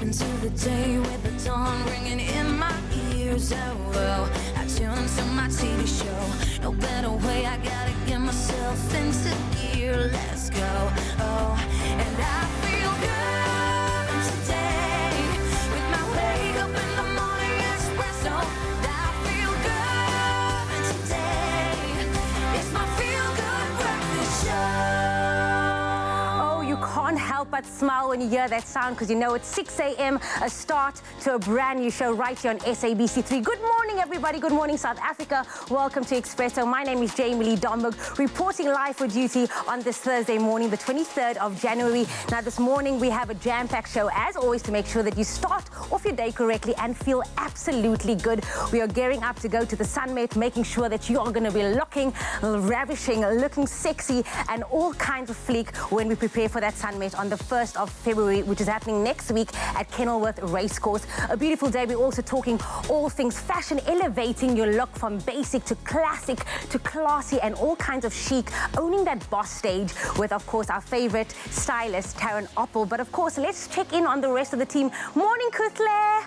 into the day with the dawn ringing in my ears. Oh, I tune to my TV show. No better way, I gotta get myself into gear. Let's go. Oh, and I feel good today with my wake up in the morning espresso. I feel good today. It's my feel good breakfast show. Can't help but smile when you hear that sound, because you know it's 6 a.m., a start to a brand new show right here on SABC3. Good morning, everybody. Good morning, South Africa. Welcome to Expresso. My name is Jamie Lee Domberg, reporting live for duty on this Thursday morning, the 23rd of January. Now, this morning, we have a jam-packed show, as always, to make sure that you start off your day correctly and feel absolutely good. We are gearing up to go to the Summit, making sure that you are going to be looking ravishing, looking sexy, and all kinds of fleek when we prepare for that Summit on the 1st of February, which is happening next week at Kenilworth Racecourse. A beautiful day. We're also talking all things fashion, elevating your look from basic to classic to classy and all kinds of chic, owning that boss stage with, of course, our favorite stylist, Taryn Oppel. But, of course, let's check in on the rest of the team. Morning, Kutle.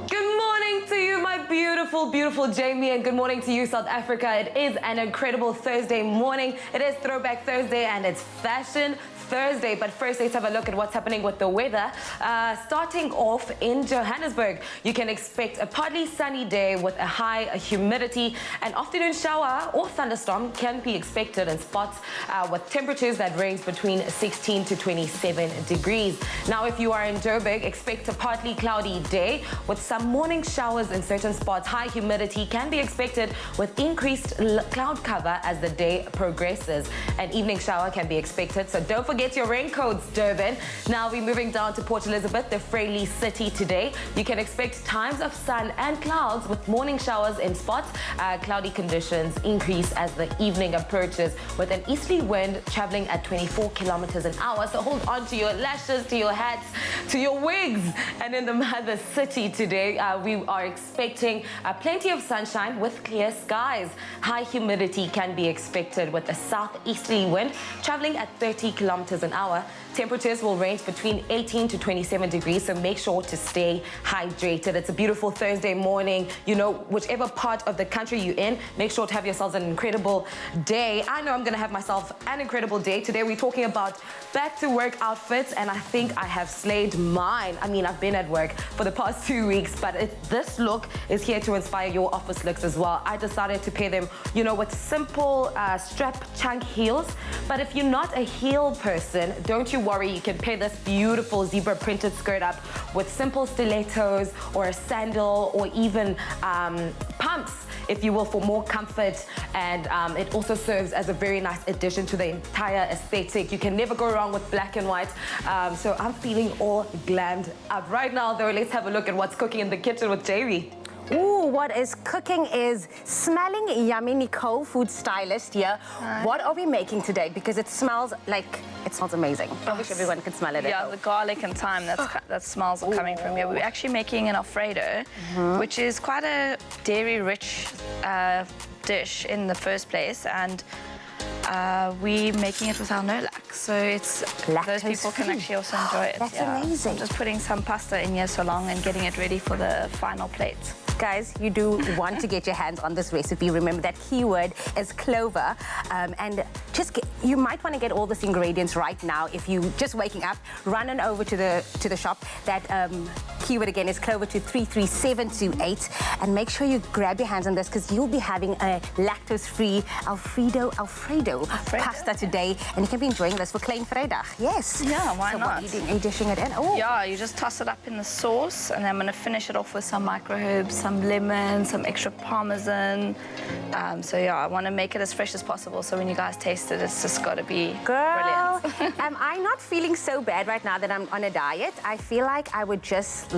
Good morning to you, my beautiful, beautiful Jamie, and good morning to you, South Africa. It is an incredible Thursday morning. It is Throwback Thursday, and it's Fashion Thursday. But first, let's have a look at what's happening with the weather. Starting off in Johannesburg, you can expect a partly sunny day with a high humidity. An afternoon shower or thunderstorm can be expected in spots with temperatures that range between 16 to 27 degrees. Now, if you are in Joburg, expect a partly cloudy day with some morning showers in certain spots. High humidity can be expected with increased cloud cover as the day progresses. An evening shower can be expected, so don't forget your raincoats, Durban. Now we're moving down to Port Elizabeth, the Freilly city today. You can expect times of sun and clouds with morning showers in spots. Cloudy conditions increase as the evening approaches with an easterly wind traveling at 24 kilometers an hour. So hold on to your lashes, to your hats, to your wigs. And in the mother city today, we are expecting plenty of sunshine with clear skies. High humidity can be expected with a southeasterly wind traveling at 30 kilometers an hour. Temperatures will range between 18 to 27 degrees, so make sure to stay hydrated. It's a beautiful Thursday morning. You know, whichever part of the country you're in, make sure to have yourselves an incredible day. I know I'm going to have myself an incredible day. Today we're talking about back to work outfits, and I think I have slayed mine. I mean, I've been at work for the past 2 weeks, but this look is here to inspire your office looks as well. I decided to pair them, you know, with simple strap chunk heels. But if you're not a heel person, don't you worry, you can pair this beautiful zebra printed skirt up with simple stilettos or a sandal or even pumps, if you will, for more comfort. And it also serves as a very nice addition to the entire aesthetic. You can never go wrong with black and white. So I'm feeling all glammed up. Right now, though, let's have a look at what's cooking in the kitchen with Jamie. Ooh, what is cooking is smelling yummy. Nicole, food stylist here. What are we making today? Because it smells amazing. I wish everyone could smell it. Yeah, the garlic and thyme that smells are coming from here. We're actually making an Alfredo, which is quite a dairy-rich dish in the first place, and we're making it without no lac, so it's those people can actually also enjoy it. That's amazing. So I'm just putting some pasta in here so long and getting it ready for the final plate. Guys, you do want to get your hands on this recipe. Remember that keyword is clover, and you might want to get all these ingredients right now. If you just waking up, run on over to the shop. That keyword again is clover to 33728, and make sure you grab your hands on this, because you'll be having a lactose-free Alfredo pasta today, and you can be enjoying this for Klein Vrydag. Yes. Yeah, why not? Are you dishing it in? Oh. Yeah, you just toss it up in the sauce, and I'm going to finish it off with some micro herbs, some lemon, some extra parmesan. So yeah, I want to make it as fresh as possible, so when you guys taste it, it's just got to be brilliant. Am I not feeling so bad right now that I'm on a diet? I feel like I would just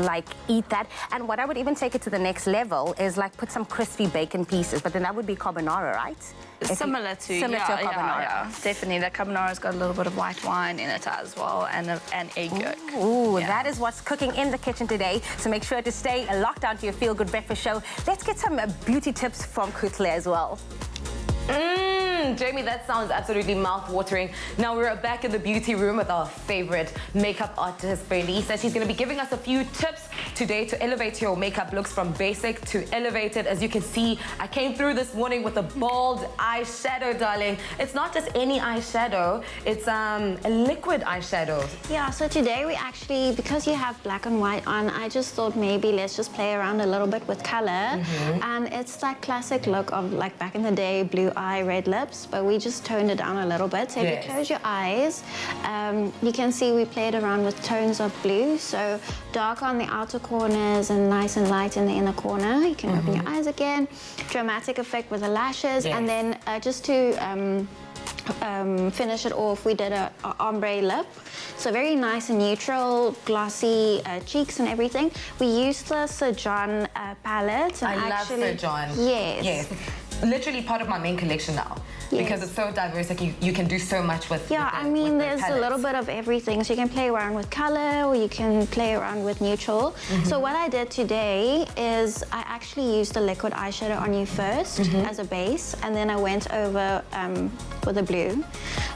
eat that, and what I would even take it to the next level is put some crispy bacon pieces, but then that would be carbonara, right? Similar to a carbonara. Yeah, definitely. The carbonara's got a little bit of white wine in it as well, and an egg yolk. Ooh, that is what's cooking in the kitchen today. So make sure to stay locked down to your Feel Good Breakfast show. Let's get some beauty tips from Kutle as well. Jamie, that sounds absolutely mouth-watering. Now we're back in the beauty room with our favorite makeup artist, Bernice. She's going to be giving us a few tips today to elevate your makeup looks from basic to elevated. As you can see, I came through this morning with a bold eyeshadow, darling. It's not just any eyeshadow, it's a liquid eyeshadow. Yeah, so today we actually, because you have black and white on, I just thought maybe let's just play around a little bit with color. And it's that classic look of like back in the day, blue eye, red lips, but we just toned it down a little bit. So if you close your eyes, you can see we played around with tones of blue. So dark on the outer corners and nice and light in the inner corner. You can open your eyes again. Dramatic effect with the lashes. And then just to finish it off, we did a ombre lip. So very nice and neutral, glossy cheeks and everything. We used the Sir John palette. I love Sir John. Yes. Yes. Literally part of my main collection now. Because it's so diverse, like you can do so much with I mean, there's a little bit of everything. So you can play around with color, or you can play around with neutral. So what I did today is I actually used the liquid eyeshadow on you first as a base, and then I went over with a blue.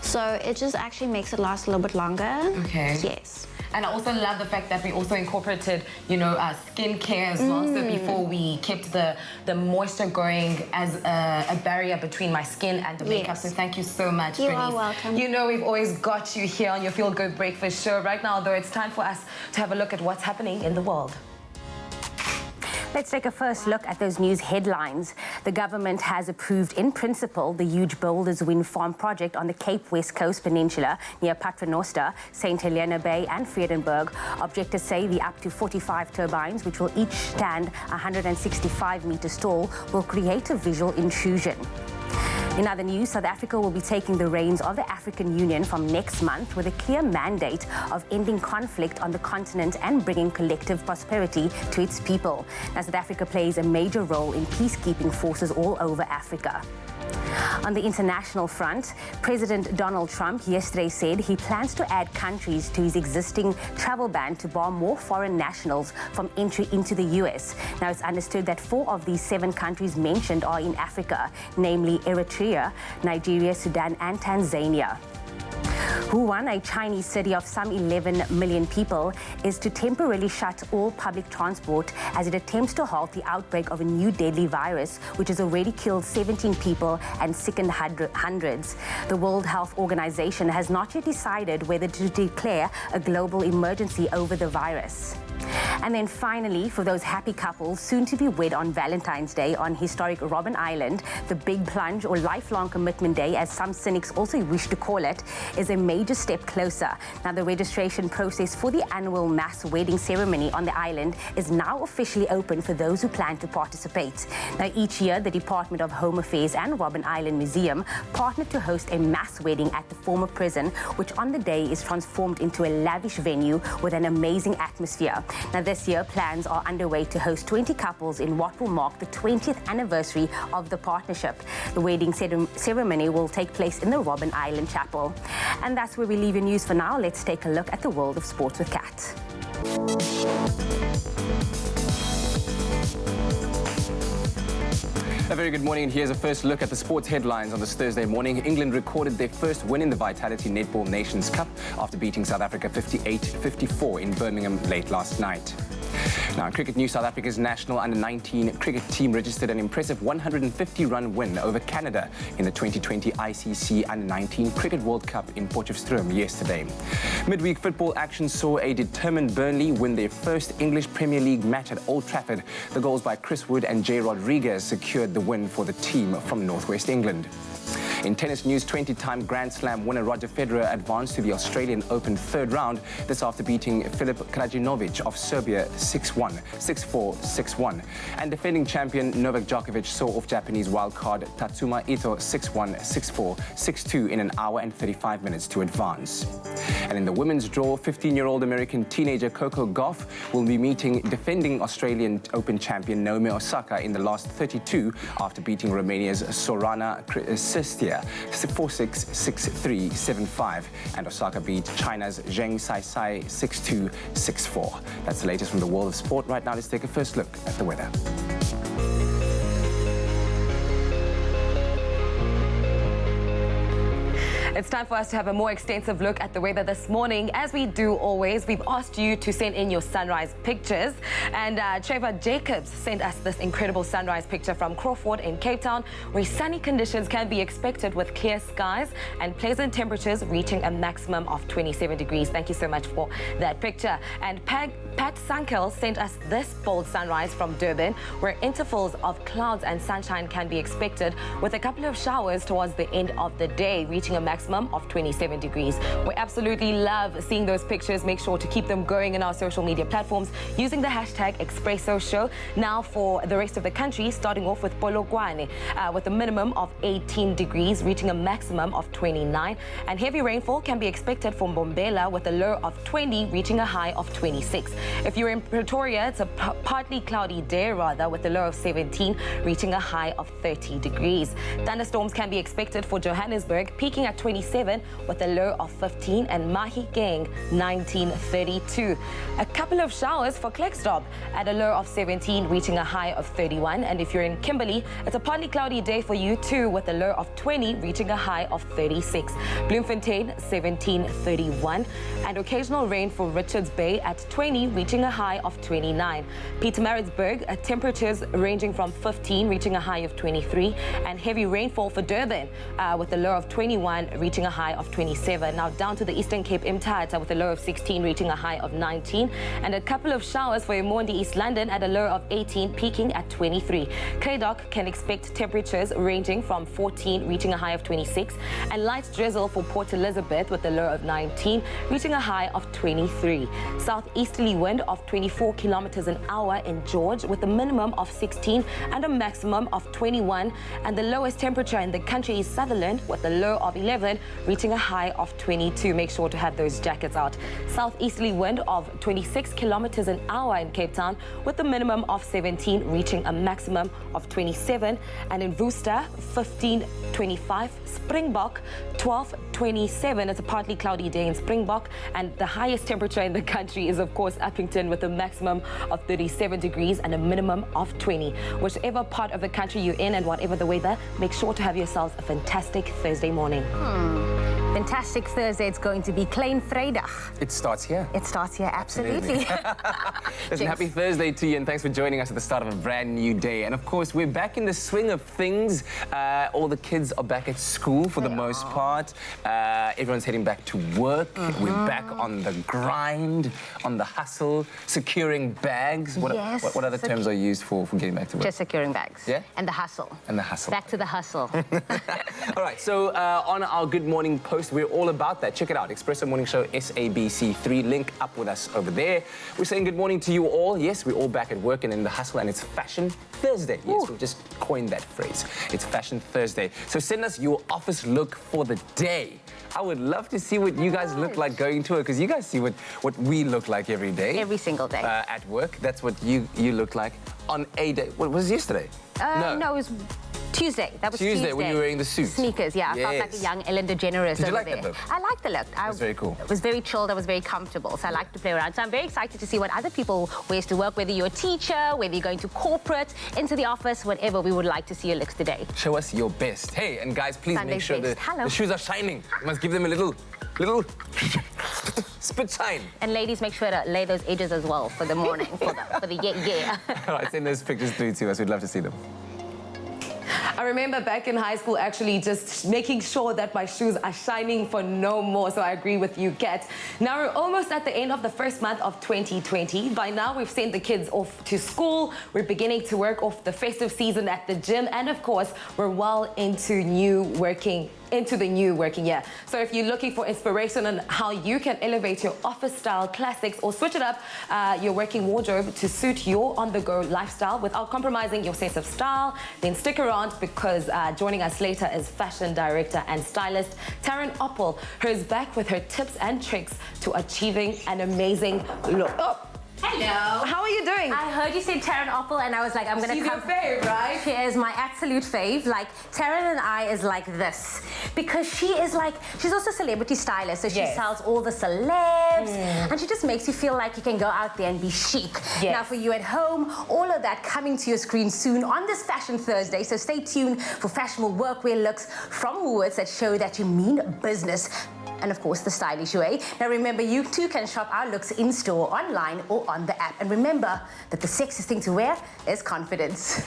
So it just actually makes it last a little bit longer. Okay. Yes. And I also love the fact that we also incorporated, you know, skincare as well. So before we kept the moisture going as a barrier between my skin and the makeup. So thank you so much, You Bernice. are welcome. You know we've always got you here on your Feel Good Breakfast show. Right now, though, it's time for us to have a look at what's happening in the world. Let's take a first look at those news headlines. The government has approved in principle the huge Boulders Wind Farm project on the Cape West Coast Peninsula near Paternoster, St. Helena Bay and Vredenburg. Objectors say the up to 45 turbines, which will each stand 165 meters tall, will create a visual intrusion. In other news, South Africa will be taking the reins of the African Union from next month with a clear mandate of ending conflict on the continent and bringing collective prosperity to its people. Now, South Africa plays a major role in peacekeeping forces all over Africa. On the international front, President Donald Trump yesterday said he plans to add countries to his existing travel ban to bar more foreign nationals from entry into the US. Now, it's understood that 4 of these 7 countries mentioned are in Africa, namely Eritrea, Nigeria, Sudan, and Tanzania. Wuhan, a Chinese city of some 11 million people, is to temporarily shut all public transport as it attempts to halt the outbreak of a new deadly virus, which has already killed 17 people and sickened hundreds. The World Health Organization has not yet decided whether to declare a global emergency over the virus. And then finally, for those happy couples soon to be wed on Valentine's Day on historic Robben Island, the big plunge or lifelong commitment day, as some cynics also wish to call it, is a major step closer. Now, the registration process for the annual mass wedding ceremony on the island is now officially open for those who plan to participate. Now, each year, the Department of Home Affairs and Robben Island Museum partner to host a mass wedding at the former prison, which on the day is transformed into a lavish venue with an amazing atmosphere. Now, this year, plans are underway to host 20 couples in what will mark the 20th anniversary of the partnership. The wedding ceremony will take place in the Robben Island Chapel. And that's where we leave your news for now. Let's take a look at the world of sports with Kat. A very good morning, and here's a first look at the sports headlines on this Thursday morning. England recorded their first win in the Vitality Netball Nations Cup after beating South Africa 58-54 in Birmingham late last night. Now, in cricket news, South Africa's national under-19 cricket team registered an impressive 150-run win over Canada in the 2020 ICC Under-19 Cricket World Cup in Potchefstroom yesterday. Midweek football action saw a determined Burnley win their first English Premier League match at Old Trafford. The goals by Chris Wood and Jay Rodriguez secured the win for the team from northwest England. In tennis news, 20-time Grand Slam winner Roger Federer advanced to the Australian Open third round, this after beating Filip Krajinovic of Serbia 6-1, 6-4, 6-1. And defending champion Novak Djokovic saw off Japanese wildcard Tatsuma Ito 6-1, 6-4, 6-2 in an hour and 35 minutes to advance. And in the women's draw, 15-year-old American teenager Coco Gauff will be meeting defending Australian Open champion Naomi Osaka in the last 32 after beating Romania's Sorana Cristea 4-6, 6-3, 7-5, and Osaka beat China's Zheng Saisai 6-2, 6-4. That's the latest from the world of sport. Right now, let's take a first look at the weather. It's time for us to have a more extensive look at the weather this morning. As we do always, we've asked you to send in your sunrise pictures. And Trevor Jacobs sent us this incredible sunrise picture from Crawford in Cape Town, where sunny conditions can be expected with clear skies and pleasant temperatures reaching a maximum of 27 degrees. Thank you so much for that picture. And Pat Sankel sent us this bold sunrise from Durban, where intervals of clouds and sunshine can be expected with a couple of showers towards the end of the day, reaching a maximum of 27 degrees. We absolutely love seeing those pictures. Make sure to keep them going in our social media platforms using the hashtag Expresso Show. Now for the rest of the country, starting off with Polokwane, with a minimum of 18 degrees, reaching a maximum of 29. And heavy rainfall can be expected from Bombela with a low of 20, reaching a high of 26. If you're in Pretoria, it's a partly cloudy day, rather, with a low of 17, reaching a high of 30 degrees. Thunderstorms can be expected for Johannesburg, peaking at 27 with a low of 15, and Mahikeng 1932. A couple of showers for Klerksdorp at a low of 17, reaching a high of 31. And if you're in Kimberley, it's a partly cloudy day for you too, with a low of 20, reaching a high of 36. Bloemfontein 1731, and occasional rain for Richards Bay at 20, reaching a high of 29. Pietermaritzburg, temperatures ranging from 15, reaching a high of 23, and heavy rainfall for Durban with a low of 21, reaching a high of 27. Now down to the Eastern Cape, Mthatha with a low of 16, reaching a high of 19, and a couple of showers for Emondi, East London at a low of 18, peaking at 23. Kraddock can expect temperatures ranging from 14, reaching a high of 26, and light drizzle for Port Elizabeth with a low of 19, reaching a high of 23. Southeasterly wind of 24 kilometers an hour in George with a minimum of 16 and a maximum of 21, and the lowest temperature in the country is Sutherland with a low of 11, reaching a high of 22. Make sure to have those jackets out. Southeasterly wind of 26 kilometers an hour in Cape Town with a minimum of 17, reaching a maximum of 27, and in Worcester 15:25, Springbok 12:27. It's a partly cloudy day in Springbok, and the highest temperature in the country is of course Uppington with a maximum of 37 degrees and a minimum of 20. Whichever part of the country you're in and whatever the weather, make sure to have yourselves a fantastic Thursday morning. Fantastic Thursday. It's going to be Klein Vrydag. It starts here. It starts here, absolutely. Listen, happy Thursday to you, and thanks for joining us at the start of a brand new day. And of course, we're back in the swing of things. All the kids are back at school for the most part. Everyone's heading back to work. We're back on the grind, on the hustle, securing bags. What other terms are used for getting back to work? Just securing bags. Yeah? And the hustle. And the hustle. Back to the hustle. All right, so on our Good Morning post, we're all about that. Check it out, Expresso Morning Show SABC3. Link up with us over there. We're saying good morning to you all. Yes, we're all back at work and in the hustle, and it's Fashion Thursday. Yes, we just coined that phrase. It's Fashion Thursday. So send us your office look for the day. I would love to see what you guys look like going to work, because you guys see what we look like every day. Every single day. At work. That's what you look like on a day. What was it, yesterday? No, it was Tuesday. That was Tuesday. When you were wearing the suit. Sneakers, yeah. Yes. I felt like a young Ellen DeGeneres Did you over like there. that look? I liked the look. It was very cool. It was very chilled. I was very comfortable. So I like to play around. So I'm very excited to see what other people wear to work, whether you're a teacher, whether you're going to corporate, into the office, whatever. We would like to see your looks today. Show us your best. Hey, and guys, please Sunday's make sure best. the shoes are shining. You must give them a little spit shine. And ladies, make sure to lay those edges as well for the morning, for the yeah. All right, send those pictures through to us. We'd love to see them. I remember back in high school actually just making sure that my shoes are shining for no more. So I agree with you, Kat. Now we're almost at the end of the first month of 2020. By now we've sent the kids off to school. We're beginning to work off the festive season at the gym. And of course, we're well into the new working year. So if you're looking for inspiration on how you can elevate your office style classics or switch it up your working wardrobe to suit your on-the-go lifestyle without compromising your sense of style, then stick around, because joining us later is fashion director and stylist Taryn Oppel, who's back with her tips and tricks to achieving an amazing look. Hello. How are you doing? I heard you say Taryn Opple, and I was like, I'm gonna She's come. your fave, right? She is my absolute fave. Like, Taryn and I is like this. Because she is like, she's also a celebrity stylist, so she Yes. sells all the celebs, and she just makes you feel like you can go out there and be chic. Yes. Now, for you at home, all of that coming to your screen soon on this Fashion Thursday, so stay tuned for fashionable workwear looks from Woolworths that show that you mean business. And of course, the stylish way. Now remember, you too can shop our looks in-store, online, or on the app. And remember that the sexiest thing to wear is confidence.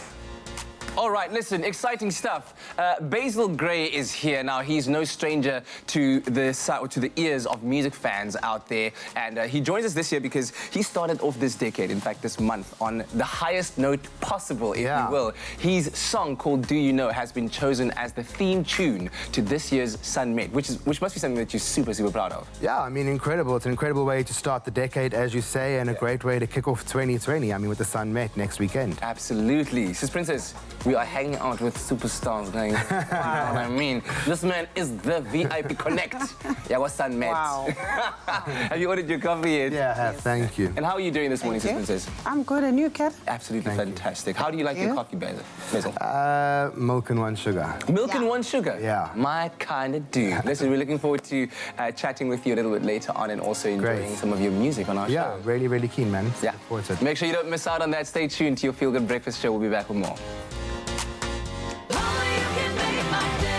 All right, listen, exciting stuff. Basil Gray is here now. He's no stranger to the ears of music fans out there, and he joins us this year because he started off this decade, in fact, this month, on the highest note possible, if you will. His song called "Do You Know" has been chosen as the theme tune to this year's Sun Met, which must be something that you're super, super proud of. Yeah, I mean, incredible. It's an incredible way to start the decade, as you say, and a great way to kick off 2020. I mean, with the Sun Met next weekend. Absolutely. Sis Princess, we are hanging out with superstars, guys. You know what I mean? This man is the VIP Connect. Yeah, what's Sun Met? Wow. Have you ordered your coffee yet? Yeah, I have. Thank you. And how are you doing this morning, Sis Princess? I'm good, and you, Kat? Absolutely fantastic. How do you like your coffee, Basil? Milk and 1 sugar. Milk and 1 sugar? Yeah. My kind of dude. Listen, we're looking forward to chatting with you a little bit later on and also enjoying some of your music on our show. Yeah, really, really keen, man. Yeah. Look forward to it. Make sure you don't miss out on that. Stay tuned to your Feel Good Breakfast show. We'll be back with more. Only you can make my day.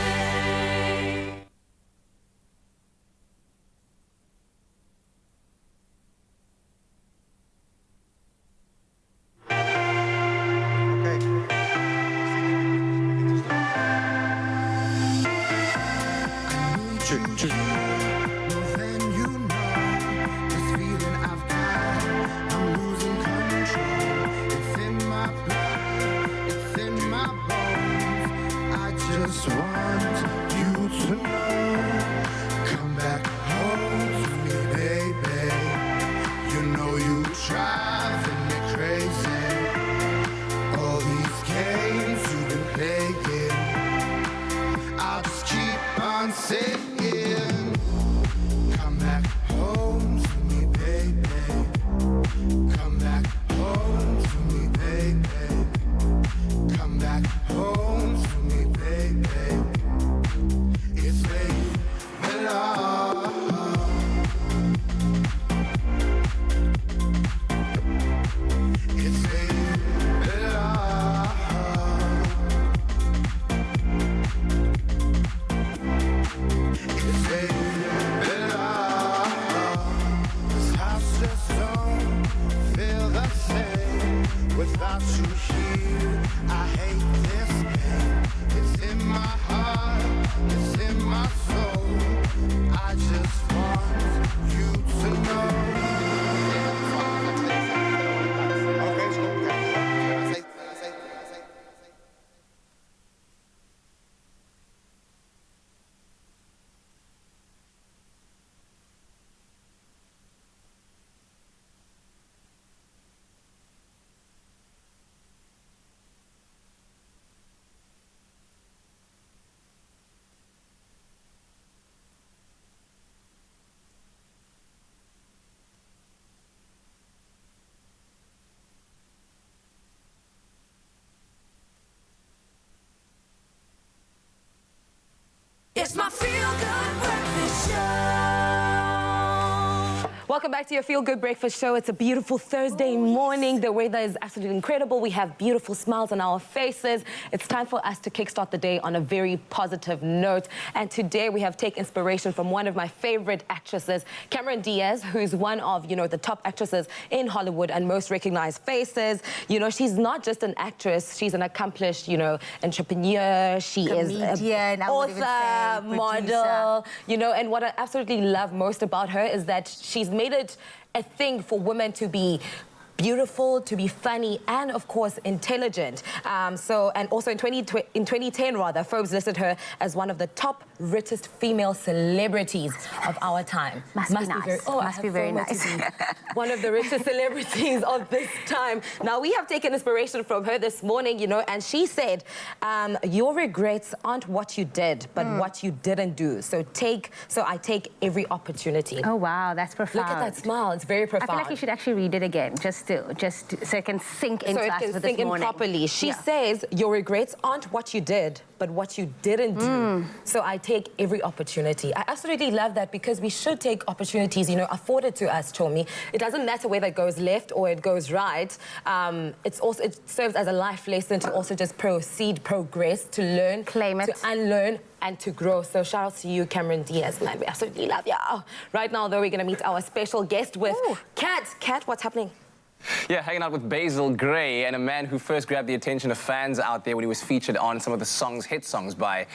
Just want you to know, come back home to me, baby. You know you driving me crazy. All these games you've been playing, I'll just keep on saying, come back home to me, baby. Come back home to me, baby. Come back home to me, baby. It's where you belong. It's where you belong. It's where you belong. This house just don't feel the same without you here. I hate this pain. It's in my heart, it's in my soul. I just want you to know. Okay, it's cool. Okay. It's my Feel Good Breakfast Show. Welcome back to your Feel Good Breakfast Show. It's a beautiful Thursday morning. The weather is absolutely incredible. We have beautiful smiles on our faces. It's time for us to kickstart the day on a very positive note. And today we have taken inspiration from one of my favorite actresses, Cameron Diaz, who's one of, the top actresses in Hollywood and most recognized faces. She's not just an actress. She's an accomplished, entrepreneur. She is Comedian, an author, model, and what I absolutely love most about her is that she's made it a thing for women to be beautiful, to be funny, and of course intelligent. And also in 2010 rather, Forbes listed her as one of the top richest female celebrities of our time. Must be nice. Must be very nice. One of the richest celebrities of this time. Now we have taken inspiration from her this morning, you know, and she said, your regrets aren't what you did, but what you didn't do. So I take every opportunity. Oh wow, that's profound. Look at that smile, it's very profound. I feel like you should actually read it again, just so it can sink into us for this morning. Properly. She says, your regrets aren't what you did, but what you didn't do. So I take every opportunity. I absolutely love that, because we should take opportunities, you know, afforded to us, Chomi. It doesn't matter whether it goes left or it goes right. It serves as a life lesson to also just proceed, progress, to learn, claim it, to unlearn, and to grow. So shout out to you, Cameron Diaz, man. We absolutely love you. Right now, though, we're going to meet our special guest with Kat. Kat, what's happening? Yeah, hanging out with Basil Gray, and a man who first grabbed the attention of fans out there when he was featured on some of the hit songs by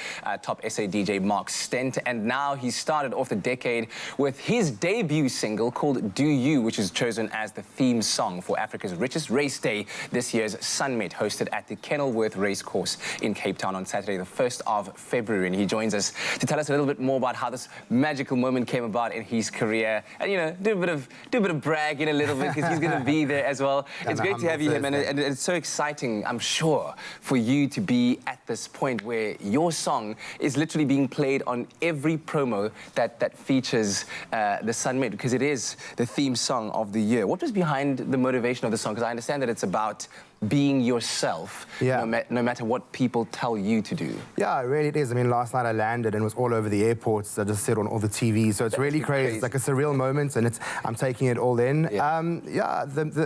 top SA DJ Mark Stent. And now he started off the decade with his debut single called Do You, which is chosen as the theme song for Africa's richest race day, this year's Sunmet, hosted at the Kenilworth Racecourse in Cape Town on Saturday, the 1st of February. And he joins us to tell us a little bit more about how this magical moment came about in his career, and, you know, do a bit of bragging a little bit, because he's going to be there as well. It's great to have you here, man, and it's so exciting, I'm sure, for you to be at this point where your song is literally being played on every promo that features the Sunmet, because it is the theme song of the year. What was behind the motivation of the song? Because I understand that it's about being yourself, no matter what people tell you to do. Yeah, it really is. I mean, last night I landed and was all over the airports. I just said on all the TV, so it's really crazy. It's like a surreal moment, and I'm taking it all in.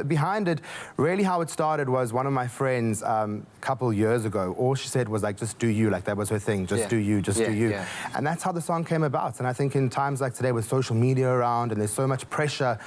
Behind it, really how it started was one of my friends a couple years ago. All she said was like, just do you, like that was her thing, just do you, just do you. And that's how the song came about. And I think in times like today with social media around and there's so much pressure,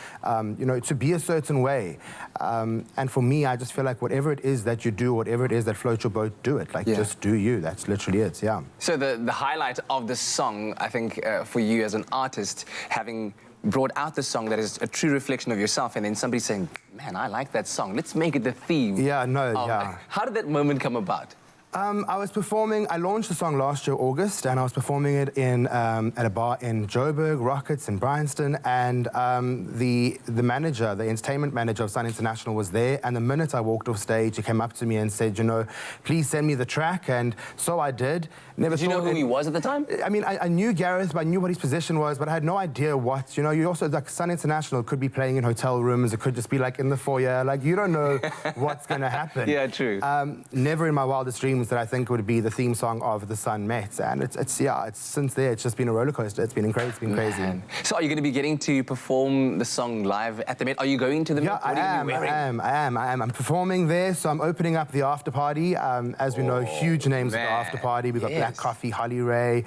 you know, to be a certain way. And for me, I just feel like whatever it is that you do, whatever it is that floats your boat, do it. Like, just do you. That's literally it, So the highlight of this song, I think, for you as an artist, having brought out the song that is a true reflection of yourself, and then somebody saying, man, I like that song, let's make it the theme. How did that moment come about? I was performing, I launched the song last year, August, and I was performing it in at a bar in Joburg, Rockets in Bryanston, and the manager, the entertainment manager of Sun International was there, and the minute I walked off stage, he came up to me and said, you know, please send me the track, and so I did. Did you know who he was at the time? I mean, I knew Gareth, but I knew what his position was, but I had no idea what, you know, you also, like, Sun International could be playing in hotel rooms, it could just be, like, in the foyer, like, you don't know what's going to happen. Yeah, true. Never in my wildest dreams that I think would be the theme song of the Sunmet, and it's since there, it's just been a roller coaster. It's been crazy. So are you going to be getting to perform the song live at the Met? Are you going to the Met? I am. I'm performing there, so I'm opening up the after party. As we know, huge names at the after party. We've got Black Coffee, Holly Ray,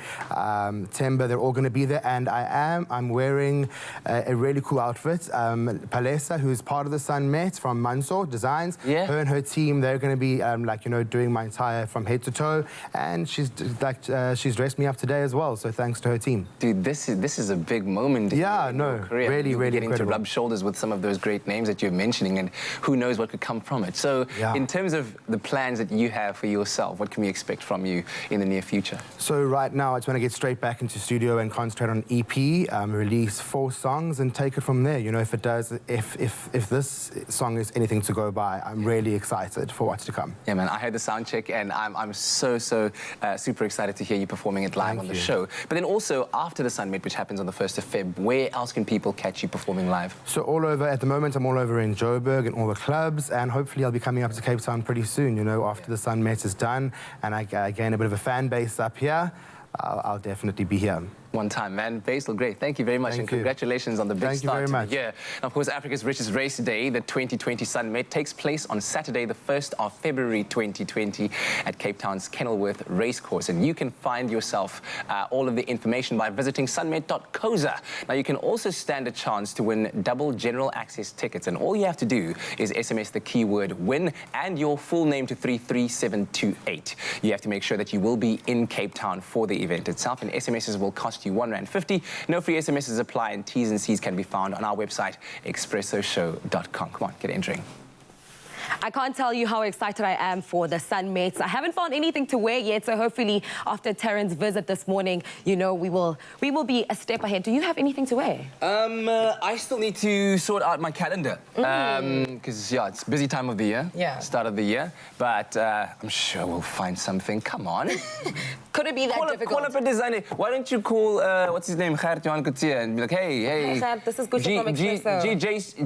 Timber, they're all going to be there, and I'm wearing a really cool outfit. Palesa, who's part of the Sunmet from Mansour Designs, her and her team, they're going to be like, you know, doing my entire from head to toe, and she's dressed me up today as well, so thanks to her team. Dude, this is a big moment in your career. Really getting incredible. To rub shoulders with some of those great names that you're mentioning, and who knows what could come from it. So in terms of the plans that you have for yourself, what can we expect from you in the near future? So right now I just want to get straight back into studio and concentrate on EP, release 4 songs and take it from there. You know, if this song is anything to go by, I'm really excited for what's to come. Yeah, man, I heard the sound check, and I'm so super excited to hear you performing it live on the show. But then also, after the Sunmet, which happens on the 1st of Feb, where else can people catch you performing live? So all over, at the moment, I'm all over in Joburg and all the clubs, and hopefully I'll be coming up to Cape Town pretty soon, you know, after the Sunmet is done, and I gain a bit of a fan base up here. I'll definitely be here. One time, man. Basil Gray, thank you very much, and congratulations on the big start to the year. And of course, Africa's richest race day, the 2020 Sunmet, takes place on Saturday, the 1st of February 2020 at Cape Town's Kenilworth Racecourse. And you can find yourself all of the information by visiting sunmet.coza. Now, you can also stand a chance to win double general access tickets, and all you have to do is SMS the keyword WIN and your full name to 33728. You have to make sure that you will be in Cape Town for the event itself, and SMSs will cost cost you R1.50. No free SMSs apply, and T's and C's can be found on our website, expressoshow.com. Come on, get entering. I can't tell you how excited I am for the Sun Mates. I haven't found anything to wear yet, so hopefully after Terrence's visit this morning, you know, we will be a step ahead. Do you have anything to wear? I still need to sort out my calendar because yeah, it's busy time of the year, start of the year. But I'm sure we'll find something. Come on. Could it be that difficult? Call up a designer. Why don't you call what's his name, Gert Johan Couture, and be like, hey, Gert, this is good from Expresso.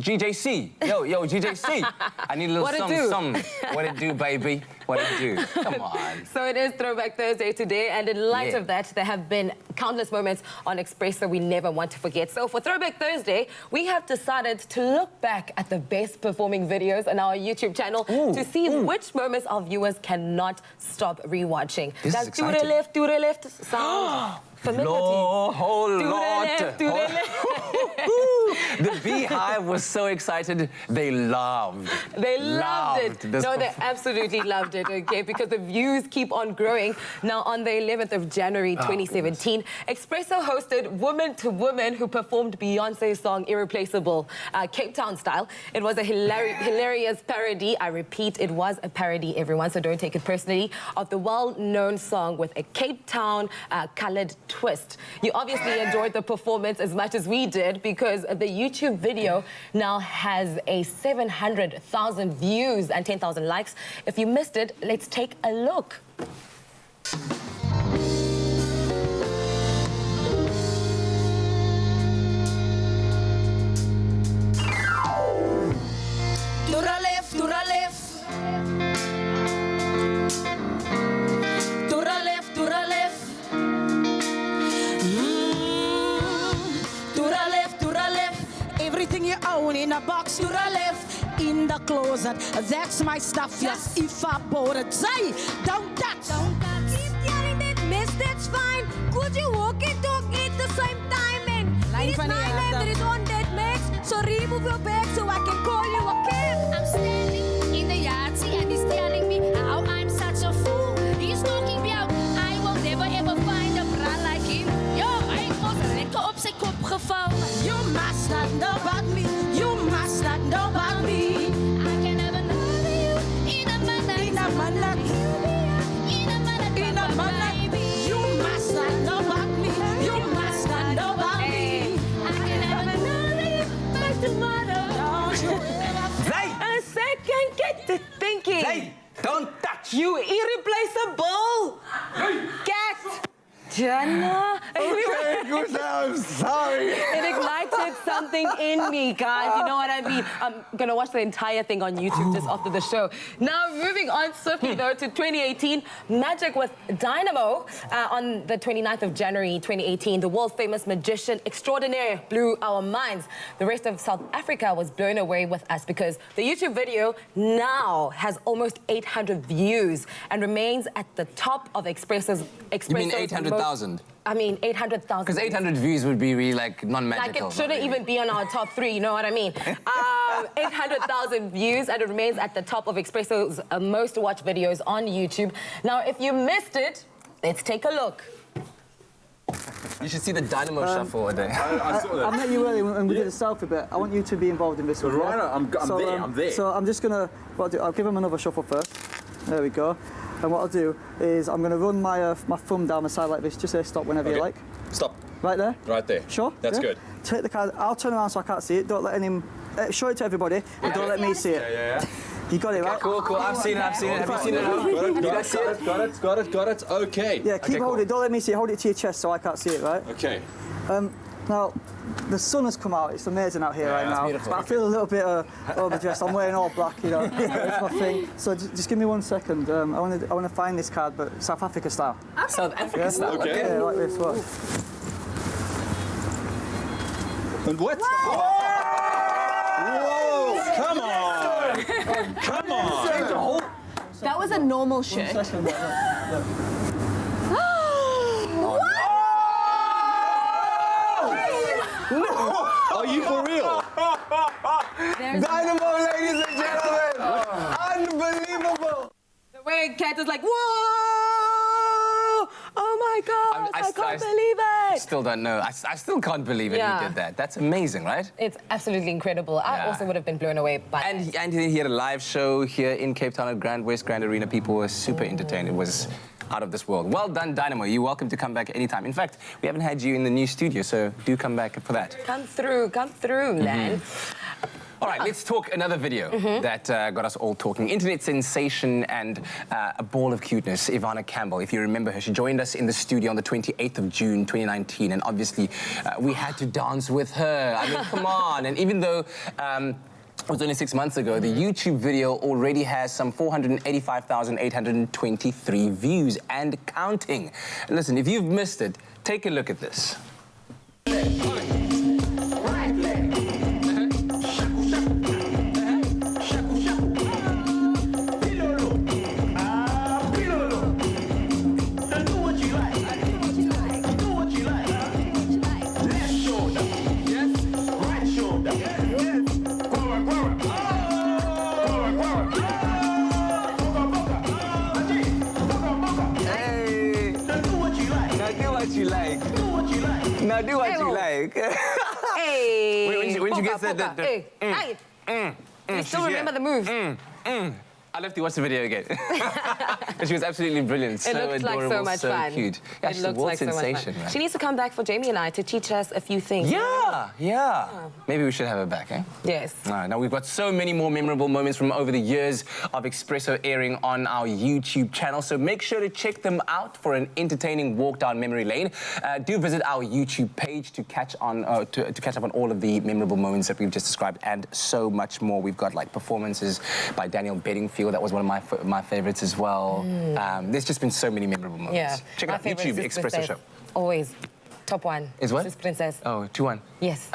GJC. Yo, GJC. I need a little song. What it do, baby? What it do? Come on. So it is Throwback Thursday today, and in light of that, there have been countless moments on Expresso we never want to forget. So for Throwback Thursday, we have decided to look back at the best performing videos on our YouTube channel to see which moments our viewers cannot stop rewatching. This is exciting. Do the left sound familiar to you? Whole Do the lot. left, do the left. The Beehive was so excited. They loved. They loved it. this No, they absolutely loved it, okay, because the views keep on growing. Now, on the 11th of January 2017, Expresso hosted Woman to Woman, who performed Beyonce's song Irreplaceable, Cape Town style. It was a hilarious parody. I repeat, it was a parody, everyone, so don't take it personally, of the well-known song with a Cape Town colored twist. You obviously enjoyed the performance as much as we did, because the YouTube video now has a 700,000 views and 10,000 likes. If you missed it, let's take a look. Everything you own in a box to the left, in the closet. That's my stuff, yes. If I bought it, say, don't touch. Don't touch. Keep telling that miss, that's fine. Could you walk and talk at the same time? And it is my name that is on that mix. So remove your bag so I can call you a cab. I'm standing in the yard, see, and he's telling me how I'm such a fool. He's talking about I will never ever find a bra like him. Yo, I was lekker op zijn kop gevallen. You must not know about me. You must not know about me. I can never know you in a minute. In a minute. In a minute. In a minute. You must not know about me. You must not know about me. I can never know you by tomorrow. Don't you ever. A second, get to thinking. Hey, don't touch. You irreplaceable cat. Jana. Okay, good now, I'm sorry. It ignited something in me, guys. You know what I mean? I'm going to watch the entire thing on YouTube just after the show. Now, moving on swiftly, though, to 2018, Magic with Dynamo. On the 29th of January 2018, the world-famous magician extraordinaire blew our minds. The rest of South Africa was blown away with us because the YouTube video now has almost 800 views and remains at the top of Expresso's You mean 800,000? I mean, 800,000. Because 800 views would be really, like, non-magical. Like, it shouldn't even be on our top 3, you know what I mean? 800,000 views, and it remains at the top of Expresso's most watched videos on YouTube. Now, if you missed it, let's take a look. You should see the Dynamo shuffle today. I saw that. I met you earlier when we did a selfie bit. I want you to be involved in this one. Right, yeah? I'm there. So I'm just gonna, I'll give him another shuffle first. There we go. And what I'll do is I'm gonna run my my thumb down the side like this. Just say stop whenever you like. Stop. Right there. Right there. Sure. That's yeah? good. Take the card. I'll turn around so I can't see it. Don't let him. Show it to everybody, but don't let me see it. Yeah. You got it, right? Cool. I've seen it. Have you seen it? Got it. Okay. Yeah, keep holding it. Don't let me see it. Hold it to your chest so I can't see it, right? Okay. Now, the sun has come out. It's amazing out here right now. beautiful. But I feel a little bit overdressed. I'm wearing all black, you know. That's my thing. So just give me 1 second. I want to find this card, but South Africa style. South Africa style. Okay. Yeah, like this. What? And what? Whoa! Come on! Come on! That was a normal shirt. Are you for real? Dynamo, ladies and gentlemen! Unbelievable! The way Kat is like, whoa! Oh my my gosh, I can't believe it. Still don't know. I still can't believe it. Yeah. He did that. That's amazing, right? It's absolutely incredible. I Yeah. also would have been blown away by it. And he had a live show here in Cape Town at Grand West Grand Arena. People were super entertained. It was out of this world. Well done, Dynamo. You're welcome to come back anytime. In fact, we haven't had you in the new studio, so do come back for that. Come through, man. All right, let's talk another video that got us all talking. Internet sensation and a ball of cuteness, Ivana Campbell. If you remember her, she joined us in the studio on the 28th of June, 2019, and obviously we had to dance with her. I mean, come on. And even though it was only 6 months ago, the YouTube video already has some 485,823 views and counting. Listen, if you've missed it, take a look at this. Now do what you like. Hey. When you get that, You still remember the moves? I'll have to watch the video again. But she was absolutely brilliant. It looked like so much fun. Cute. Yeah, It looks like so much fun. Man. She needs to come back for Jamie and I to teach us a few things. Yeah. Maybe we should have her back, eh? Yes. All right, now we've got so many more memorable moments from over the years of Expresso airing on our YouTube channel, so make sure to check them out for an entertaining walk down memory lane. Do visit our YouTube page to catch on to catch up on all of the memorable moments that we've just described and so much more. We've got like performances by Daniel Bedingfield. That was one of my favorites as well. There's just been so many memorable moments. Yeah. Check My out favorite YouTube is Expresso Princess. Show. Always. Top one. Is what? Sis Princess. Oh, 2-1. Yes.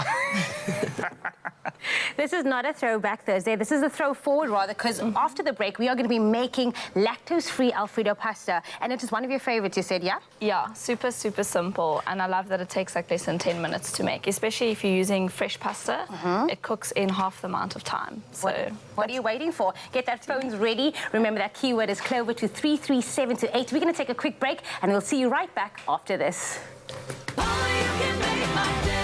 This is not a Throwback Thursday. This is a throw forward, rather, because after the break, we are going to be making lactose-free Alfredo pasta. And it is one of your favorites, you said, yeah? Yeah, super, super simple. And I love that it takes like less than 10 minutes to make, especially if you're using fresh pasta. It cooks in half the amount of time. So What are you waiting for? Get that phones ready. Remember that keyword is Clover to 33728. We're going to take a quick break, and we'll see you right back after this. Only you can make my day.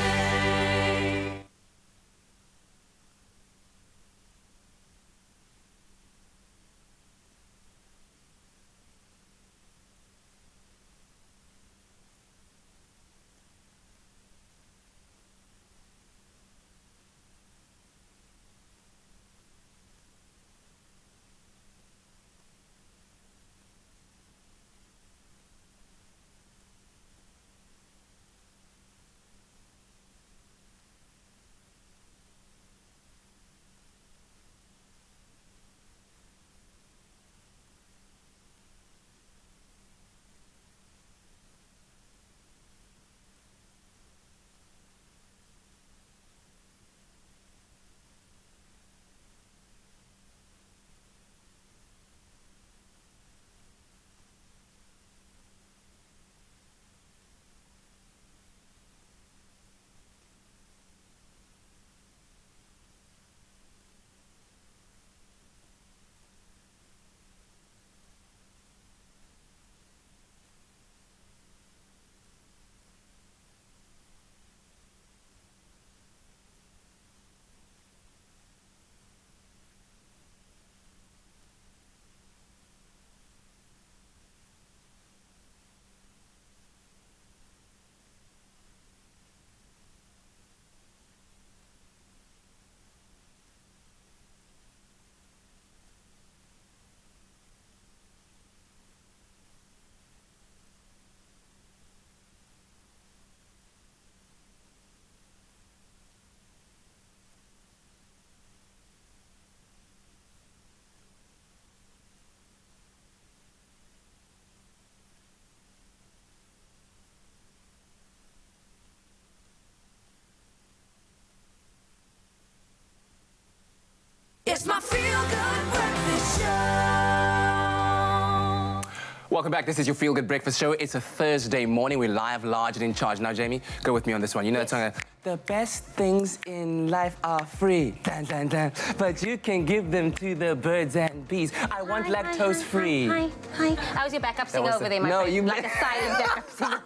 Welcome back. This is your Feel Good Breakfast Show. It's a Thursday morning. We're live, large, and in charge. Now, Jamie, go with me on this one. You know that song, the best things in life are free, dun, dun, dun, but you can give them to the birds and bees. I want lactose free. Hi. That was your backup singer over there, my No, friend. you like a silent backup singer.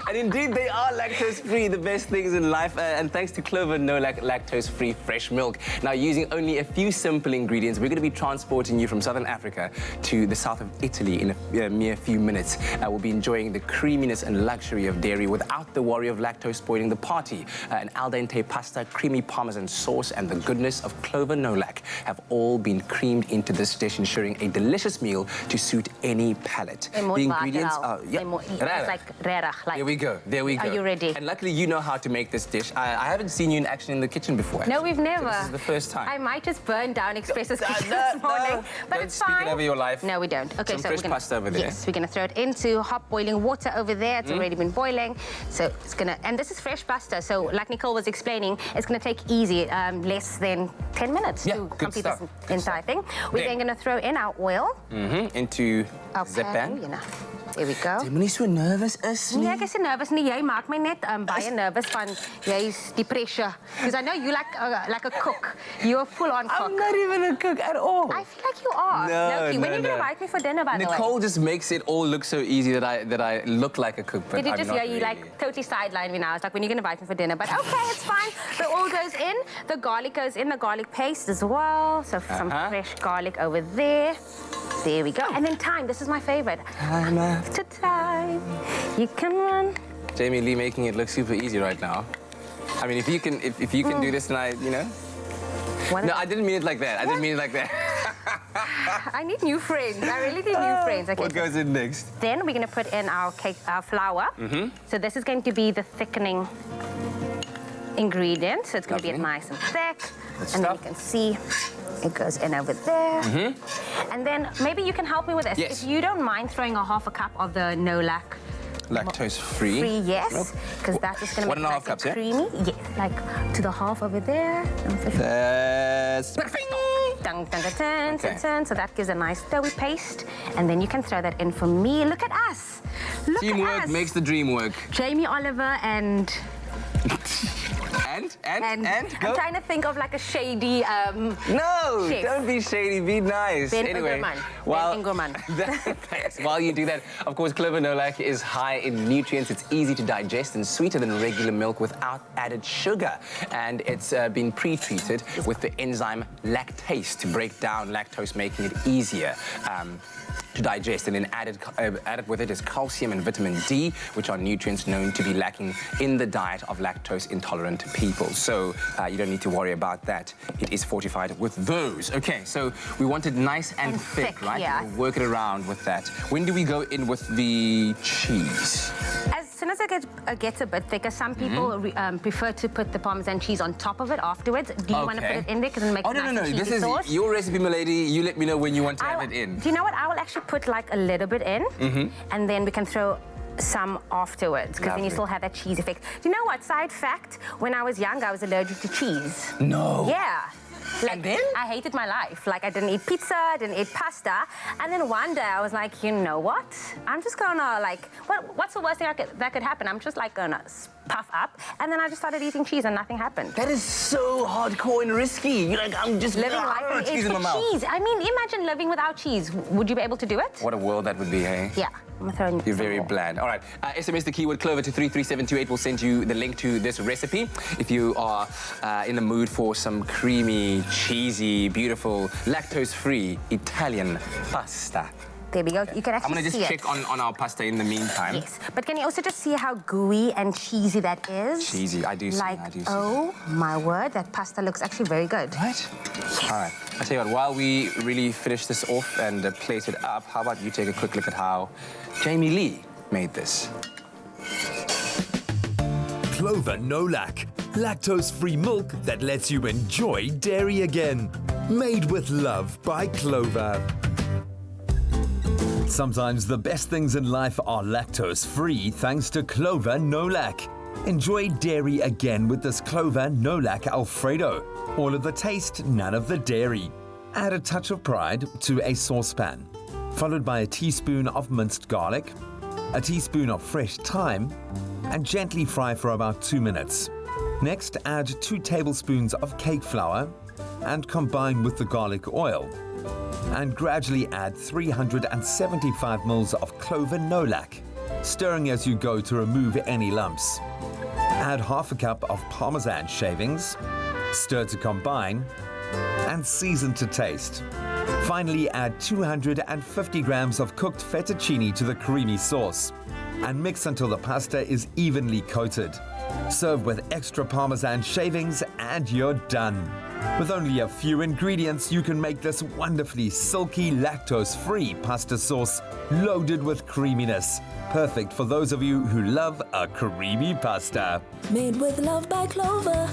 And indeed, they are lactose-free, the best things in life. And thanks to Clover No-Lac lactose-free fresh milk. Now, using only a few simple ingredients, we're going to be transporting you from Southern Africa to the south of Italy in a mere few minutes. We'll be enjoying the creaminess and luxury of dairy without the worry of lactose spoiling the party. An al dente pasta, creamy parmesan sauce, and the goodness of Clover No-Lac have all been creamed into this dish, ensuring a delicious meal to suit any palate. The ingredients are... It's like rerach. Like, There we go. Are you ready? And luckily, you know how to make this dish. I haven't seen you in action in the kitchen before. No, we've never. So this is the first time. I might just burn down Expresso's kitchen this morning, but don't it's speak fine. it over your life. No, we don't. Okay, Some so fresh we're gonna, pasta over there. Yes, we're gonna throw it into hot boiling water over there. It's already been boiling, so it's gonna. And this is fresh pasta, so like Nicole was explaining, it's gonna take easy, less than 10 minutes to complete this entire thing. We're then gonna throw in our oil into our the pan. You know. There we go. Jy moenie so nervous is nie. Nee, ek is nie nervous nie. Jy maak my net baie nervous van jy's die pressure. Because I know you like a cook. You're a full-on cook. I'm not even a cook at all. I feel like you are. No, when are you going to invite me for dinner, by the way? Nicole just makes it all look so easy that I look like a cook, but Did you I'm just not hear you really. like totally sidelined me now? It's like, when are you going to invite me for dinner? But okay, it's fine. The oil goes in. The garlic goes in. The garlic paste as well. So some fresh garlic over there. There we go. And then thyme. This is my favorite. After time, you can run. Jamie Lee making it look super easy right now. I mean, if you can do this, and No, I didn't mean it like that. I didn't mean it like that. I need new friends. I really need new friends. Okay. What goes in next? Then we're going to put in our flour. So this is going to be the thickening ingredient. So it's going to be nice and thick. And then you can see it goes in over there. And then maybe you can help me with this. Yes. If you don't mind throwing a half a cup of the no-lac. Lactose-free? Yes. Because that's just going to make it nice and creamy. Yeah, like to the half over there. That's perfect. So that gives a nice doughy paste. And then you can throw that in for me. Look at us. Look Teamwork at us. makes the dream work. Jamie Oliver and... And go. I'm trying to think of like a shady No, chef. don't be shady, be nice. Ben anyway, Ingerman. while you do that, of course, Clover No-Lac is high in nutrients. It's easy to digest and sweeter than regular milk without added sugar. And it's been pre-treated with the enzyme lactase to break down lactose, making it easier to digest. And then added with it is calcium and vitamin D, which are nutrients known to be lacking in the diet of lactose-intolerant people. So you don't need to worry about that. It is fortified with those. Okay, so we want it nice and thick, right? Yeah. We'll work it around with that. When do we go in with the cheese? As soon as it gets a bit thicker, some people prefer to put the Parmesan cheese on top of it afterwards. Do you want to put it in there because it makes no, nice this is sauce? your recipe, my lady. You let me know when you want to have it in. Do you know what? I will actually put like a little bit in, and then we can throw some afterwards, because then you still have that cheese effect. Do you know what? Side fact, when I was young, I was allergic to cheese. No. Yeah. Like, and then? I hated my life. Like, I didn't eat pizza, I didn't eat pasta. And then one day I was like, you know what? I'm just gonna what's the worst thing that could happen? I'm just like gonna puff up. And then I just started eating cheese and nothing happened. That is so hardcore and risky. You're like, I'm just living life and cheese in my mouth. Cheese. I mean, imagine living without cheese. Would you be able to do it? What a world that would be, hey? Yeah. I'm gonna throw in You're very bland. All right, SMS the keyword Clover to 33728. We'll send you the link to this recipe. If you are in the mood for some creamy, cheesy, beautiful, lactose-free Italian pasta. There we go. You can actually see I'm going to just check on our pasta in the meantime. Yes, but can you also just see how gooey and cheesy that is? Cheesy, I do see. Like, I do see. Oh my word, that pasta looks actually very good. Right? Yes. All right. I'll tell you what, while we really finish this off and plate it up, how about you take a quick look at how Jamie Lee made this? Clover No-Lac, lactose-free milk that lets you enjoy dairy again. Made with love by Clover. Sometimes the best things in life are lactose-free thanks to Clover No-Lac. Enjoy dairy again with this Clover No-Lac Alfredo. All of the taste, none of the dairy. Add a touch of pride to a saucepan. followed by a teaspoon of minced garlic, a teaspoon of fresh thyme, and gently fry for about 2 minutes. Next, add 2 tablespoons of cake flour and combine with the garlic oil. And gradually add 375 ml of clover nolac, stirring as you go to remove any lumps. Add half a cup of Parmesan shavings, stir to combine, and season to taste. Finally, add 250 grams of cooked fettuccine to the creamy sauce and mix until the pasta is evenly coated. Serve with extra Parmesan shavings and you're done. With only a few ingredients, you can make this wonderfully silky, lactose-free pasta sauce loaded with creaminess. Perfect for those of you who love a creamy pasta. Made with love by Clover.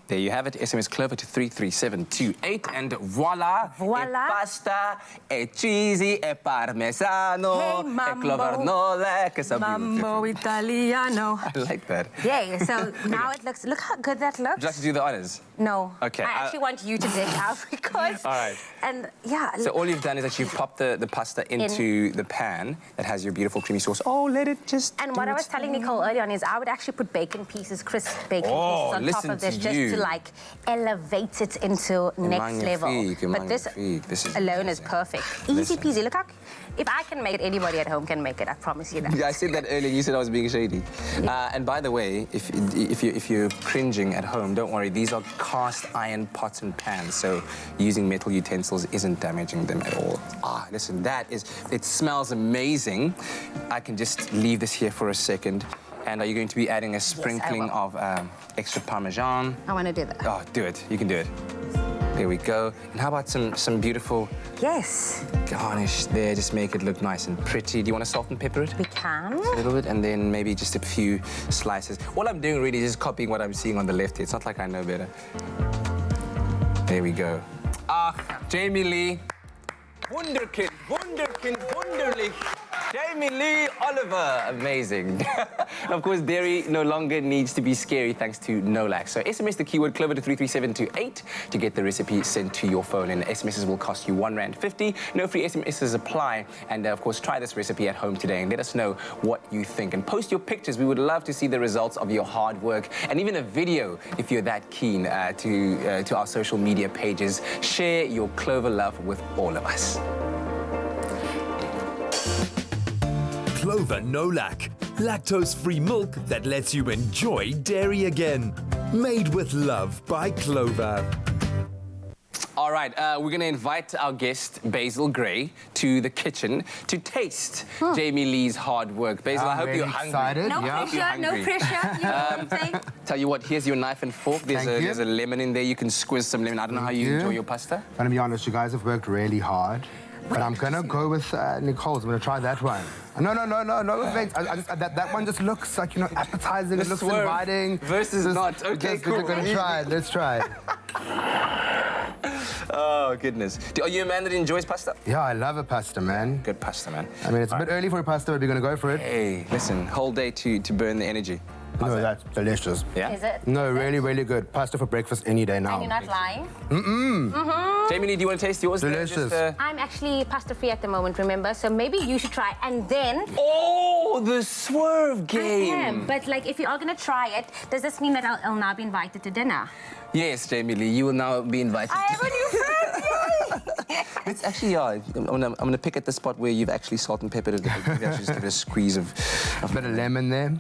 There you have it. SMS Clover to 33728 and voila! Voila. E pasta, e cheesy, e parmesano, Hey, e mambo. clover nolac. It's so Mambo beautiful. Italiano. I like that. Yeah, so now it looks, look how good that looks. Would you like to do the honors? No. Okay, I actually want you to dish out because... All right. And yeah. So all you've done is that you've popped the pasta into the pan that has your beautiful creamy sauce. Oh, let it just And do what I its was telling thing. Nicole earlier on is I would actually put bacon pieces, crisp bacon Oh, pieces on top listen of this to just you. to like elevate it into next level. But this is alone is amazing. perfect. Easy Listen. peasy. Look how, if I can make it, anybody at home can make it. I promise you that. Yeah, I said that earlier. You said I was being shady. And by the way, if you're cringing at home, don't worry. These are cast iron pots and pans, so using metal utensils isn't damaging them at all. Ah, listen, it smells amazing. I can just leave this here for a second. And are you going to be adding a sprinkling of extra Parmesan? I want to do that. Oh, do it. You can do it. There we go. And how about some beautiful garnish there? Just make it look nice and pretty. Do you want to salt and pepper it? We can. A little bit, and then maybe just a few slices. All I'm doing really is just copying what I'm seeing on the left here. It's not like I know better. There we go. Ah, Jamie Lee. Wunderkind, Wunderkind, Wunderlich. Jamie Lee Oliver, amazing. And of course, dairy no longer needs to be scary thanks to Nolac. So SMS the keyword Clover to 33728 to get the recipe sent to your phone. And SMSs will cost you R1.50. No free SMSs apply. And of course, try this recipe at home today and let us know what you think. And post your pictures. We would love to see the results of your hard work and even a video if you're that keen to our social media pages. Share your Clover love with all of us. Clover Nolac, lactose-free milk that lets you enjoy dairy again. Made with love by Clover. All right, we're going to invite our guest, Basil Gray, to the kitchen to taste Jamie Lee's hard work. Basil, I hope really you're hungry. excited. No Yeah. pressure, no pressure. Tell you what, here's your knife and fork. There's a lemon in there. You can squeeze some lemon. I don't know how you enjoy your pasta. I'm gonna be honest, you guys have worked really hard. But I'm gonna go with Nicole's. I'm gonna try that one. No offense. That one just looks like, appetizing. It looks inviting. Versus not. Okay, cool. We're gonna try it. Let's try it. Oh, goodness. Are you a man that enjoys pasta? Yeah, I love a pasta, man. Good pasta, man. I mean, it's a bit early for a pasta, but we're gonna go for it. Hey, listen, whole day to burn the energy. No, that's delicious. Yeah? Is it? No, really, really good. Pasta for breakfast any day now. And you're not lying? Jamie Lee, do you want to taste yours? Delicious. I'm actually pasta-free at the moment, remember? So maybe you should try and then... Oh, the swerve game. I am, but like, if you are going to try it, does this mean that I'll now be invited to dinner? Yes, Jamie Lee, you will now be invited. I have a new friend, yay! It's actually, I'm gonna pick at the spot where you've actually salt and peppered it. Maybe I should just give it a squeeze of A bit of lemon there.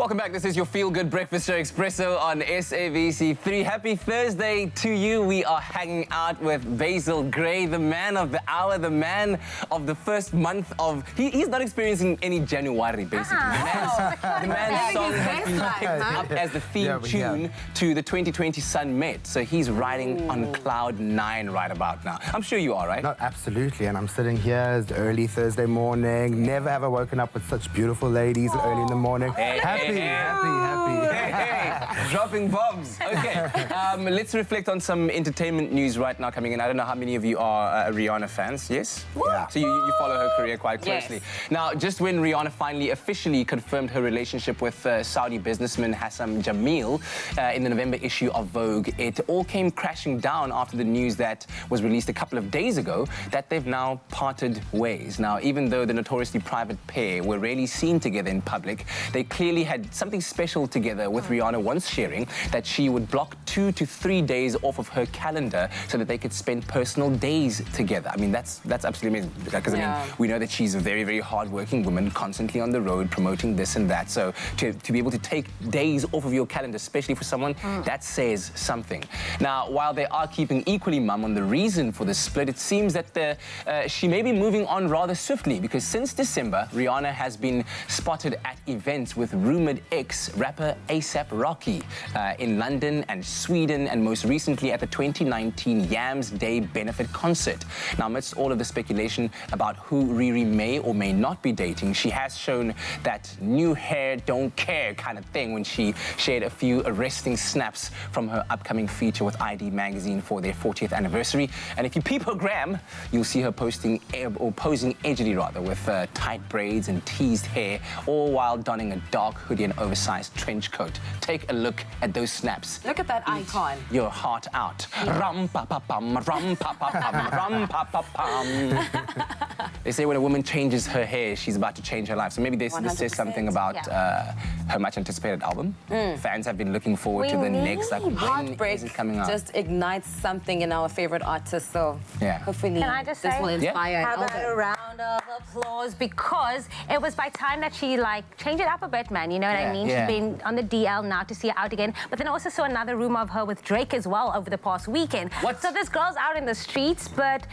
Welcome back. This is your feel-good breakfast show, Expresso, on SABC3. Happy Thursday to you. We are hanging out with Basil Gray, the man of the hour, the man of the first month of... He's not experiencing any January, basically. The man's song has been picked up as the theme tune to the 2020 Sun Met. So he's riding on cloud 9 right about now. I'm sure you are, right? No, absolutely. And I'm sitting here. It's early Thursday morning. Never have I woken up with such beautiful ladies early in the morning. Happy. Dropping bombs. Okay. Let's reflect on some entertainment news right now coming in. I don't know how many of you are Rihanna fans. Yes? Yeah. So you follow her career quite closely. Yes. Now, just when Rihanna finally officially confirmed her relationship with Saudi businessman Hassam Jameel in the November issue of Vogue, it all came crashing down after the news that was released a couple of days ago that they've now parted ways. Now, even though the notoriously private pair were rarely seen together in public, they clearly had something special together, with Rihanna once sharing that she would block 2 to 3 days off of her calendar so that they could spend personal days together. I mean, that's absolutely amazing, because I mean, we know that she's a very, very hard-working woman, constantly on the road, promoting this and that. So to be able to take days off of your calendar, especially for someone, that says something. Now, while they are keeping equally mum on the reason for the split, it seems that she may be moving on rather swiftly, because since December, Rihanna has been spotted at events with rumoured ex-rapper A$AP Rocky in London and Sweden, and most recently at the 2019 Yams Day benefit concert. Now, amidst all of the speculation about who Riri may or may not be dating, she has shown that new hair don't care kind of thing when she shared a few arresting snaps from her upcoming feature with ID magazine for their 40th anniversary. And if you peep her gram, you'll see her posing edgily rather, with tight braids and teased hair, all while donning a dark hoodie and oversized trench coat. Take a look at those snaps. Look at that icon. Your heart out. Rum pa pa pum, rum pa pa pum, rum pa pa pum. They say when a woman changes her hair, she's about to change her life. So maybe this says something about her much anticipated album. Fans have been looking forward to the next. Like, when is it coming out? Just ignites something in our favorite artists. So hopefully, can I just this say, will inspire. How about a round of applause, because it was by time that she changed it up a bit, man. You know what I mean? She's been on the DL now to see her out again. But then I also saw another rumor of her with Drake as well over the past weekend. So this girl's out in the streets, but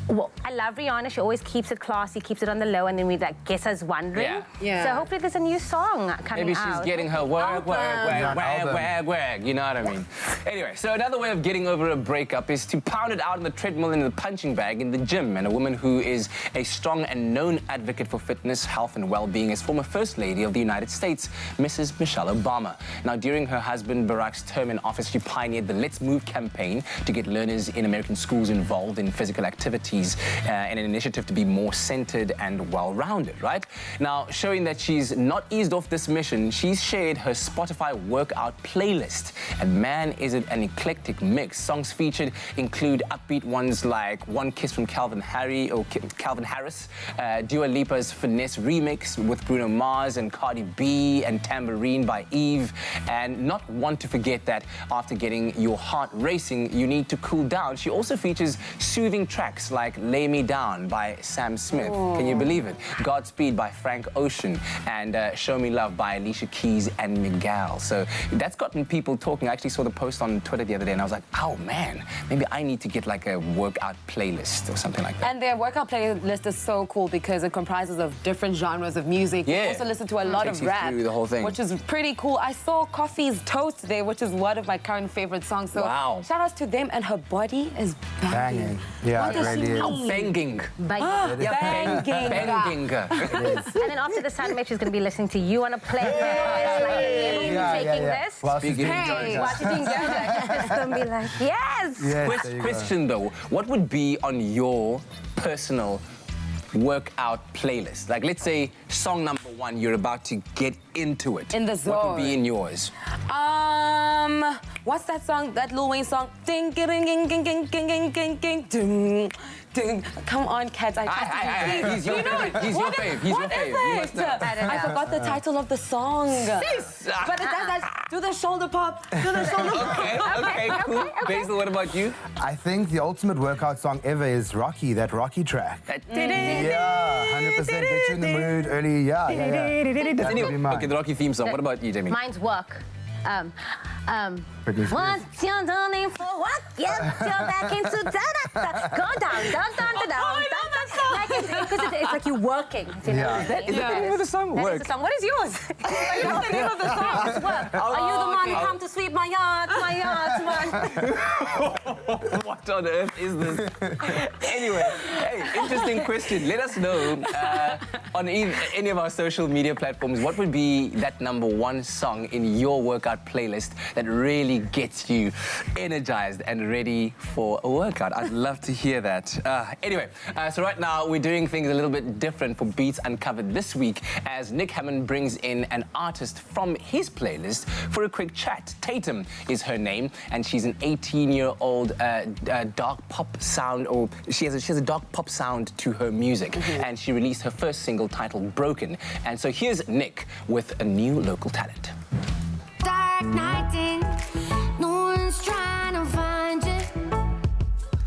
well, I love Rihanna. She always keeps it classy, keeps it on the low, and then we gets us wondering. So hopefully there's a new song coming Maybe out. she's getting her work. You know what I mean? Anyway, so another way of getting over a breakup is to pound it out on the treadmill in the punching bag in the gym. And a woman who is a strong and known advocate for fitness, health, and well-being is former First Lady of the United States, Mrs. Michelle Obama. Now, during her husband Barack's term in office, she pioneered the Let's Move campaign to get learners in American schools involved in physical activities in an initiative to be more centered and well-rounded, right? Now, showing that she's not eased off this mission, she's shared her Spotify workout playlist. And man, is it an eclectic mix. Songs featured include upbeat ones like One Kiss from Calvin Harris, Dua Lipa's Finesse remix with Bruno Mars and Cardi B, and Tambourine by Eve. And not one to forget that after getting your heart racing, you need to cool down. She also features soothing tracks like Lay Me Down by Sam Smith. Can you believe it? Godspeed by Frank Ocean, and Show Me Love by Alicia Keys and Miguel. So that's gotten people talking. I actually saw the post on Twitter the other day and I was like, oh man, maybe I need to get like a workout playlist or something like that. And their workout playlist is so cool because it comprises of different genres of music. You also listen to a lot of rap, the whole thing, which is pretty cool. I saw Coffee's Toast there, which is one of my current favorite songs. So shout outs to them, and her body is banging. Yeah, it really is. Banging. Banging. Banging. And then after the Sun Met, she's going to be listening to you on a playlist. Taking this. While she's It's going to be like, yes. Question though, what would be on your personal workout playlist? Like, let's say song number 1, you're about to get into it. In the zone. What would be in yours? what's that song? That Lil Wayne song? Ding, ding, ding, ding, ding, ding, ding, ding, ding, ding, ding. Come on, cats. I trust you. He's your fave. He's your fave. He's your fave. You must know. I forgot the title of the song. But it does that. Do the shoulder pop. Do the shoulder pop. Okay, cool. Basil, what about you? I think the ultimate workout song ever is Rocky, that Rocky track. Yeah, 100%. Get you in the mood early. Yeah. That would be mine. Okay, the Rocky theme song. What about you, Jamie? Mine's Work. Britney Spears. What's your darling for what? Get your back into da-da-da. Go down, down, down, down, down. Because it's like you're working. You know? Yeah. Is that the name of the song? That Work. is the song. What is yours? What's the name of the song? It's Work. Are you the man who come to sweep my yard, What on earth is this? Anyway, hey, interesting question. Let us know on any of our social media platforms, what would be that #1 song in your workout playlist that really gets you energized and ready for a workout? I'd love to hear that. Anyway, so right now we're doing things a little bit different for Beats Uncovered this week as Nick Hammond brings in an artist from his playlist for a quick chat. Tatum is her name, and she's an 18-year-old dark pop sound, or she has a dark pop sound to her music, and she released her first single titled Broken. And so here's Nick with a new local talent. Dark night in, no one's trying to find you.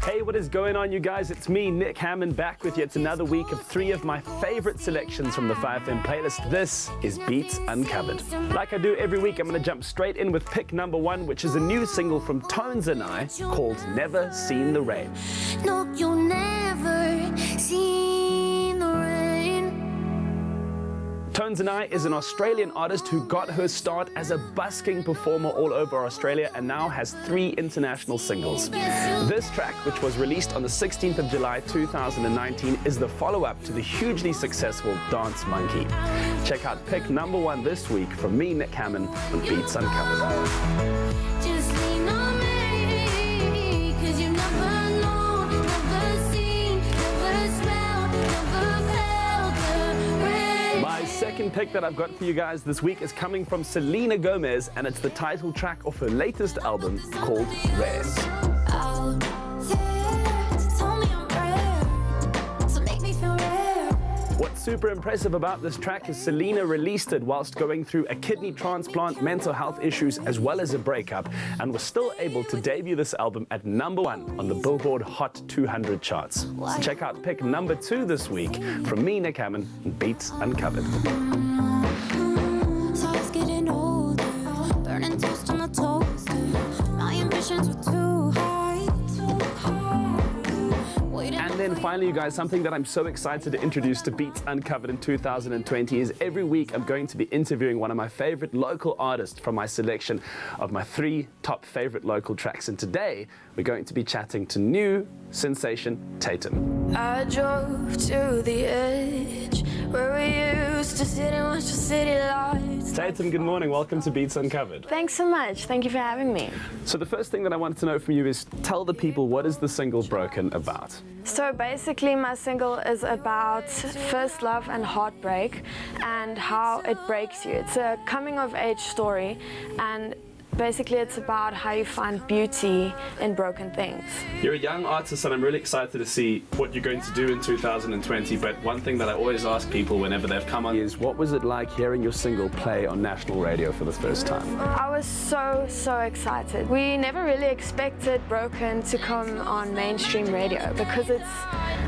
Hey, what is going on, you guys? It's me, Nick Hammond, back with yet another week of 3 of my favorite selections from the 5FM playlist. This is Beats Uncovered. Like I do every week, I'm going to jump straight in with pick #1, which is a new single from Tones and I called Never Seen the Rain. No, you'll never see the rain. Tones and I is an Australian artist who got her start as a busking performer all over Australia and now has 3 international singles. This track, which was released on the 16th of July 2019, is the follow-up to the hugely successful Dance Monkey. Check out pick #1 this week from me, Nick Hammond, on Beats Uncovered. Just lean on me, 'cause you never know, never seen, never smelled, never felt the rain. My second pick that I've got for you guys this week is coming from Selena Gomez, and it's the title track of her latest album called Rare. Out there to tell me I'm rare, so make me feel rare. What's super impressive about this track is Selena released it whilst going through a kidney transplant, mental health issues, as well as a breakup, and was still able to debut this album at #1 on the Billboard Hot 200 charts. So check out pick #2 this week from me, Nick Hammond, and Beats Uncovered. So I was getting older, burning toast on the toaster. My ambitions were too high, too high. And then finally, you guys, something that I'm so excited to introduce to Beats Uncovered in 2020 is every week I'm going to be interviewing one of my favorite local artists from my selection of my 3 top favorite local tracks. And today, we're going to be chatting to new sensation Tatum. I drove to the edge where we used to sit and watch the city lights. Tatum, good morning. Welcome to Beats Uncovered. Thanks so much. Thank you for having me. So the first thing that I wanted to know from you is tell the people, what is the single Broken about? So basically my single is about first love and heartbreak and how it breaks you. It's a coming of age story, and basically it's about how you find beauty in broken things. You're a young artist and I'm really excited to see what you're going to do in 2020, but one thing that I always ask people whenever they've come on is, what was it like hearing your single play on national radio for the first time? I was so excited. We never really expected Broken to come on mainstream radio because it's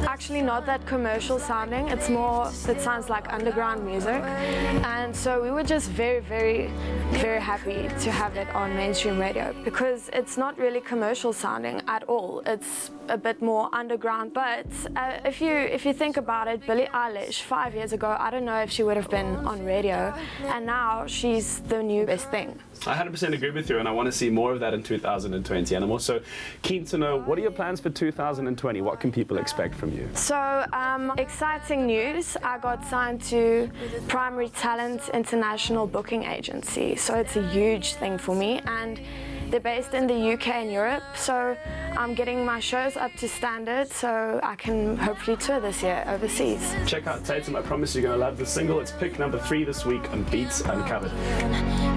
actually not that commercial sounding. It's more, it sounds like underground music. And so we were just very happy to have it on mainstream radio because it's not really commercial sounding at all. It's a bit more underground, but if you think about it, Billie Eilish 5 years ago, I don't know if she would have been on radio, and now she's the new best thing. I 100% agree with you, and I want to see more of that in 2020. And I'm also keen to know, what are your plans for 2020? What can people expect from you? So, exciting news. I got signed to Primary Talent International Booking Agency. So it's a huge thing for me, and they're based in the UK and Europe. So I'm getting my shows up to standard so I can hopefully tour this year overseas. Check out Tatum. I promise you're going to love the single. It's pick #3 this week on Beats Uncovered.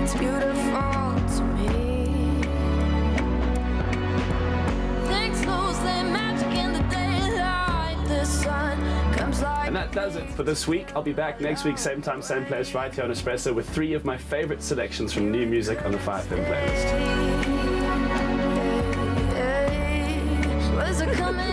It's beautiful to me. seems like. And that does it for this week. I'll be back next week, same time, same place, right here on Expresso with 3 of my favorite selections from new music on the 5FM playlist. Was it coming?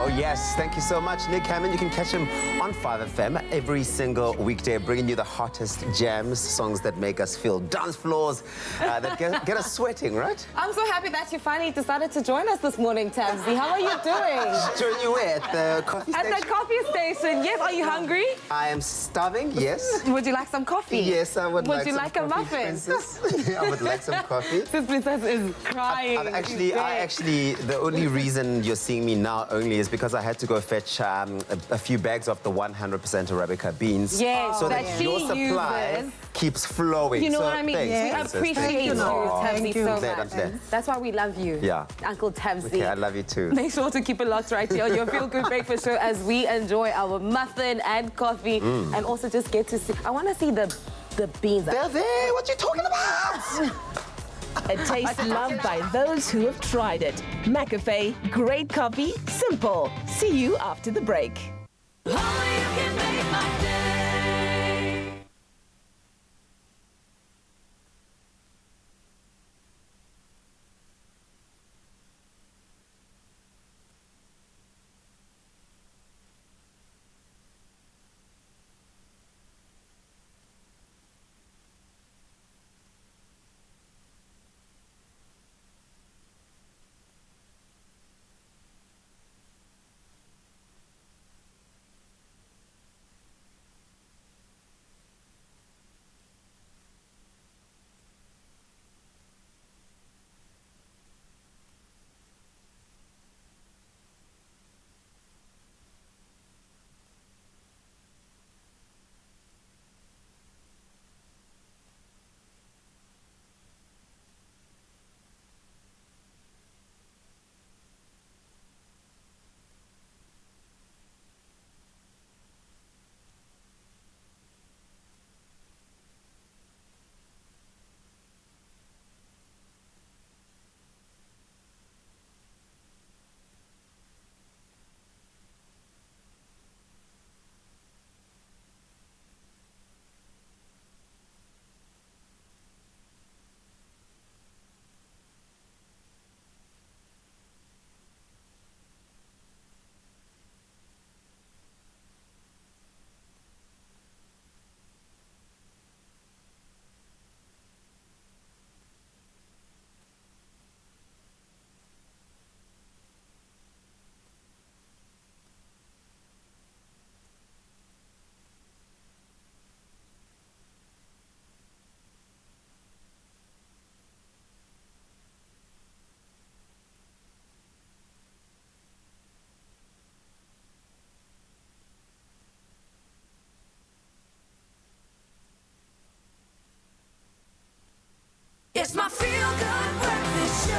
Oh yes, thank you so much, Nick Hammond. You can catch him on 5FM every single weekday, bringing you the hottest jams, songs that make us feel dance floors, that get us sweating, right? I'm so happy that you finally decided to join us this morning, Tabsy. How are you doing? Join you where? At the coffee station? At the coffee station, yes. Are you hungry? I am starving, yes. Would you like some coffee? Yes, I would like you some like a coffee, muffin? Princess. I would like some coffee. This princess is crying. The only reason you're seeing me now only is because I had to go fetch a few bags of the 100% Arabica beans. Yes, so that your supply keeps flowing. You know so what I mean? Thanks, We appreciate you, Tabsy, so There. much. That's why we love you. Yeah. Uncle Tabsy. Okay, I love you too. Make sure to keep it locked right here on your Feel Good Breakfast Show as we enjoy our muffin and coffee and also just get to see. I want to see the beans. They're there. What you talking about? A taste loved by those who have tried it. McAfee, great coffee, simple. See you after the break. It's my Feel Good Breakfast Show.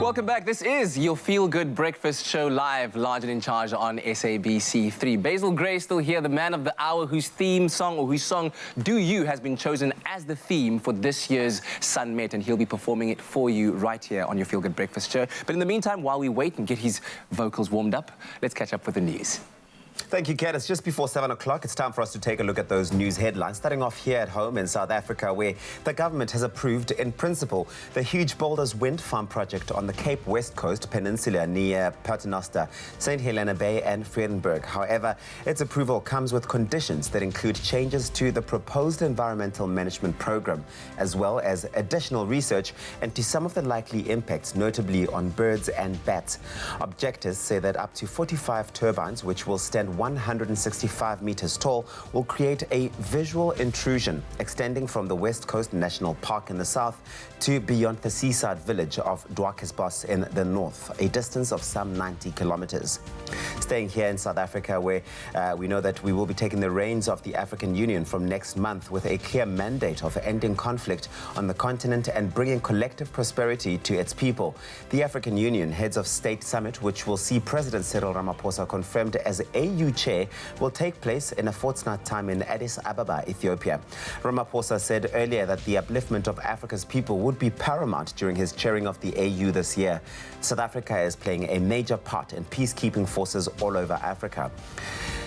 Welcome back. This is your Feel Good Breakfast Show live, large and in charge on SABC3. Basil Gray still here, the man of the hour whose theme song or whose song Do You has been chosen as the theme for this year's Sun Met, and he'll be performing it for you right here on your Feel Good Breakfast Show. But in the meantime, while we wait and get his vocals warmed up, let's catch up with the news. Thank you, Kat. It's just before 7 o'clock. It's time for us to take a look at those news headlines. Starting off here at home in South Africa, where the government has approved in principle the huge Boulders wind farm project on the Cape West Coast Peninsula near Paternoster, St. Helena Bay and Vredenburg. However, its approval comes with conditions that include changes to the proposed environmental management program, as well as additional research into some of the likely impacts, notably on birds and bats. Objectives say that up to 45 turbines, which will stand 165 meters tall, will create a visual intrusion extending from the West Coast National Park in the south to beyond the seaside village of Dwarkesbos in the north, a distance of some 90 kilometers. Staying here in South Africa, where we know that we will be taking the reins of the African Union from next month with a clear mandate of ending conflict on the continent and bringing collective prosperity to its people. The African Union Heads of State Summit, which will see President Cyril Ramaphosa confirmed as a AU chair will take place in a fortnight's time in Addis Ababa, Ethiopia. Ramaphosa said earlier that the upliftment of Africa's people would be paramount during his chairing of the AU this year. South Africa is playing a major part in peacekeeping forces all over Africa.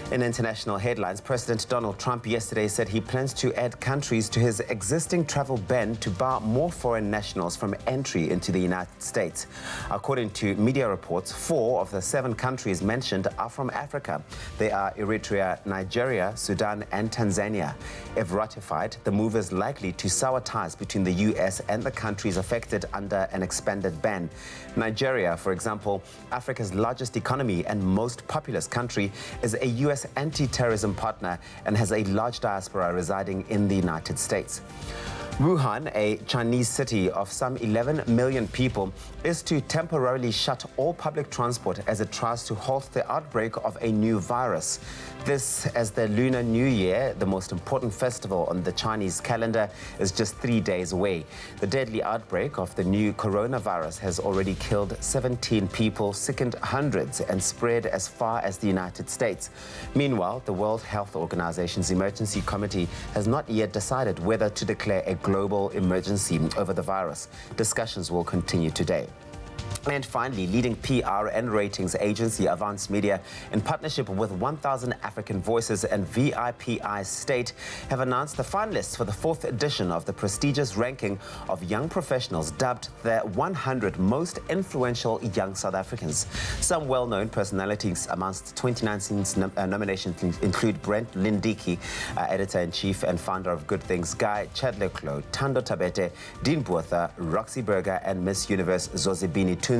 In international headlines, President Donald Trump yesterday said he plans to add countries to his existing travel ban to bar more foreign nationals from entry into the United States. According to media reports, 4 of the 7 countries mentioned are from Africa. They are Eritrea, Nigeria, Sudan, and Tanzania. If ratified, the move is likely to sour ties between the U.S. and the countries affected under an expanded ban. Nigeria, for example, Africa's largest economy and most populous country, is a U.S. anti-terrorism partner and has a large diaspora residing in the United States. Wuhan, a Chinese city of some 11 million people, is to temporarily shut all public transport as it tries to halt the outbreak of a new virus. This, as the Lunar New Year, the most important festival on the Chinese calendar, is just 3 days away. The deadly outbreak of the new coronavirus has already killed 17 people, sickened hundreds, and spread as far as the United States. Meanwhile, the World Health Organization's Emergency Committee has not yet decided whether to declare a global emergency over the virus. Discussions will continue today. And finally, leading PR and ratings agency Avance Media, in partnership with 1000 African Voices and VIPI State, have announced the finalists for the 4th edition of the prestigious ranking of young professionals dubbed the 100 Most Influential Young South Africans. Some well-known personalities amongst 2019's nominations include Brent Lindiki, editor-in-chief and founder of Good Things, Guy Chadleklo, Tando Tabete, Dean Botha, Roxy Berger, and Miss Universe Zozibini Tunzi.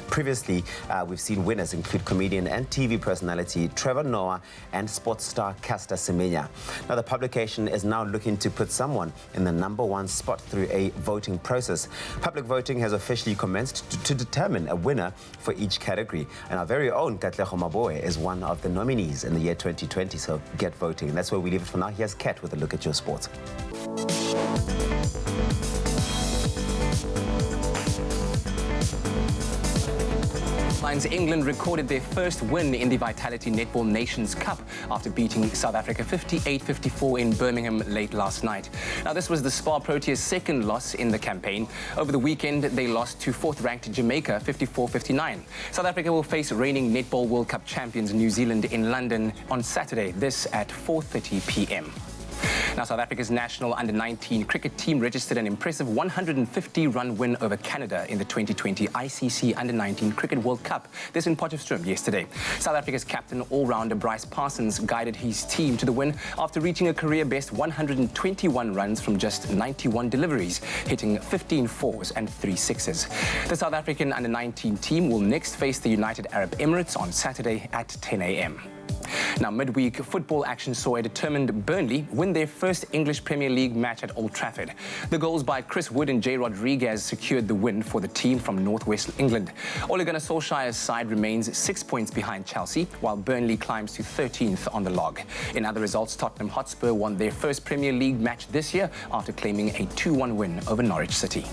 Previously, we've seen winners include comedian and TV personality Trevor Noah and sports star Caster Semenya. Now, the publication is now looking to put someone in the #1 spot through a voting process. Public voting has officially commenced to determine a winner for each category. And our very own Katlego Maboe is one of the nominees in the year 2020, so get voting. And that's where we leave it for now. Here's Kat with a look at your sports. England recorded their first win in the Vitality Netball Nations Cup after beating South Africa 58-54 in Birmingham late last night. Now, this was the Spar Proteas' second loss in the campaign. Over the weekend, they lost to 4th-ranked Jamaica 54-59. South Africa will face reigning Netball World Cup champions New Zealand in London on Saturday, this at 4:30 p.m. Now, South Africa's national under-19 cricket team registered an impressive 150-run win over Canada in the 2020 ICC Under-19 Cricket World Cup. This in Potchefstroom yesterday. South Africa's captain all-rounder Bryce Parsons guided his team to the win after reaching a career-best 121 runs from just 91 deliveries, hitting 15 fours and 3 sixes. The South African under-19 team will next face the United Arab Emirates on Saturday at 10 a.m. Now, midweek football action saw a determined Burnley win their first English Premier League match at Old Trafford. The goals by Chris Wood and Jay Rodriguez secured the win for the team from northwest England. Ole Gunnar Solskjaer's side remains 6 points behind Chelsea, while Burnley climbs to 13th on the log. In other results, Tottenham Hotspur won their first Premier League match this year after claiming a 2-1 win over Norwich City.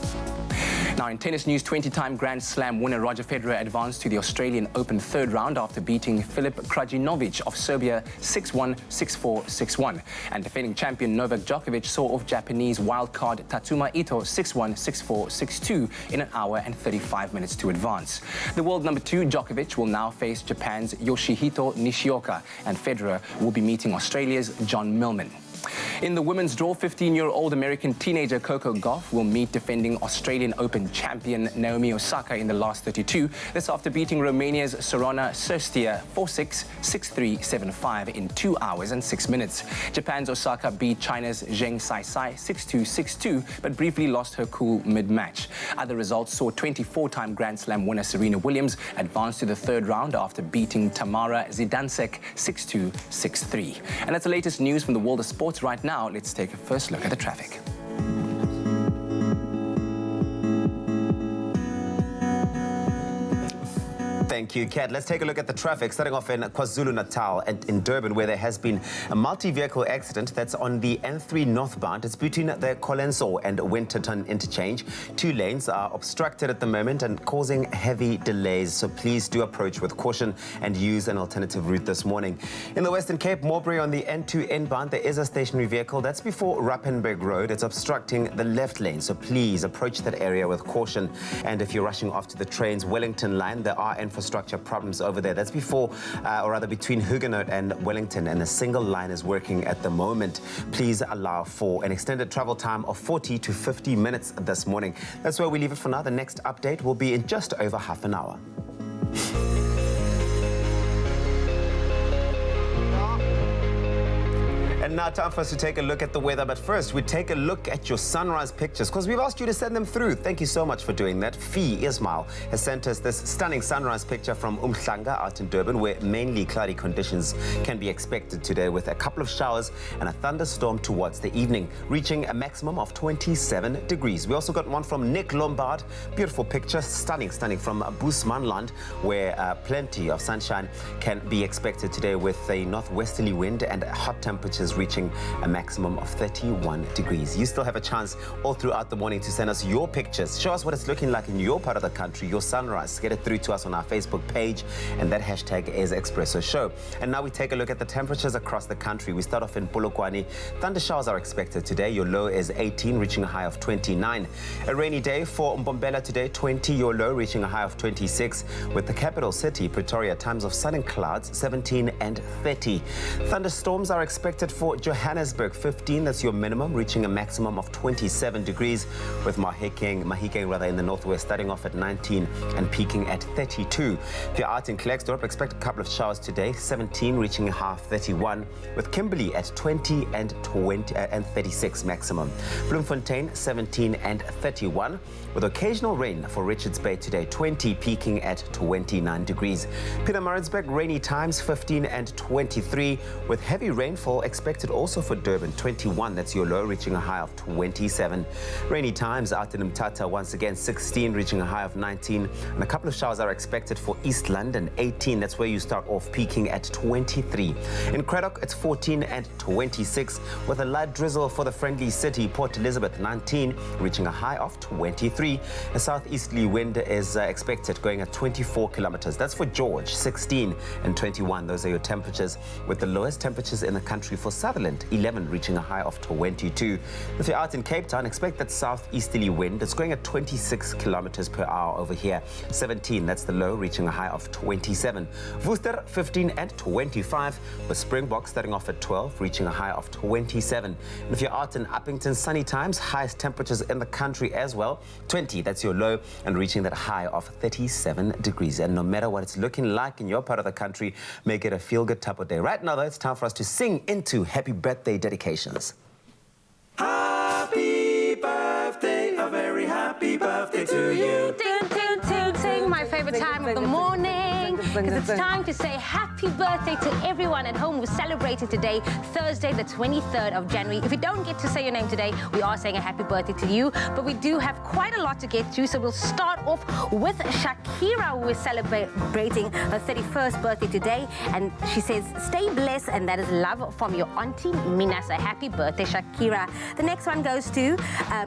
Now, in tennis news, 20-time Grand Slam winner Roger Federer advanced to the Australian Open third round after beating Filip Krajinovic of Serbia 6-1, 6-4, 6-1. And defending champion Novak Djokovic saw off Japanese wildcard Tatsuma Ito 6-1, 6-4, 6-2 in 1 hour and 35 minutes to advance. The world #2 Djokovic will now face Japan's Yoshihito Nishioka, and Federer will be meeting Australia's John Millman. In the women's draw, 15-year-old American teenager Coco Gauff will meet defending Australian Open champion Naomi Osaka in the last 32. This after beating Romania's Sorana Cirstea 4-6, 6-3, 7-5 in 2 hours and 6 minutes. Japan's Osaka beat China's Zheng Saisai 6-2, 6-2, but briefly lost her cool mid-match. Other results saw 24-time Grand Slam winner Serena Williams advance to the third round after beating Tamara Zidansek 6-2, 6-3. And that's the latest news from the world of sports. Right now, let's take a first look at the traffic. Thank you, Kat. Let's take a look at the traffic, starting off in KwaZulu-Natal and in Durban, where there has been a multi-vehicle accident that's on the N3 northbound. It's between the Colenso and Winterton interchange. 2 lanes are obstructed at the moment and causing heavy delays, so please do approach with caution and use an alternative route this morning. In the Western Cape, Mowbray on the N2 inbound, there is a stationary vehicle that's before Rappenberg Road. It's obstructing the left lane, so please approach that area with caution. And if you're rushing off to the train's Wellington line, there are infrastructure problems over there. That's before, or rather between Huguenot and Wellington, and a single line is working at the moment. Please allow for an extended travel time of 40 to 50 minutes this morning. That's where we leave it for now. The next update will be in just over half an hour. And now time for us to take a look at the weather. But first, we take a look at your sunrise pictures because we've asked you to send them through. Thank you so much for doing that. Fee Ismail has sent us this stunning sunrise picture from Umhlanga out in Durban, where mainly cloudy conditions can be expected today, with a couple of showers and a thunderstorm towards the evening, reaching a maximum of 27 degrees. We also got one from Nick Lombard. Beautiful picture, stunning from Boesmanland, where plenty of sunshine can be expected today, with a northwesterly wind and hot temperatures reaching a maximum of 31 degrees. You still have a chance all throughout the morning to send us your pictures. Show us what it's looking like in your part of the country, your sunrise. Get it through to us on our Facebook page, and that hashtag is Expresso Show. And now we take a look at the temperatures across the country. We start off in Polokwane. Thunder showers are expected today. Your low is 18, reaching a high of 29. A rainy day for Mbombela today, 20. Your low reaching a high of 26. With the capital city, Pretoria, times of sun and clouds, 17 and 30. Thunderstorms are expected for Johannesburg, 15. That's your minimum, reaching a maximum of 27 degrees, with Mahikeng in the northwest starting off at 19 and peaking at 32. If you're out in Klerksdorp, expect a couple of showers today, 17, reaching a high of 31, with Kimberley at 20 and 36 maximum. Bloemfontein, 17 and 31, with occasional rain for Richards Bay today, 20, peaking at 29 degrees. Pietermaritzburg, rainy times, 15 and 23, with heavy rainfall expected also for Durban, 21. That's your low, reaching a high of 27. Rainy times out in Mthatha, once again, 16, reaching a high of 19. And a couple of showers are expected for East London, 18. That's where you start off, peaking at 23. In Craddock, it's 14 and 26, with a light drizzle for the friendly city, Port Elizabeth, 19, reaching a high of 23. A southeasterly wind is expected, going at 24 kilometers. That's for George, 16 and 21. Those are your temperatures, with the lowest temperatures in the country for Sutherland, 11, reaching a high of 22. If you're out in Cape Town, expect that southeasterly wind. It's going at 26 kilometers per hour over here, 17. That's the low, reaching a high of 27. Worcester, 15 and 25, with Springbok starting off at 12, reaching a high of 27. And if you're out in Uppington, sunny times, highest temperatures in the country as well, 20. That's your low, and reaching that high of 37 degrees. And no matter what it's looking like in your part of the country, make it a feel-good type of day. Right now, though, it's time for us to sing into happy birthday dedications. Happy birthday, a very happy birthday to you. Sing, my favorite time of the morning, because it's time to say happy birthday to everyone at home who's celebrating today, Thursday, the 23rd of January. If you don't get to say your name today, we are saying a happy birthday to you, but we do have quite a lot to get to, so we'll start off with Shakira, who is celebrating her 31st birthday today, and she says, stay blessed, and that is love from your auntie Mina. So happy birthday, Shakira. The next one goes to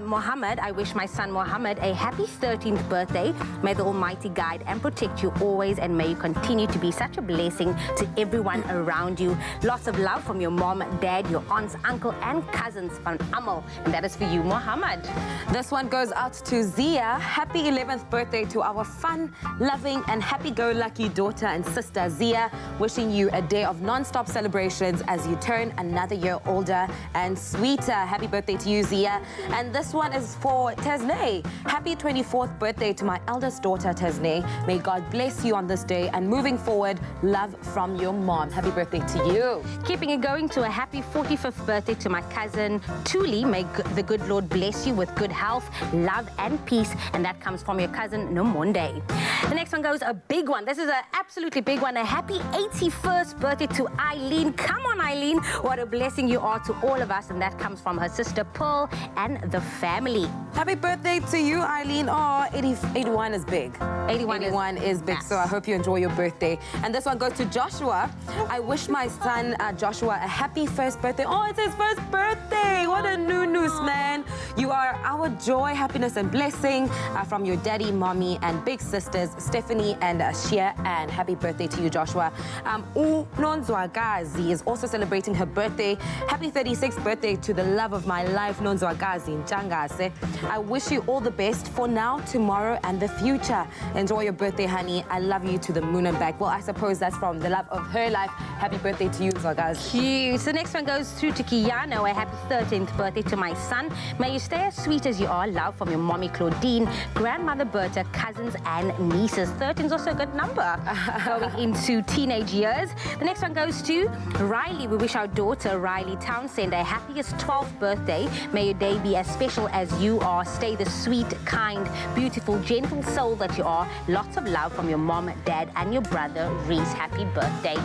Mohammed. I wish my son Mohammed a happy 13th birthday. May the Almighty guide and protect you always, and may you continue to be such a blessing to everyone around you. Lots of love from your mom, dad, your aunts, uncle, and cousins from Amal, and that is for you, Mohammed. This one goes out to Zia. Happy 11th birthday to our fun, loving, and happy-go-lucky daughter and sister, Zia. Wishing you a day of non-stop celebrations as you turn another year older and sweeter. Happy birthday to you, Zia. And this one is for Tesnay. Happy 24th birthday to my eldest daughter, Tesnay. May God bless you on this day and and moving forward, love from your mom. Happy birthday to you. Keeping it going to a happy 45th birthday to my cousin Tuli. May the good Lord bless you with good health, love and peace. And that comes from your cousin Nomonde. The next one goes a big one. This is an absolutely big one. A happy 81st birthday to Eileen. Come on, Eileen. What a blessing you are to all of us. And that comes from her sister Pearl and the family. Happy birthday to you, Eileen. Oh, 81 is big. 81 is big, so I hope you enjoy your birthday. And this one goes to Joshua. I wish my son Joshua a happy first birthday. Oh, it's his first birthday. What a news, man. You are our joy, happiness, and blessing from your daddy, mommy, and big sisters, Stephanie and Shia. And happy birthday to you, Joshua. Nonzwagazi is also celebrating her birthday. Happy 36th birthday to the love of my life, Nonzwagazi Njangase. I wish you all the best for now, tomorrow, and the future. Enjoy your birthday, honey. I love you to the moon and back. Well, I suppose that's from the love of her life. Happy birthday to you, Zwagazi. Cute. So the next one goes through to Kiano. A happy 13th birthday to my son. May you stay as sweet as you are. Love from your mommy Claudine, grandmother Berta, cousins and nieces. 13 is also a good number. Going into teenage years. The next one goes to Riley. We wish our daughter Riley Townsend a happiest 12th birthday. May your day be as special as you are. Stay the sweet, kind, beautiful, gentle soul that you are. Lots of love from your mom, dad, and your brother, Reese. Happy birthday.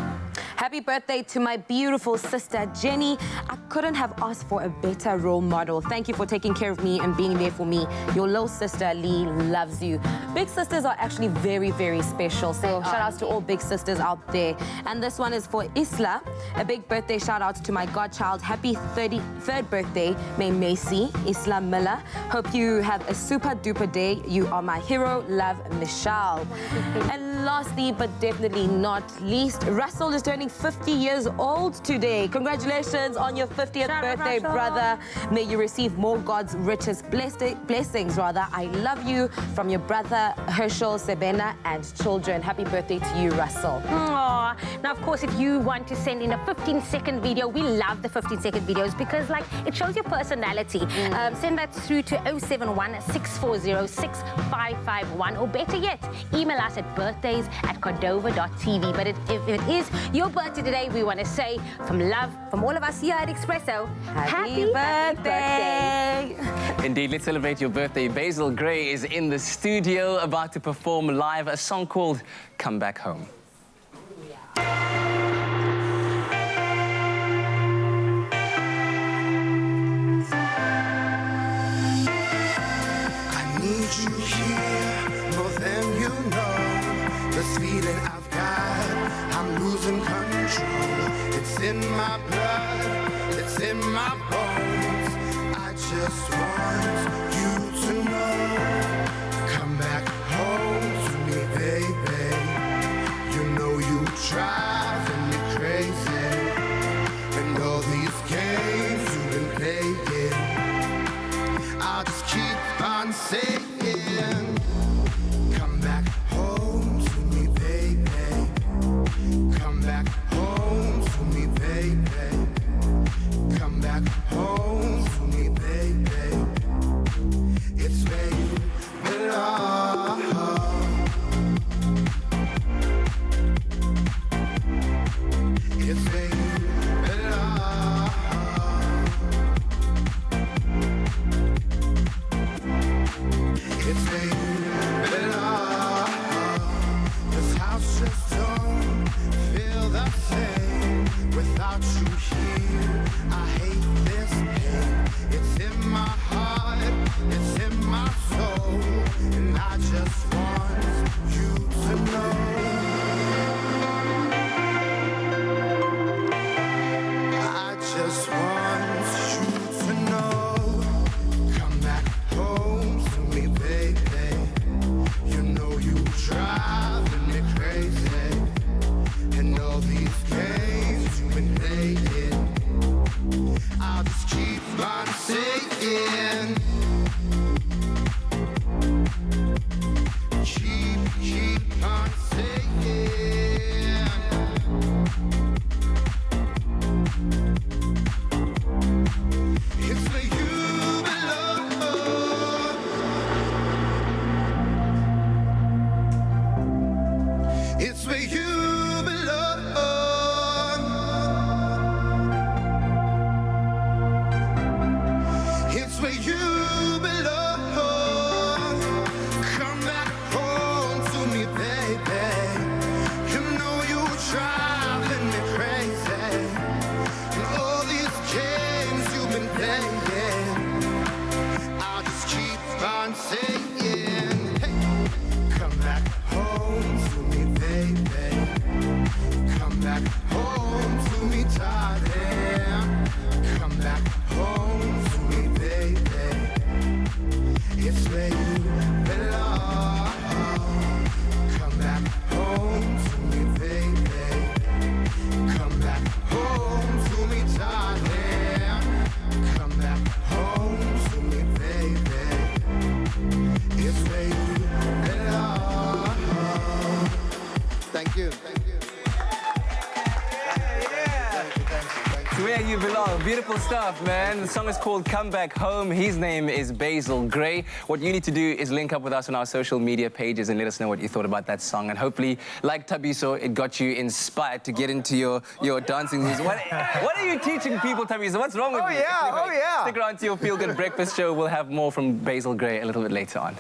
Happy birthday to my beautiful sister, Jenny. I couldn't have asked for a better role model. Thank you for taking care of me and being there for me. Your little sister, Lee, loves you. Big sisters are actually very, very special. So shout outs to all big sisters out there. And this one is for Isla. A big birthday shout out to my godchild. Happy 33rd birthday, May Macy, Isla Miller. Hope you have a super duper day. You are my hero. Love, Michelle. And lastly, but definitely not least, Russell is turning 50 years old today. Congratulations on your 50th birthday, brother. May you receive more God's richest blessings, rather. I love you from your brother, Herschel, Sebena, and children. Happy birthday to you, Russell. Aww. Now, of course, if you want to send in a 15-second video, we love the 15-second videos because, like, it shows your personality. Send that through to 071-640-6551, or better yet, email us at birthdays@cordova.tv. But if it is your birthday today, we want to say, from love, from all of us here at Expresso, happy birthday. Indeed, let's celebrate your birthday. Basil Gray is in the studio about to perform live a song called Come Back Home. I need you here more than you know. This feeling I've got, I'm losing control. It's in my blood, it's in my bones. I just want you to know. Come back home to me, baby. You know you driving me crazy. And all these games you've been playing, I'll just keep on saying, come back home to me, baby. Come back home to me, baby. Come back home to me, baby. It's where you back home to me, darling. Come back home to me, baby. It's where you belong. Come back home to me, baby. Come back home to me, darling. Come back home to me, baby. It's where you belong. Thank you. Thank you. It's where you belong. Beautiful stuff, man. The song is called Come Back Home. His name is Basil Gray. What you need to do is link up with us on our social media pages and let us know what you thought about that song. And hopefully, like Tabiso, it got you inspired to get into your dancing moves. What are you teaching people, Tabiso? What's wrong with you? Yeah. Stick around to your Feel Good Breakfast show. We'll have more from Basil Gray a little bit later on.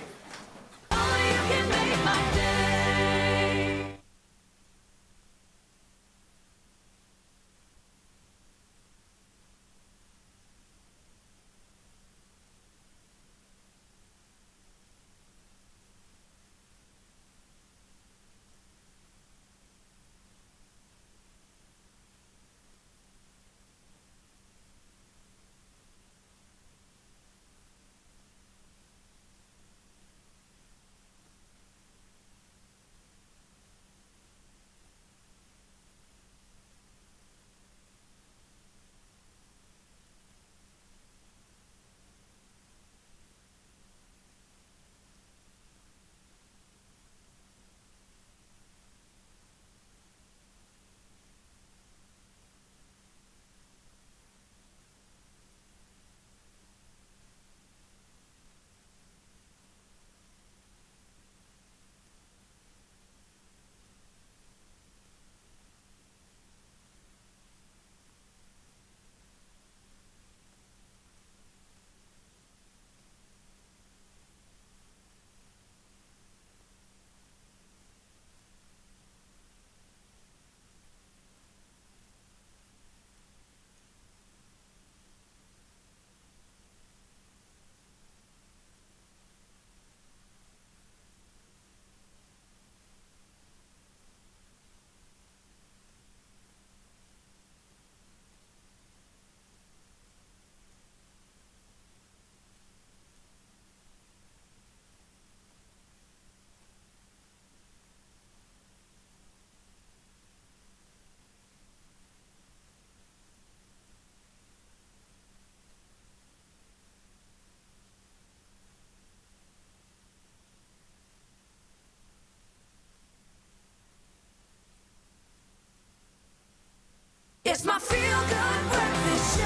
It's my Feel Good Breakfast Show.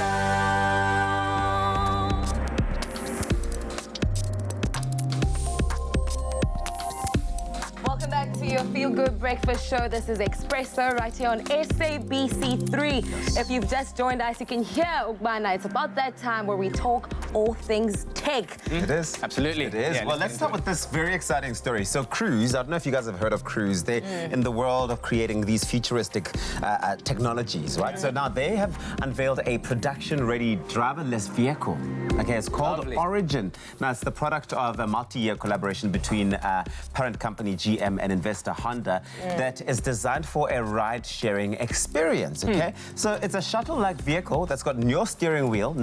Welcome back to your Feel Good Breakfast Show. This is Expresso right here on SABC3. If you've just joined us, you can hear Ukbana. It's about that time where we talk all things tech. It is. Absolutely. It is. Yeah, well, let's start with this very exciting story. So Cruise, I don't know if you guys have heard of Cruise. They're in the world of creating these futuristic technologies, right? So now they have unveiled a production-ready driverless vehicle. Okay, it's called Origin. Now, it's the product of a multi-year collaboration between parent company GM and investor Honda that is designed for a ride-sharing experience, okay? So it's a shuttle-like vehicle that's got no steering wheel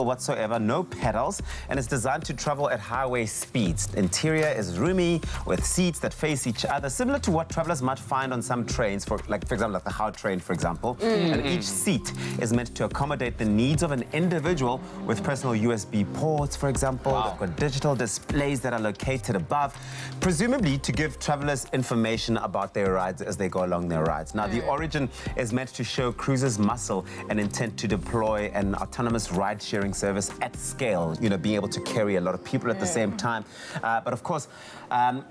whatsoever, no pedals, and it's designed to travel at highway speeds. The interior is roomy with seats that face each other, similar to what travelers might find on some trains, for example, like the How train, for example. And each seat is meant to accommodate the needs of an individual with personal USB ports, for example. They've got digital displays that are located above, presumably to give travelers information about their rides as they go along their rides. Now, the Origin is meant to show cruisers' muscle and intent to deploy an autonomous ride-sharing service at scale, you know, being able to carry a lot of people at the same time. But of course,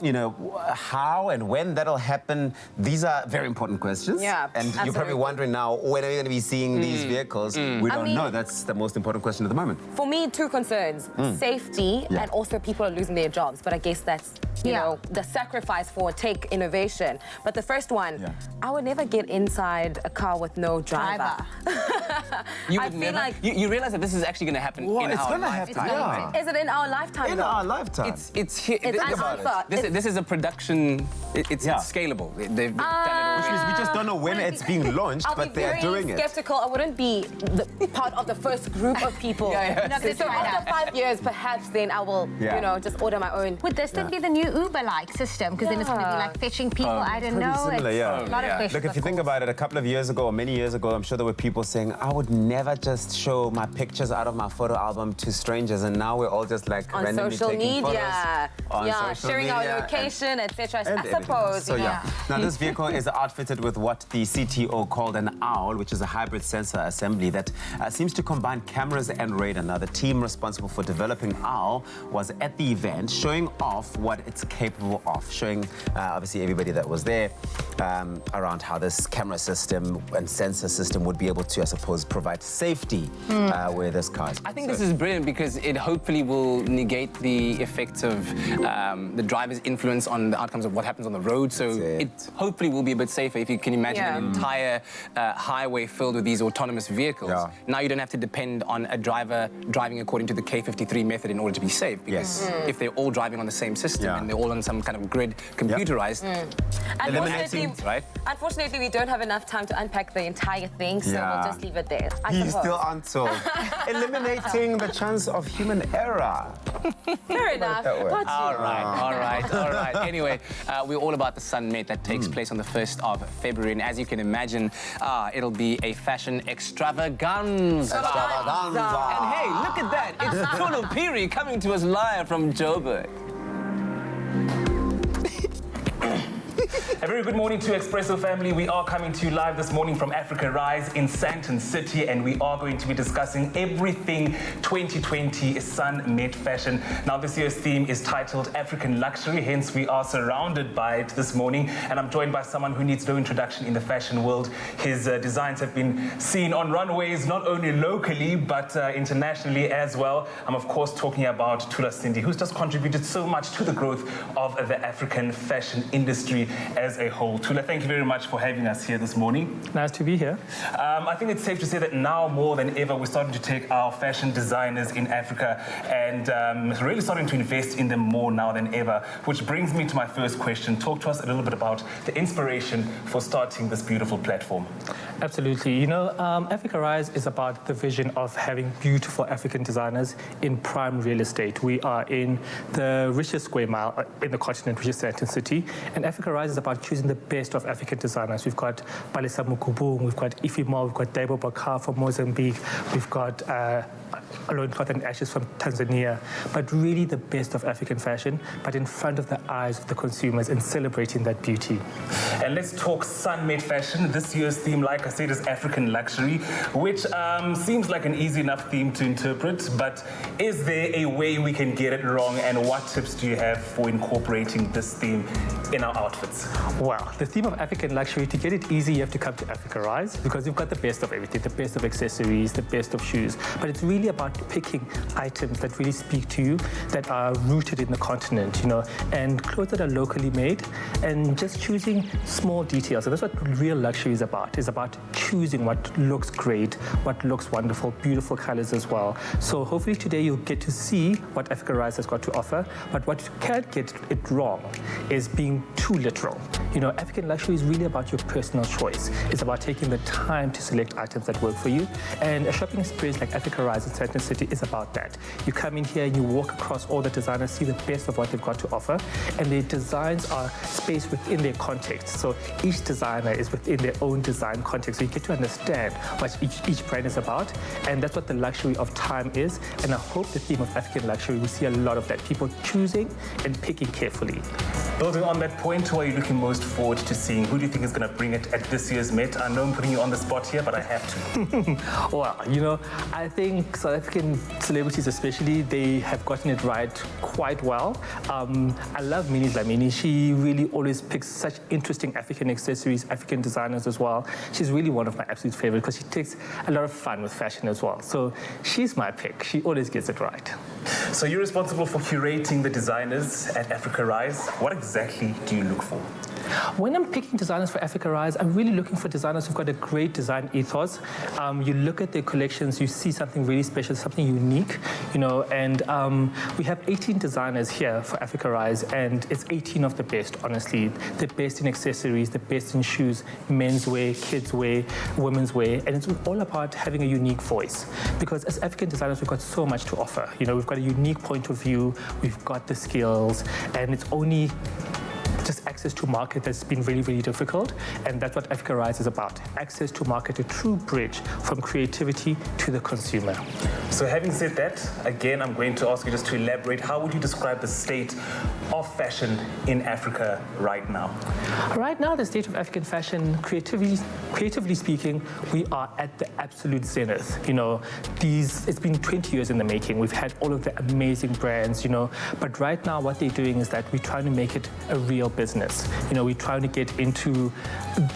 you know, how and when that'll happen, these are very important questions. Yeah, and you're probably wondering now, when are you going to be seeing these vehicles? We don't know. That's the most important question at the moment. For me, two concerns. Safety and also people are losing their jobs. But I guess that's, you know, the sacrifice for tech innovation. But the first one, I would never get inside a car with no driver. You I would feel never. like You realize that this is actually going to happen What? in It's our gonna lifetime. happen, yeah. Is it in our lifetime? In though? our lifetime. It's here. It's Think about it. This is a production. It's scalable. They've done it Which means we just don't know when it's being launched, I'll but be they're very doing it. skeptical. I wouldn't be part of the first group of people. So after 5 years, perhaps then I will, just order my own. Would this then be the new Uber-like system? Because then it's going to be like fetching people. I don't know. Similar, It's yeah. a lot of questions. Look, if you think about it, a couple of years ago or many years ago, I'm sure there were people saying, I would never just show my pictures out of my photo album to strangers, and now we're all just like On randomly social taking media. photos on social sharing media our location, etc. I everything. suppose. So now this vehicle is outfitted with what the CTO called an OWL, which is a hybrid sensor assembly that seems to combine cameras and radar. Now the team responsible for developing OWL was at the event showing off what it's capable of, showing obviously everybody that was there around how this camera system and sensor system would be able to, I suppose, provide safety where this car is. I think this is brilliant because it hopefully will negate the effects of the driver's influence on the outcomes of what happens on the road. So it hopefully will be a bit safer. If you can imagine an entire highway filled with these autonomous vehicles, now you don't have to depend on a driver driving according to the K53 method in order to be safe. Because if they're all driving on the same system and they're all on some kind of grid computerized, eliminating, right? Unfortunately, we don't have enough time to unpack the entire thing, so we'll just leave it there. He's still untold. Eliminating the chance of human error. Fair enough. All right. Anyway, we're all about the Summit that takes place on the 1st of February. And as you can imagine, it'll be a fashion extravaganza. And hey, look at that. It's Tulu Piri coming to us live from Joburg. A very good morning to Expresso family. We are coming to you live this morning from Africa Rise in Sandton City, and we are going to be discussing everything 2020 Sun Met Fashion. Now, this year's theme is titled African Luxury, hence we are surrounded by it this morning, and I'm joined by someone who needs no introduction in the fashion world. His designs have been seen on runways, not only locally, but internationally as well. I'm, of course, talking about Tula Cindy, who's just contributed so much to the growth of the African fashion industry as a whole. Tula, thank you very much for having us here this morning. Nice to be here. I think it's safe to say that now more than ever we're starting to take our fashion designers in Africa and really starting to invest in them more now than ever, which brings me to my first question. Talk to us a little bit about the inspiration for starting this beautiful platform. Absolutely. You know, Africa Rise is about the vision of having beautiful African designers in prime real estate. We are in the richest square mile in the continent, which is Sandton City, and Africa Rise is about choosing the best of African designers. We've got Balisa Mukubung, we've got Ifima, we've got Daibo Bakar from Mozambique, we've got Alone Cloth and Ashes from Tanzania, but really the best of African fashion, but in front of the eyes of the consumers and celebrating that beauty. And let's talk sun-made fashion. This year's theme, like I said, is African luxury, which seems like an easy enough theme to interpret, but is there a way we can get it wrong, and what tips do you have for incorporating this theme in our outfits? Well, the theme of African luxury, to get it easy, you have to come to Africa Rise, because you've got the best of everything, the best of accessories, the best of shoes, but it's really about picking items that really speak to you, that are rooted in the continent, you know, and clothes that are locally made, and just choosing small details. And that's what real luxury is about choosing what looks great, what looks wonderful, beautiful colors as well. So hopefully today you'll get to see what Africa Rise has got to offer, but what you can't get it wrong is being too literal. You know, African luxury is really about your personal choice. It's about taking the time to select items that work for you, and a shopping experience like Africa Rise in Sandton City is about that. You come in here and you walk across all the designers, see the best of what they've got to offer, and their designs are spaced within their context. So each designer is within their own design context, so you get to understand what each brand is about, and that's what the luxury of time is. And I hope the theme of African luxury, we see a lot of that, people choosing and picking carefully. Building on that point, who are you looking most forward to seeing? Who do you think is going to bring it at this year's Met? I know I'm putting you on the spot here, but I have to. Well, you know, I think South African celebrities especially, they have gotten it right quite well. I love Minnie Dlamini. She really always picks such interesting African accessories, African designers as well. She's really one of my absolute favorites because she takes a lot of fun with fashion as well. So she's my pick. She always gets it right. So you're responsible for curating the designers at Africa Rise. What exactly do you look for? When I'm picking designers for Africa Rise, I'm really looking for designers who've got a great design ethos. You look at their collections, you see something really special, something unique, you know, and we have 18 designers here for Africa Rise, and it's 18 of the best, honestly. The best in accessories, the best in shoes, men's wear, kids wear, women's wear, and it's all about having a unique voice. Because as African designers, we've got so much to offer. You know, we've got a unique point of view, we've got the skills, and it's only just access to market that's been really, really difficult. And that's what Africa Rise is about. Access to market, a true bridge from creativity to the consumer. So having said that, again, I'm going to ask you just to elaborate. How would you describe the state of fashion in Africa right now? Right now, the state of African fashion, creatively speaking, we are at the absolute zenith. You know, it's been 20 years in the making. We've had all of the amazing brands, you know, but right now what they're doing is that we're trying to make it a real business. You know, we're trying to get into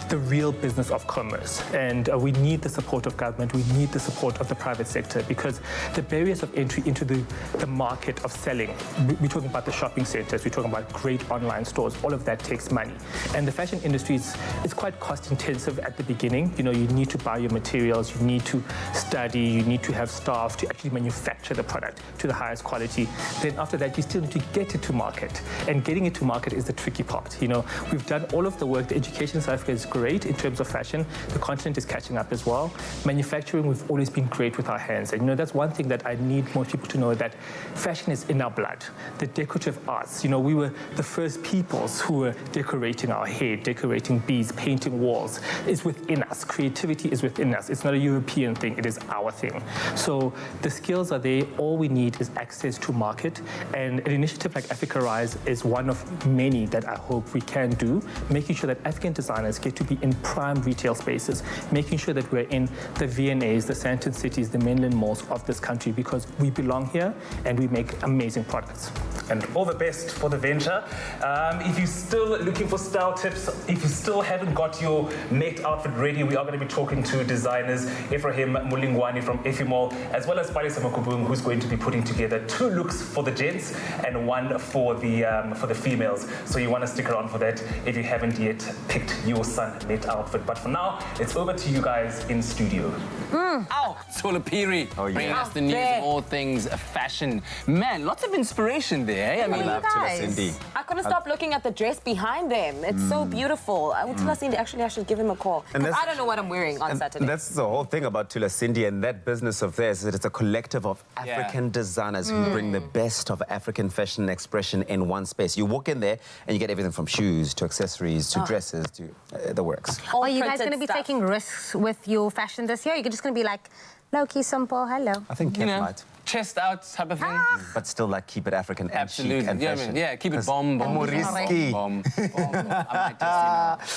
the real business of commerce, and we need the support of government, we need the support of the private sector, because the barriers of entry into the market of selling, we're talking about the shopping centers, we're talking about great online stores, all of that takes money. And the fashion industry is quite cost intensive at the beginning. You know, you need to buy your materials, you need to study, you need to have staff to actually manufacture the product to the highest quality. Then after that, you still need to get it to market, and getting it to market is the tricky part. You know, we've done all of the work. The education in South Africa is great in terms of fashion. The continent is catching up as well. Manufacturing, we've always been great with our hands. And, you know, that's one thing that I need most people to know, that fashion is in our blood. The decorative arts, you know, we were the first peoples who were decorating our hair, decorating beads, painting walls. It's within us. Creativity is within us. It's not a European thing. It is our thing. So the skills are there. All we need is access to market. And an initiative like Africa Rise is one of many that I hope we can do, making sure that African designers get to be in prime retail spaces, making sure that we're in the V&As, the Sandton cities, the mainland malls of this country, because we belong here and we make amazing products. And all the best for the venture. If you're still looking for style tips, if you still haven't got your Met outfit ready, we are going to be talking to designers Ephraim Mulingwani from Efimol, as well as Palisa Makubung, who's going to be putting together 2 looks for the gents and 1 for the females. So you want to stick around for that if you haven't yet picked your son Met outfit. But for now, it's over to you guys in studio. Ow! Solapiri, bringing us the news of all things fashion. Man, lots of inspiration there. I mean, I couldn't stop looking at the dress behind them. It's so beautiful. Tula Cindy, actually, I should give him a call. I don't know what I'm wearing on Saturday. That's the whole thing about Tula Cindy and that business of theirs, is that it's a collective of African designers who bring the best of African fashion expression in one space. You walk in there and you get everything from shoes to accessories to dresses to the works. Are you guys going to be taking risks with your fashion this year? You're just going to be like, low-key, simple, hello. I think Kat might. Chest out type of thing. But still, like, keep it African and chic and fashion. Yeah, keep it bomb. More risky. I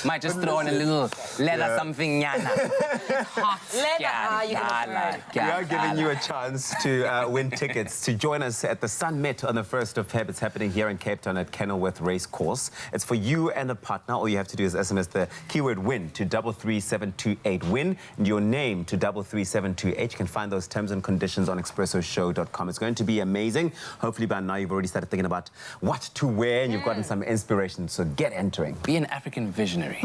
might just throw in a little leather something, yana. We are giving you a chance to win tickets to join us at the Sun Met on the 1st of Feb. It's happening here in Cape Town at Kenilworth Race Course. It's for you and a partner. All you have to do is SMS the keyword WIN to 33728. WIN and your name to 33728. You can find those terms and conditions on expressoshow.com. It's going to be amazing. Hopefully by now you've already started thinking about what to wear and you've gotten some inspiration. So get entering. Be an African visionary.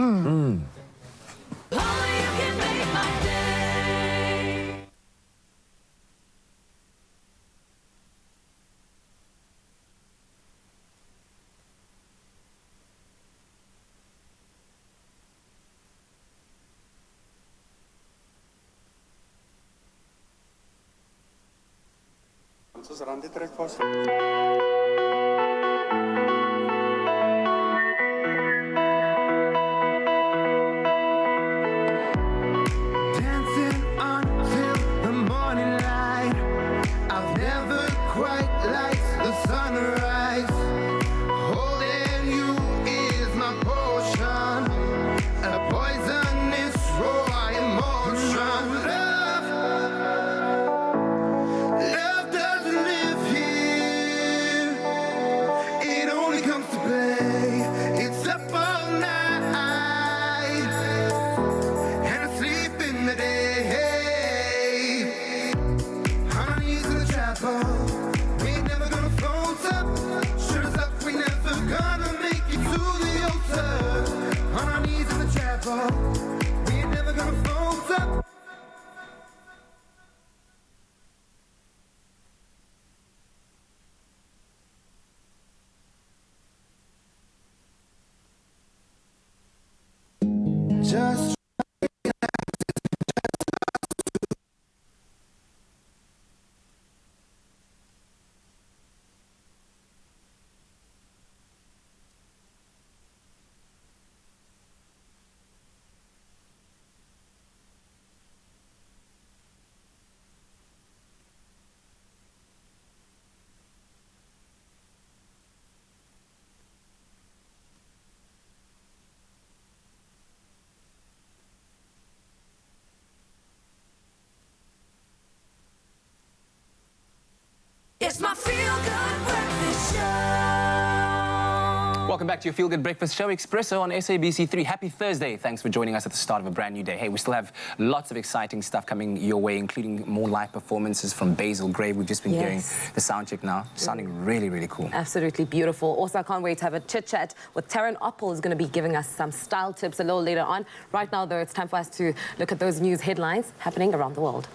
Dancing until the morning light. I've never quite liked the sunrise. Holding you is my potion, a poisonous raw emotion. Love doesn't live here. It's my feel-good breakfast show. Welcome back to your Feel Good Breakfast Show, Expresso on SABC3. Happy Thursday. Thanks for joining us at the start of a brand new day. Hey, we still have lots of exciting stuff coming your way, including more live performances from Basil Gray. We've just been hearing the sound check now. Sounding really, really cool. Absolutely beautiful. Also, I can't wait to have a chit-chat with Taryn Oppel, who's going to be giving us some style tips a little later on. Right now, though, it's time for us to look at those news headlines happening around the world.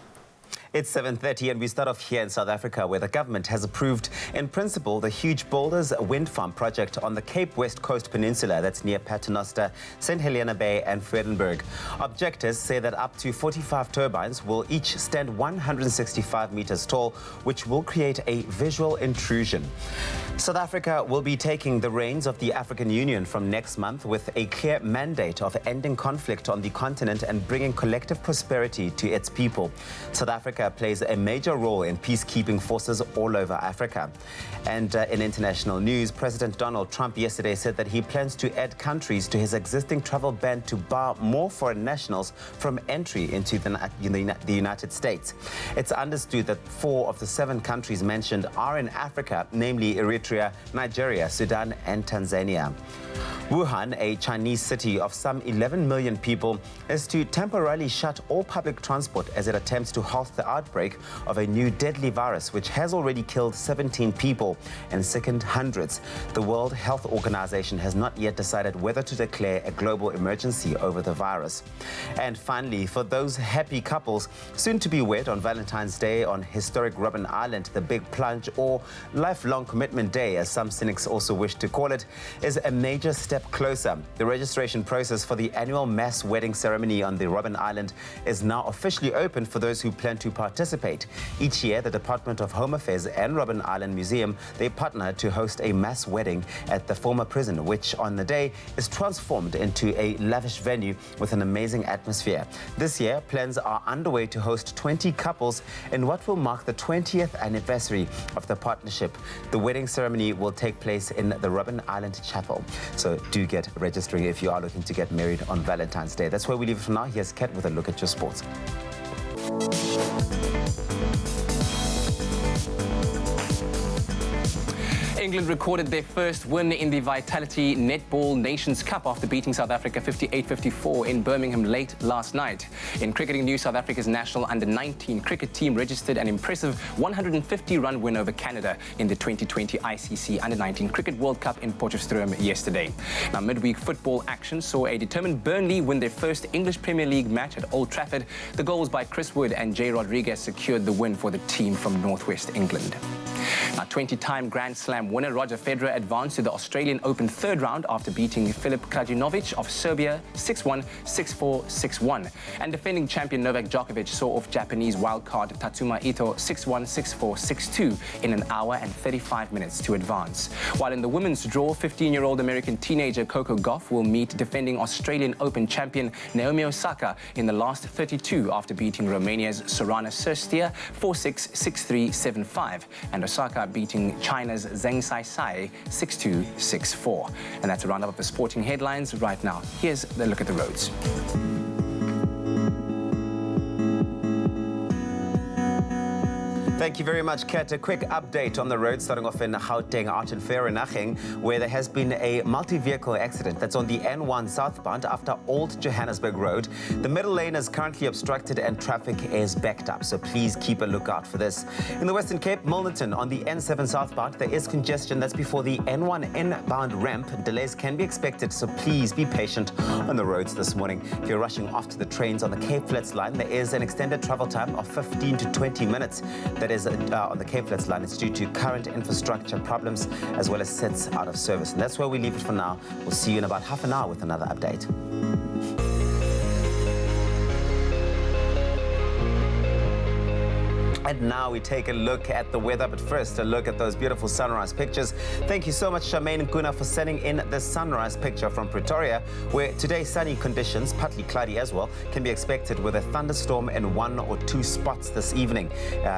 It's 7:30 and we start off here in South Africa, where the government has approved in principle the huge Boulders wind farm project on the Cape West Coast Peninsula that's near Paternoster, St. Helena Bay and Vredenburg. Objectors say that up to 45 turbines will each stand 165 meters tall, which will create a visual intrusion. South Africa will be taking the reins of the African Union from next month with a clear mandate of ending conflict on the continent and bringing collective prosperity to its people. South Africa plays a major role in peacekeeping forces all over Africa. And in international news, President Donald Trump yesterday said that he plans to add countries to his existing travel ban to bar more foreign nationals from entry into the United States. It's understood that 4 of the 7 countries mentioned are in Africa, namely Eritrea, Nigeria, Sudan and Tanzania. Wuhan, a Chinese city of some 11 million people, is to temporarily shut all public transport as it attempts to halt the outbreak of a new deadly virus which has already killed 17 people and sickened hundreds. The World Health Organization has not yet decided whether to declare a global emergency over the virus. And finally, for those happy couples soon to be wed on Valentine's Day on historic Robben Island, the Big Plunge, or Lifelong Commitment Day, as some cynics also wish to call it, is a major step closer. The registration process for the annual mass wedding ceremony on the Robben Island is now officially open for those who plan to participate. Each year, the Department of Home Affairs and Robben Island Museum, they partner to host a mass wedding at the former prison, which on the day is transformed into a lavish venue with an amazing atmosphere. This year, plans are underway to host 20 couples in what will mark the 20th anniversary of the partnership. The wedding ceremony will take place in the Robben Island Chapel. So do get registering if you are looking to get married on Valentine's Day. That's where we leave it for now. Here's Kat with a look at your sports. England recorded their first win in the Vitality Netball Nations Cup after beating South Africa 58-54 in Birmingham late last night. In cricketing news, South Africa's national under-19 cricket team registered an impressive 150-run win over Canada in the 2020 ICC Under-19 Cricket World Cup in Potchefstroom yesterday. Now, midweek football action saw a determined Burnley win their first English Premier League match at Old Trafford. The goals by Chris Wood and Jay Rodriguez secured the win for the team from northwest England. Now, 20-time Grand Slam winner Roger Federer advanced to the Australian Open third round after beating Filip Krajinovic of Serbia 6-1, 6-4, 6-1. And defending champion Novak Djokovic saw off Japanese wildcard Tatsuma Ito 6-1, 6-4, 6-2 in an hour and 35 minutes to advance. While in the women's draw, 15-year-old American teenager Coco Gauff will meet defending Australian Open champion Naomi Osaka in the last 32 after beating Romania's Sorana Cîrstea 4-6, 6-3, 7-5. And Osaka beating China's Zheng Saisai 6-2, 6-4. And that's a roundup of the sporting headlines right now. Here's the look at the roads. Thank you very much, Kat. A quick update on the road, starting off in Gauteng, out in Vereeniging, where there has been a multi-vehicle accident. That's on the N1 southbound after Old Johannesburg Road. The middle lane is currently obstructed and traffic is backed up, so please keep a lookout for this. In the Western Cape, Milnerton, on the N7 southbound, there is congestion. That's before the N1 inbound ramp. Delays can be expected, so please be patient on the roads this morning. If you're rushing off to the trains on the Cape Flats line, there is an extended travel time of 15 to 20 minutes. That is on the Cape Flats line. It's due to current infrastructure problems as well as sets out of service. And that's where we leave it for now. We'll see you in about half an hour with another update. And now we take a look at the weather, but first a look at those beautiful sunrise pictures. Thank you so much, Charmaine Nkuna, for sending in the sunrise picture from Pretoria, where today sunny conditions, partly cloudy as well, can be expected with a thunderstorm in 1 or 2 spots this evening.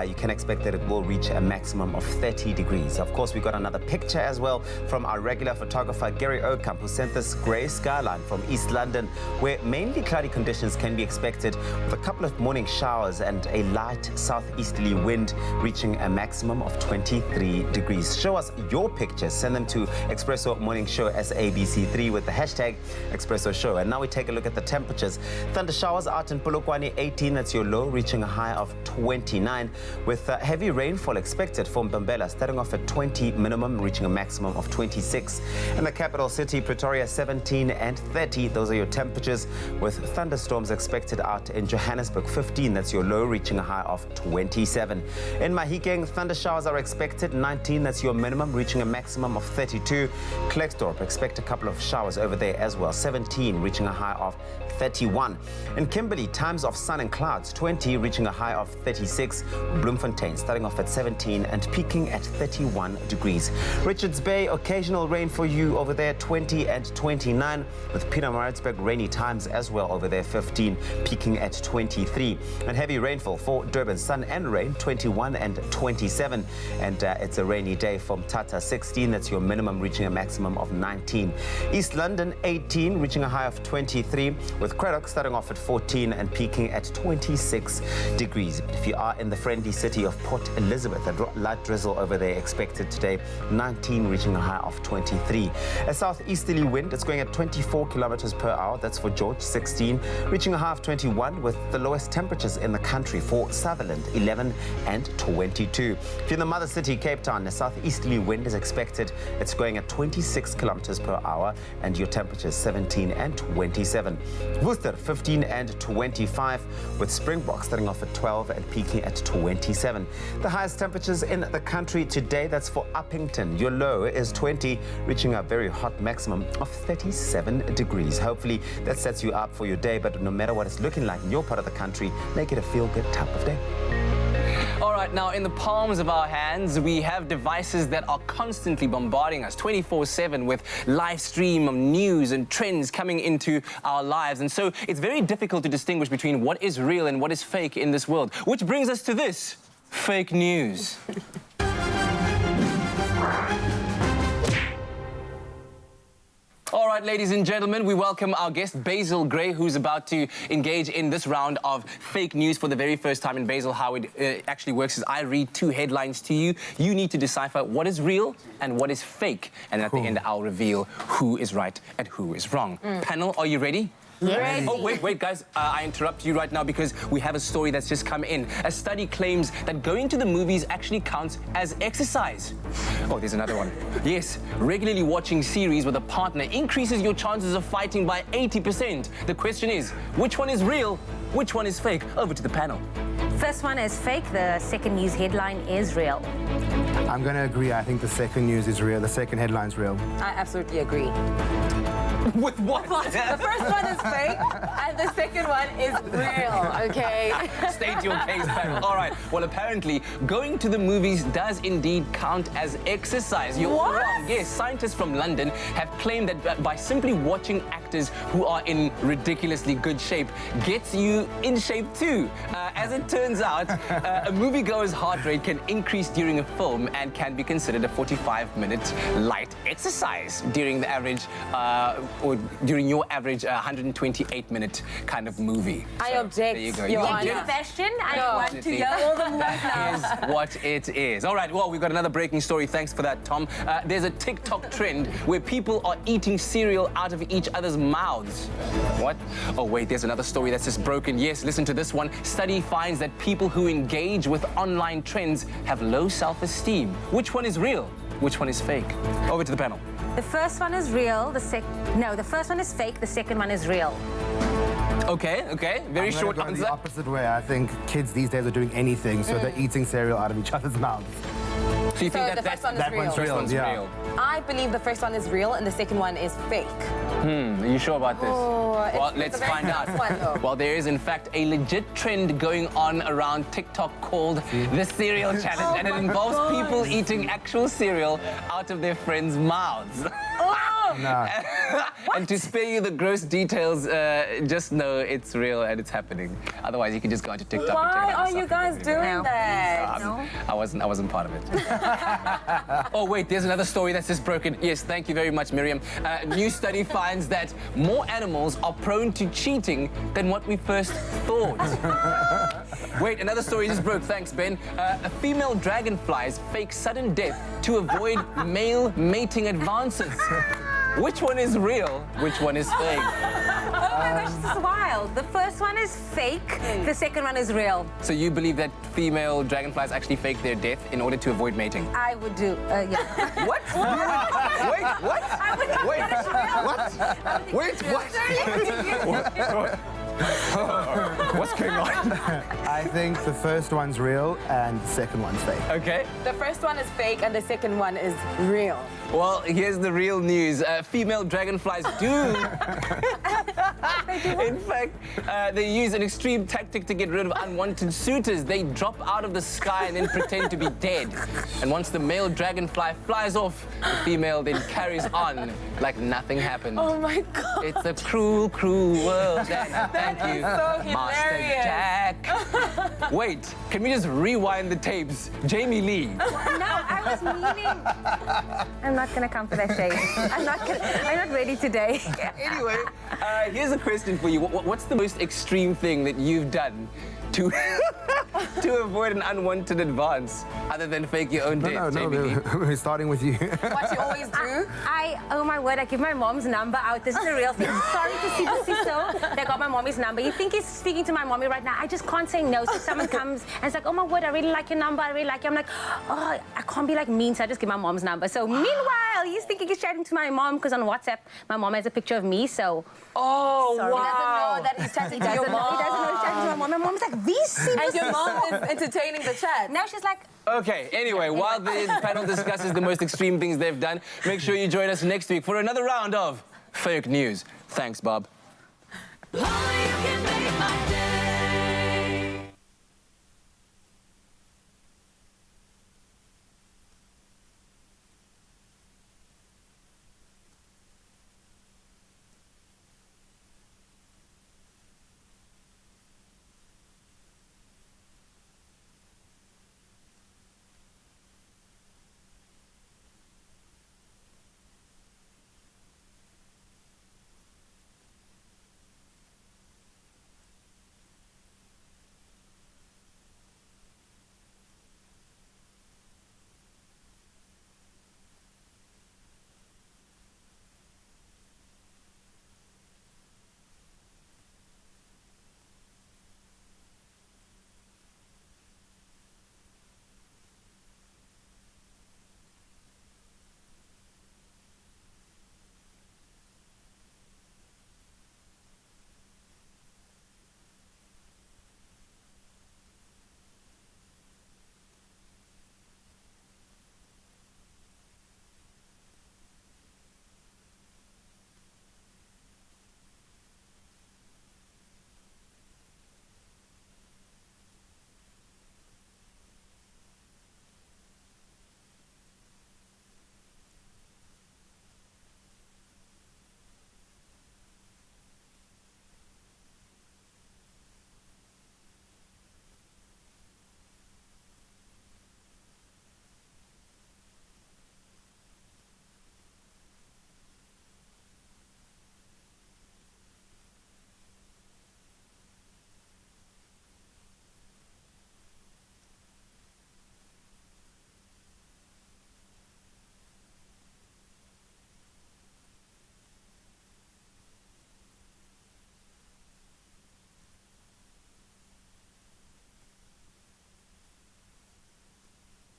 You can expect that it will reach a maximum of 30 degrees. Of course, we got another picture as well from our regular photographer, Gary Okamp, who sent this grey skyline from East London, where mainly cloudy conditions can be expected with a couple of morning showers and a light southeasterly southeasterly wind reaching a maximum of 23 degrees. Show us your pictures. Send them to Expresso Morning Show SABC3 with the hashtag Expresso Show. And now we take a look at the temperatures. Thunder showers out in Polokwane, 18, that's your low, reaching a high of 29, with heavy rainfall expected from Mbambela, starting off at 20 minimum, reaching a maximum of 26. In the capital city, Pretoria, 17 and 30, those are your temperatures, with thunderstorms expected out in Johannesburg, 15, that's your low, reaching a high of 27. In Mahikeng, thunder showers are expected, 19, that's your minimum, reaching a maximum of 32. Klerksdorp, expect a couple of showers over there as well, 17, reaching a high of 31. In Kimberley, times of sun and clouds, 20, reaching a high of 36. Bloemfontein, starting off at 17 and peaking at 31 degrees. Richards Bay, occasional rain for you over there, 20 and 29, with Pietermaritzburg, rainy times as well over there, 15, peaking at 23. And heavy rainfall for Durban, sun and rain, 21 and 27. And it's a rainy day from Tata, 16, that's your minimum, reaching a maximum of 19. East London, 18, reaching a high of 23, with Craddock starting off at 14 and peaking at 26 degrees. If you are in the friendly city of Port Elizabeth, a light drizzle over there expected today, 19, reaching a high of 23. A southeasterly wind, it's going at 24 kilometers per hour, that's for George, 16, reaching a high of 21, with the lowest temperatures in the country for Sutherland, 11 and 22. If you're in the mother city, Cape Town, a southeasterly wind is expected, it's going at 26 kilometers per hour, and your temperatures 17 and 27. Worcester, 15 and 25, with Springbok starting off at 12 and peaking at 27. The highest temperatures in the country today, that's for Uppington. Your low is 20, reaching a very hot maximum of 37 degrees. Hopefully that sets you up for your day, but no matter what it's looking like in your part of the country, make it a feel-good type of day. All right, now in the palms of our hands, we have devices that are constantly bombarding us 24/7 with live stream of news and trends coming into our lives. And so it's very difficult to distinguish between what is real and what is fake in this world. Which brings us to this, fake news. All right, ladies and gentlemen, we welcome our guest, Basil Gray, who's about to engage in this round of fake news for the very first time. And Basil, how it actually works is I read two headlines to you. You need to decipher what is real and what is fake. And at the end, I'll reveal who is right and who is wrong. Panel, are you ready? Yes. Oh, wait, guys. I interrupt you right now because we have a story that's just come in. A study claims that going to the movies actually counts as exercise. Oh, there's another one. Yes, regularly watching series with a partner increases your chances of fighting by 80%. The question is, which one is real? Which one is fake? Over to the panel. First one is fake. The second news headline is real. I'm going to agree. I think the second news is real. The second headline's real. I absolutely agree. With what? The first one is fake, and the second one is real, okay? State your case, panel. All right. Well, apparently, going to the movies does indeed count as exercise. You're all wrong. Yes, scientists from London have claimed that by simply watching actors who are in ridiculously good shape gets you in shape too. As it turns out, a moviegoer's heart rate can increase during a film and can be considered a 45-minute light exercise during the average or during your average 128-minute kind of movie. I object. There you go. Your Thank you, Sebastian. I want to know all the more now. Is what it is. All right, well, we've got another breaking story. Thanks for that, Tom. There's a TikTok trend where people are eating cereal out of each other's mouths. What? Oh, wait, there's another story that's just broken. Yes, listen to this one. Study finds that people who engage with online trends have low self-esteem. Which one is real? Which one is fake? Over to the panel. The first one is real. The first one is fake. The second one is real. Okay. Very short answer. answer. The opposite way. I think kids these days are doing anything, so they're eating cereal out of each other's mouths. So you think the first one is real? One's real, yeah. I believe the first one is real and the second one is fake. Are you sure about this? Well, let's find out. One, well, there is in fact a legit trend going on around TikTok called the Cereal Challenge, and it involves people eating actual cereal out of their friends' mouths. No. And to spare you the gross details, just know it's real and it's happening. Otherwise, you can just go onto TikTok. Why and check it out are you guys doing that? I wasn't part of it. Oh wait, there's another story that's just broken. Yes, thank you very much, Miriam. New study finds that more animals are prone to cheating than what we first thought. Wait, another story just broke. Thanks, Ben. A female dragonflies fake sudden death to avoid male mating advances. Which one is real? Which one is fake? Oh my gosh, this is wild. The first one is fake, the second one is real. So you believe that female dragonflies actually fake their death in order to avoid mating? I would do, yeah. What? Wait, what? I would do Wait, what? What's going on? I think the first one's real and the second one's fake. Okay. The first one is fake and the second one is real. Well, here's the real news. Female dragonflies do. In fact, they use an extreme tactic to get rid of unwanted suitors. They drop out of the sky and then pretend to be dead. And once the male dragonfly flies off, the female then carries on like nothing happened. Oh my God. It's a cruel, cruel world. Thank you, so Master Jack. Wait, can we just rewind the tapes? Jamie Lee. No, I was meaning... I'm not gonna come for that shade. I'm not ready today. Anyway, here's a question for you. What's the most extreme thing that you've done to to avoid an unwanted advance, other than fake your own death? No, we're starting with you. What you always do? Oh my word, I give my mom's number out. This is a real thing. Sorry to see the sister that got my mommy's number. You think he's speaking to my mommy right now? I just can't say no. So someone comes and it's like, oh my word, I really like your number. I really like you. I'm like, oh, I can't be like mean, so I just give my mom's number. So meanwhile, he's thinking he's chatting to my mom because on WhatsApp, my mom has a picture of me, so... Oh, sorry. wow. He doesn't know that he's chatting to your mom. He doesn't know he's chatting to my mom. My mom's like, VC. And your mom is entertaining the chat. Now she's like... Okay, anyway, while the panel discusses the most extreme things they've done, make sure you join us next week for another round of fake news. Thanks, Bob.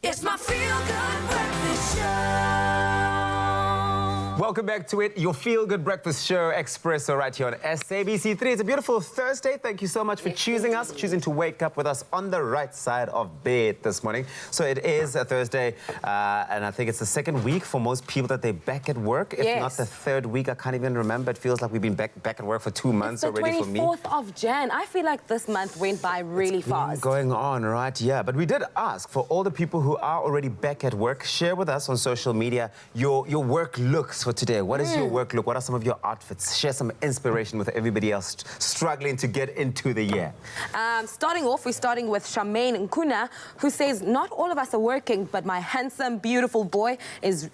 It's my feel-good breakfast show. Welcome back to it, your feel-good breakfast show, Expresso, right here on SABC3. It's a beautiful Thursday. Thank you so much for choosing to wake up with us on the right side of bed this morning. So it is a Thursday, and I think it's the second week for most people that they're back at work. If not the third week, I can't even remember. It feels like we've been back at work for 2 months already for me. It's the 24th of Jan. I feel like this month went by really fast. Going on, right? Yeah, but we did ask for all the people who are already back at work, share with us on social media your work looks for today. What is your work look? What are some of your outfits? Share some inspiration with everybody else struggling to get into the year. Starting off, we're starting with Charmaine Nkuna, who says, not all of us are working, but my handsome, beautiful boy is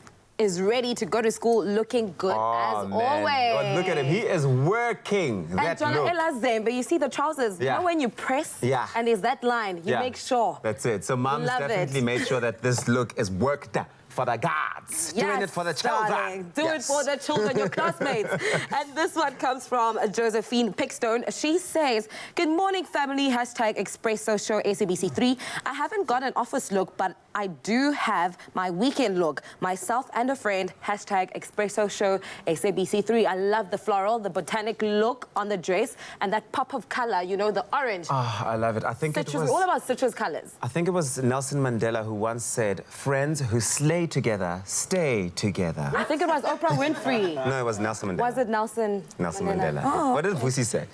ready to go to school looking good as always. Oh, look at him. He is working. And Jonah Zembe, you see the trousers, you know when you press and there's that line, you make sure. That's it. So mums definitely made sure that this look is worked for the gods. Doing it for the children. Do it for the children, your classmates. And this one comes from Josephine Pickstone. She says, good morning, family. Hashtag Expresso Show SABC3. I haven't got an office look, but I do have my weekend look. Myself and a friend. Hashtag Expresso Show SABC3. I love the floral, the botanic look on the dress, and that pop of color, you know, the orange. Oh, I love it. I think citrus, it was all about citrus colors. I think it was Nelson Mandela who once said, friends who slay together, stay together. I think it was Oprah Winfrey. No, it was Nelson Mandela. Was it Nelson Mandela? Oh. What did Vusi say?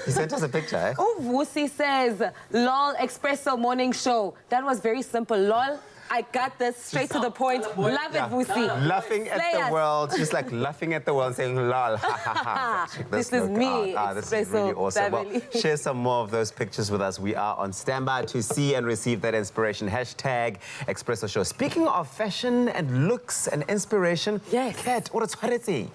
He sent us a picture, eh? Oh, Vusi says, lol, Expresso morning show. That was very simple, lol. I got this straight to the point. Love it, Vusi. Laughing at the world, just like laughing at the world, saying lol, ha ha ha. This is me, this is really awesome. Well, share some more of those pictures with us. We are on standby to see and receive that inspiration. Hashtag Expresso Show. Speaking of fashion and looks and inspiration, Kat, what is it?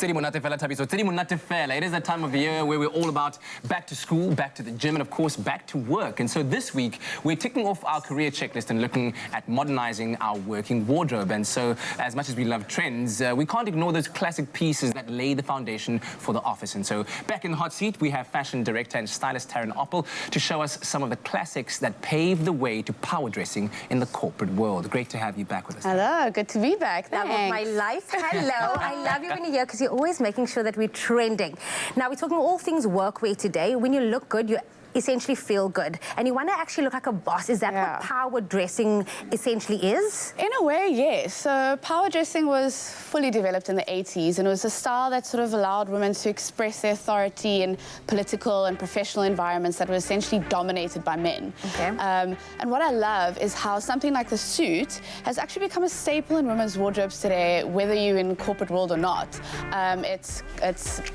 It is that time of the year where we're all about back to school, back to the gym, and of course, back to work. And so this week, we're ticking off our career checklist and looking at modernizing our working wardrobe. And so, as much as we love trends, we can't ignore those classic pieces that lay the foundation for the office. And so, back in the hot seat, we have fashion director and stylist Taryn Oppel to show us some of the classics that paved the way to power dressing in the corporate world. Great to have you back with us. Hello, good to be back. Thanks. Love of my life. Hello. I love you when you're here because you're always making sure that we're trending. Now, we're talking all things workwear today. When you look good, you essentially feel good. And you want to actually look like a boss. Is that what power dressing essentially is? In a way, yes. So power dressing was fully developed in the 80s, and it was a style that sort of allowed women to express their authority in political and professional environments that were essentially dominated by men. Okay. And what I love is how something like the suit has actually become a staple in women's wardrobes today, whether you're in the corporate world or not. It's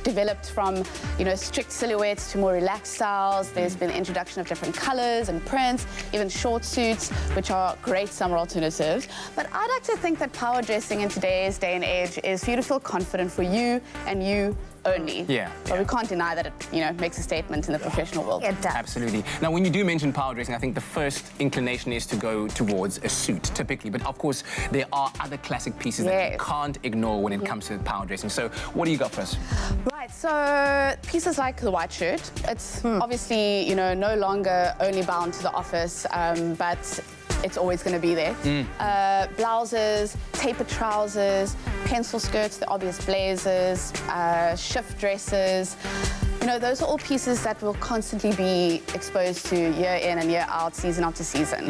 developed from, you know, strict silhouettes to more relaxed styles. There's been the introduction of different colors and prints, even short suits, which are great summer alternatives. But I'd like to think that power dressing in today's day and age is for you to feel confident for you and you only. Yeah. But we can't deny that it, you know, makes a statement in the professional world. It does. Absolutely. Now, when you do mention power dressing, I think the first inclination is to go towards a suit, typically. But of course, there are other classic pieces that you can't ignore when it comes to power dressing. So what do you got for us? Right, so pieces like the white shirt, it's obviously, you know, no longer only bound to the office, but it's always going to be there. Blouses, tapered trousers, pencil skirts, the obvious blazers, shift dresses. You know, those are all pieces that will constantly be exposed to year in and year out, season after season.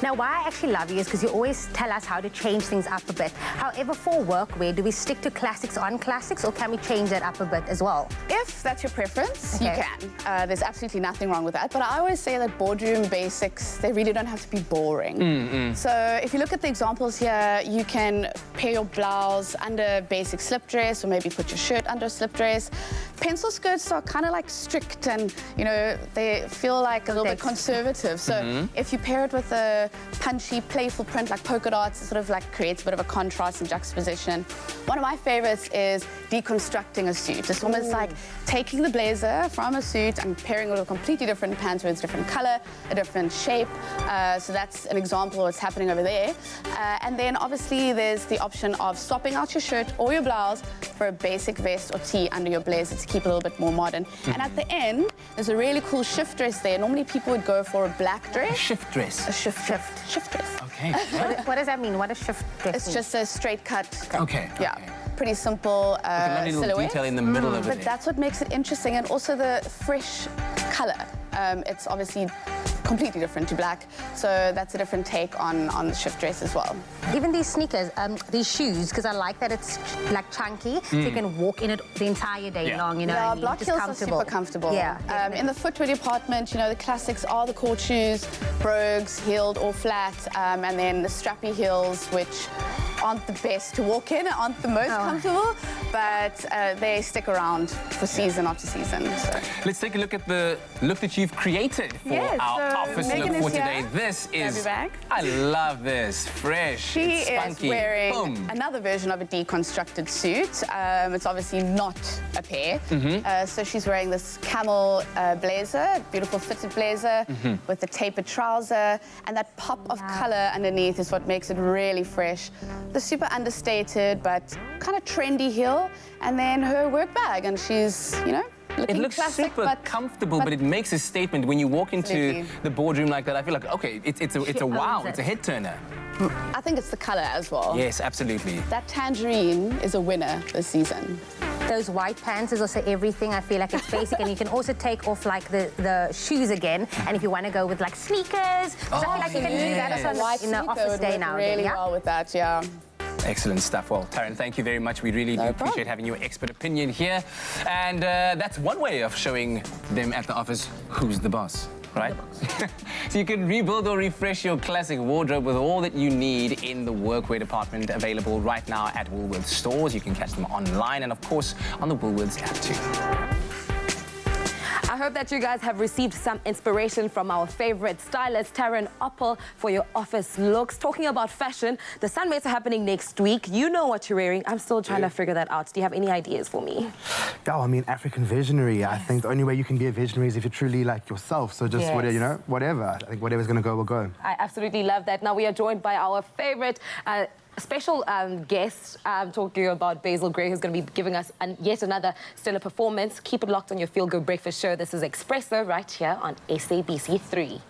Now, why I actually love you is because you always tell us how to change things up a bit. However, for workwear, do we stick to classics on classics, or can we change that up a bit as well? If that's your preference, you can. There's absolutely nothing wrong with that. But I always say that boardroom basics, they really don't have to be boring. So if you look at the examples here, you can pair your blouse under basic slip dress, or maybe put your shirt under a slip dress. Pencil skirts are kind of like strict, and you know, they feel like a little bit conservative. So if you pair it with a punchy, playful print like polka dots, it sort of like creates a bit of a contrast and juxtaposition. One of my favorites is deconstructing a suit. It's almost like taking the blazer from a suit and pairing it with a completely different pants with a different color, a different shape. So that's an example of what's happening over there. And then obviously there's the option of swapping out your shirt or your blouse for a basic vest or tee under your blazer to keep it a little bit more modern. And at the end, there's a really cool shift dress there. Normally people would go for a black dress. Shift dress? A shift dress. Okay. What does that mean? What is shift dress? It's just a straight cut. Okay. Yeah. Pretty simple lovely little silhouette. detail in the middle of it. But that's what makes it interesting, and also the fresh color. It's obviously completely different to black, so that's a different take on the shift dress as well. Even these sneakers, these shoes, because I like that it's like chunky, so you can walk in it the entire day long, you know. Yeah, and block just heels are super comfortable. Yeah. In the footwear department, you know, the classics are the court shoes, brogues, heeled or flat, and then the strappy heels, which aren't the best to walk in, aren't the most comfortable, but they stick around for season after season. So. Let's take a look at the look that you've created for our office Megan look for is here. today. This is, Bag. I love this, fresh, She it's is spunky. wearing Boom. another version of a deconstructed suit. It's obviously not a pair. So she's wearing this camel blazer, beautiful fitted blazer with the tapered trouser, and that pop of color underneath is what makes it really fresh. The super understated but kind of trendy heel, and then her work bag, and she's, you know, looking It looks classic, super comfortable, but it makes a statement when you walk into Absolutely. the boardroom like that. I feel like, okay, it's a wow, it's a head turner. I think it's the color as well. Yes, absolutely. That tangerine is a winner this season. Those white pants is also everything. I feel like it's basic, and you can also take off like the shoes again. And if you want to go with like sneakers, so I feel like you can do that also in the office day now. Really well with that, yeah. Excellent stuff. Well, Taryn, thank you very much. We really do appreciate having your expert opinion here. And that's one way of showing them at the office who's the boss, right? So you can rebuild or refresh your classic wardrobe with all that you need in the workwear department, available right now at Woolworths stores. You can catch them online and, of course, on the Woolworths app too. I hope that you guys have received some inspiration from our favorite stylist, Taryn Oppel, for your office looks. Talking about fashion, the Sunmates are happening next week. You know what you're wearing. I'm still trying to figure that out. Do you have any ideas for me? Oh, I mean, African visionary. I think the only way you can be a visionary is if you're truly like yourself. So just whatever, you know, whatever. I think whatever's going to go will go. I absolutely love that. Now we are joined by our favorite special guest, talking about Basil Gray, who's going to be giving us yet another stellar performance. Keep it locked on your Feel Good Breakfast show. This is Expresso right here on SABC 3.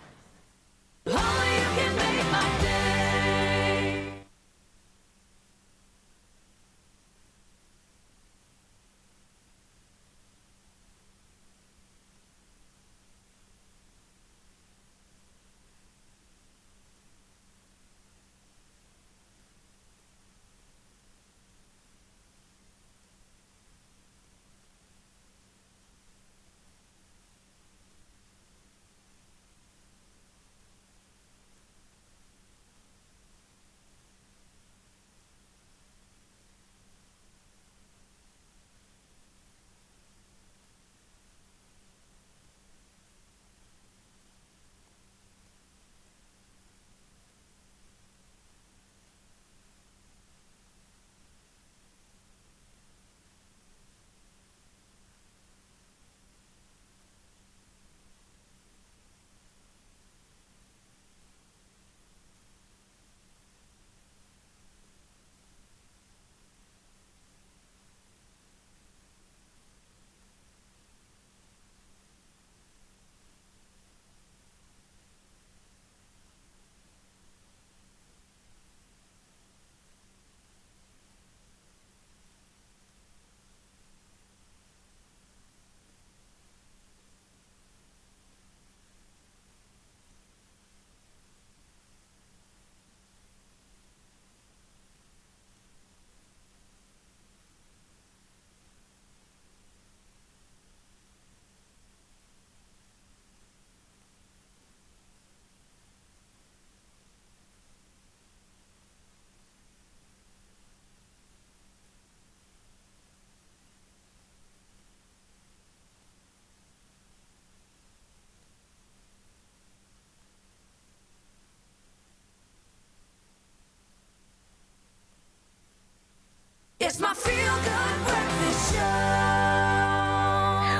It's my Feel Good Breakfast Show.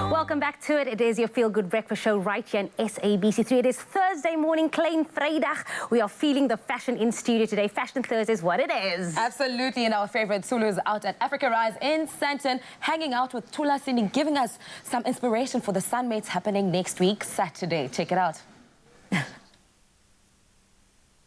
Welcome back to it. It is your Feel Good Breakfast Show right here on SABC3. It is Thursday morning, Klein Vrydag. We are feeling the fashion in studio today. Fashion Thursday is what it is. Absolutely, and our favorite Zulu is out at Africa Rise in Sandton, hanging out with Tula Cindy, giving us some inspiration for the Sunmates happening next week, Saturday. Check it out.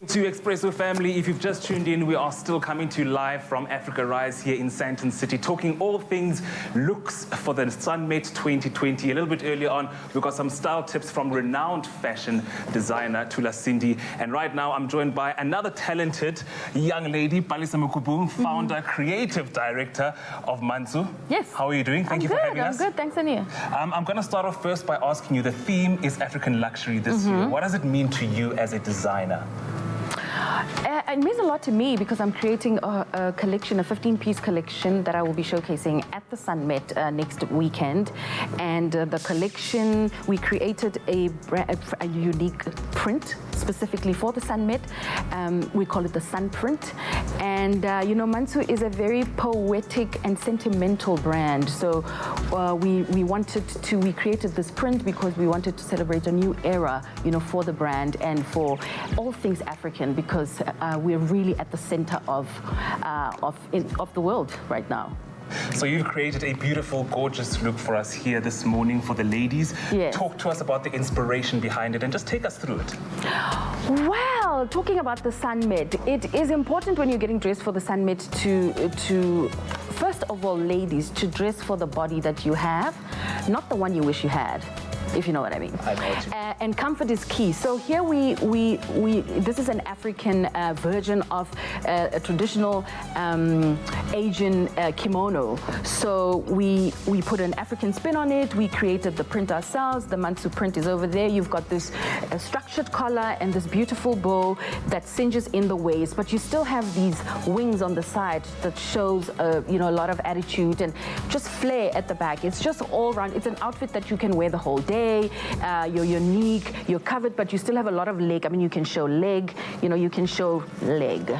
To Expresso family, if you've just tuned in, we are still coming to you live from Africa Rise here in Sandton City, talking all things looks for the Sunmate 2020. A little bit earlier on, we got some style tips from renowned fashion designer Tula Cindy. And right now, I'm joined by another talented young lady, Palisa Mukubung, founder, creative director of Mansu. Yes. How are you doing? Thank you for having us. I'm good, thanks, Ania. I'm going to start off first by asking you, the theme is African luxury this year. What does it mean to you as a designer? It means a lot to me because I'm creating a collection, a 15-piece collection that I will be showcasing at the Summit next weekend. And the collection, we created a unique print specifically for the Summit. We call it the Sun Print. And, you know, Mansu is a very poetic and sentimental brand. So we created this print because we wanted to celebrate a new era, you know, for the brand and for all things African, because we're really at the center of the world right now. So you've created a beautiful, gorgeous look for us here this morning for the ladies. Yes. Talk to us about the inspiration behind it and just take us through it. Well, talking about the Summit, it is important when you're getting dressed for the Summit to first of all, ladies, to dress for the body that you have, not the one you wish you had, if you know what I mean. I know too. And comfort is key. So here this is an African version of a traditional Asian kimono. So we put an African spin on it. We created the print ourselves. The Mansu print is over there. You've got this structured collar and this beautiful bow that cinches in the waist, but you still have these wings on the side that shows you know, a lot of attitude and just flair at the back. It's just all round. It's an outfit that you can wear the whole day. You're unique, you're covered, but you still have a lot of leg. I mean, you can show leg, you know, you can show leg.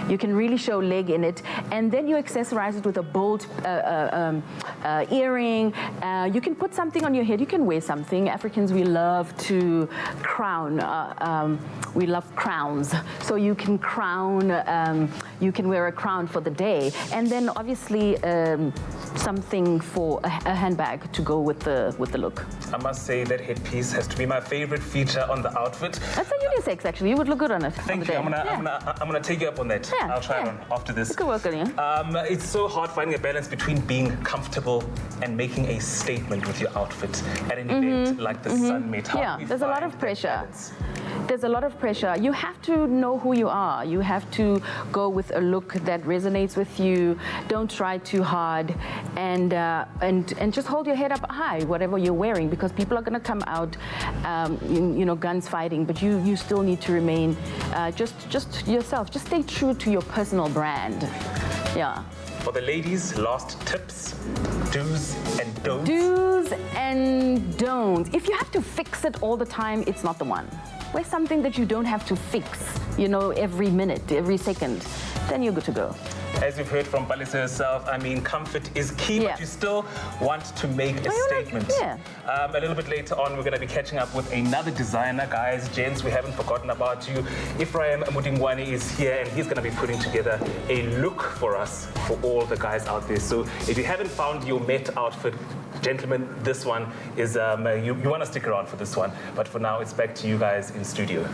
You can really show leg in it. And then you accessorize it with a bold earring. You can put something on your head. You can wear something. Africans, we love to crown. We love crowns. So you can crown, you can wear a crown for the day. And then obviously something for a handbag to go with the look. I must say that headpiece has to be my favorite feature on the outfit. That's a unisex, actually. You would look good on it. Thank you. I'm gonna take you up on that. Yeah, I'll try it on after this. It could work on you. It's so hard finding a balance between being comfortable and making a statement with your outfit at an event like the Summit. Yeah, there's a lot of pressure. There's a lot of pressure. You have to know who you are. You have to go with a look that resonates with you. Don't try too hard, and just hold your head up high, whatever you're wearing, because people are going to come out, you know, guns fighting. But you still need to remain just yourself. Just stay true to your personal brand. Yeah. For the ladies, last tips, do's and don'ts. Do's and don'ts. If you have to fix it all the time, it's not the one. Wear something that you don't have to fix, you know, every minute, every second. Then you're good to go. As you've heard from Basil herself, I mean, comfort is key, but you still want to make a statement. A little bit later on, we're going to be catching up with another designer. Guys, gents, we haven't forgotten about you. Ephraim Mudingwani is here, and he's going to be putting together a look for us, for all the guys out there. So if you haven't found your Met outfit, gentlemen, this one is, you want to stick around for this one. But for now, it's back to you guys in studio.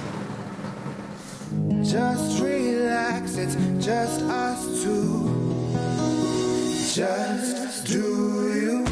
Just relax, it's just us two. Just do you.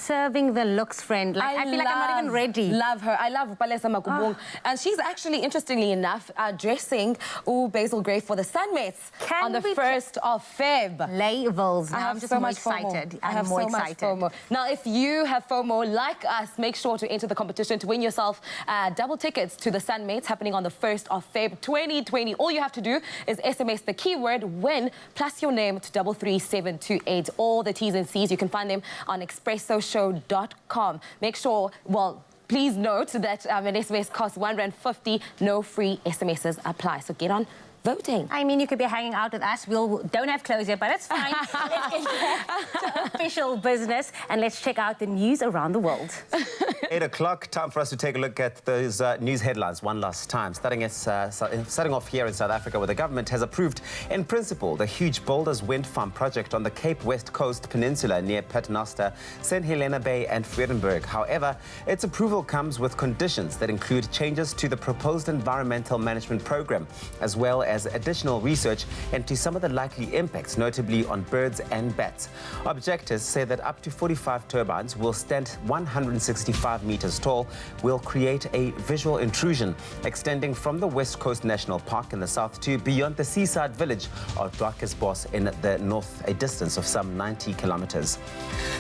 Serving the looks, friend. Like, I feel like I'm not even ready. Love her. I love Palesa Makubong. And she's actually, interestingly enough, dressing Basil Gray for the Sunmates on the 1st of Feb. Labels. Now I'm just so more much excited. FOMO. I have so much FOMO. Now, if you have FOMO like us, make sure to enter the competition to win yourself double tickets to the Sunmates happening on the 1st of Feb 2020. All you have to do is SMS the keyword WIN plus your name to 33728. All the T's and C's, you can find them on expressoshow.com. Make sure, well, please note that an SMS costs R1.50. No free SMSs apply. So get on voting. I mean, you could be hanging out with us. We don't have clothes yet, but it's fine. Let's get back to official business and let's check out the news around the world. 8 o'clock, time for us to take a look at those news headlines one last time. Starting off here in South Africa, where the government has approved, in principle, the huge Boulders wind farm project on the Cape West Coast Peninsula near Paternoster, St. Helena Bay and Vredenburg. However, its approval comes with conditions that include changes to the proposed environmental management program, as well as additional research into some of the likely impacts, notably on birds and bats. Objectors say that up to 45 turbines will stand 165 meters tall, will create a visual intrusion extending from the West Coast National Park in the south to beyond the seaside village of Drakensbos in the north, a distance of some 90 kilometers.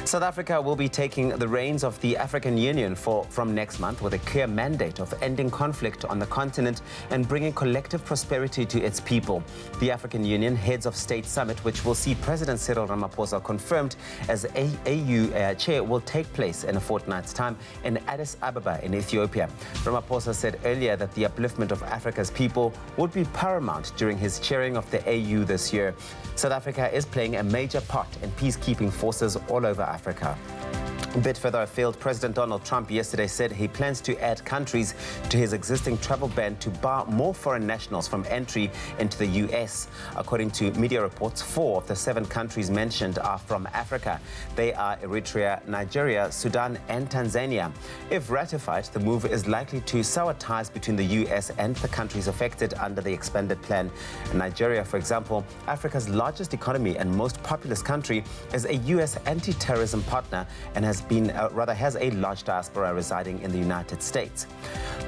South Africa will be taking the reins of the African Union from next month with a clear mandate of ending conflict on the continent and bringing collective prosperity to its people. The African Union Heads of State Summit, which will see President Cyril Ramaphosa confirmed as AU chair, will take place in a fortnight's time in Addis Ababa in Ethiopia. Ramaphosa said earlier that the upliftment of Africa's people would be paramount during his chairing of the AU this year. South Africa is playing a major part in peacekeeping forces all over Africa. A bit further afield, President Donald Trump yesterday said he plans to add countries to his existing travel ban to bar more foreign nationals from entry into the U.S. According to media reports, 4 of the 7 countries mentioned are from Africa. They are Eritrea, Nigeria, Sudan and Tanzania. If ratified, the move is likely to sour ties between the U.S. and the countries affected under the expanded plan. Nigeria, for example, Africa's largest economy and most populous country, is a U.S. anti-terrorism partner and has a large diaspora residing in the United States.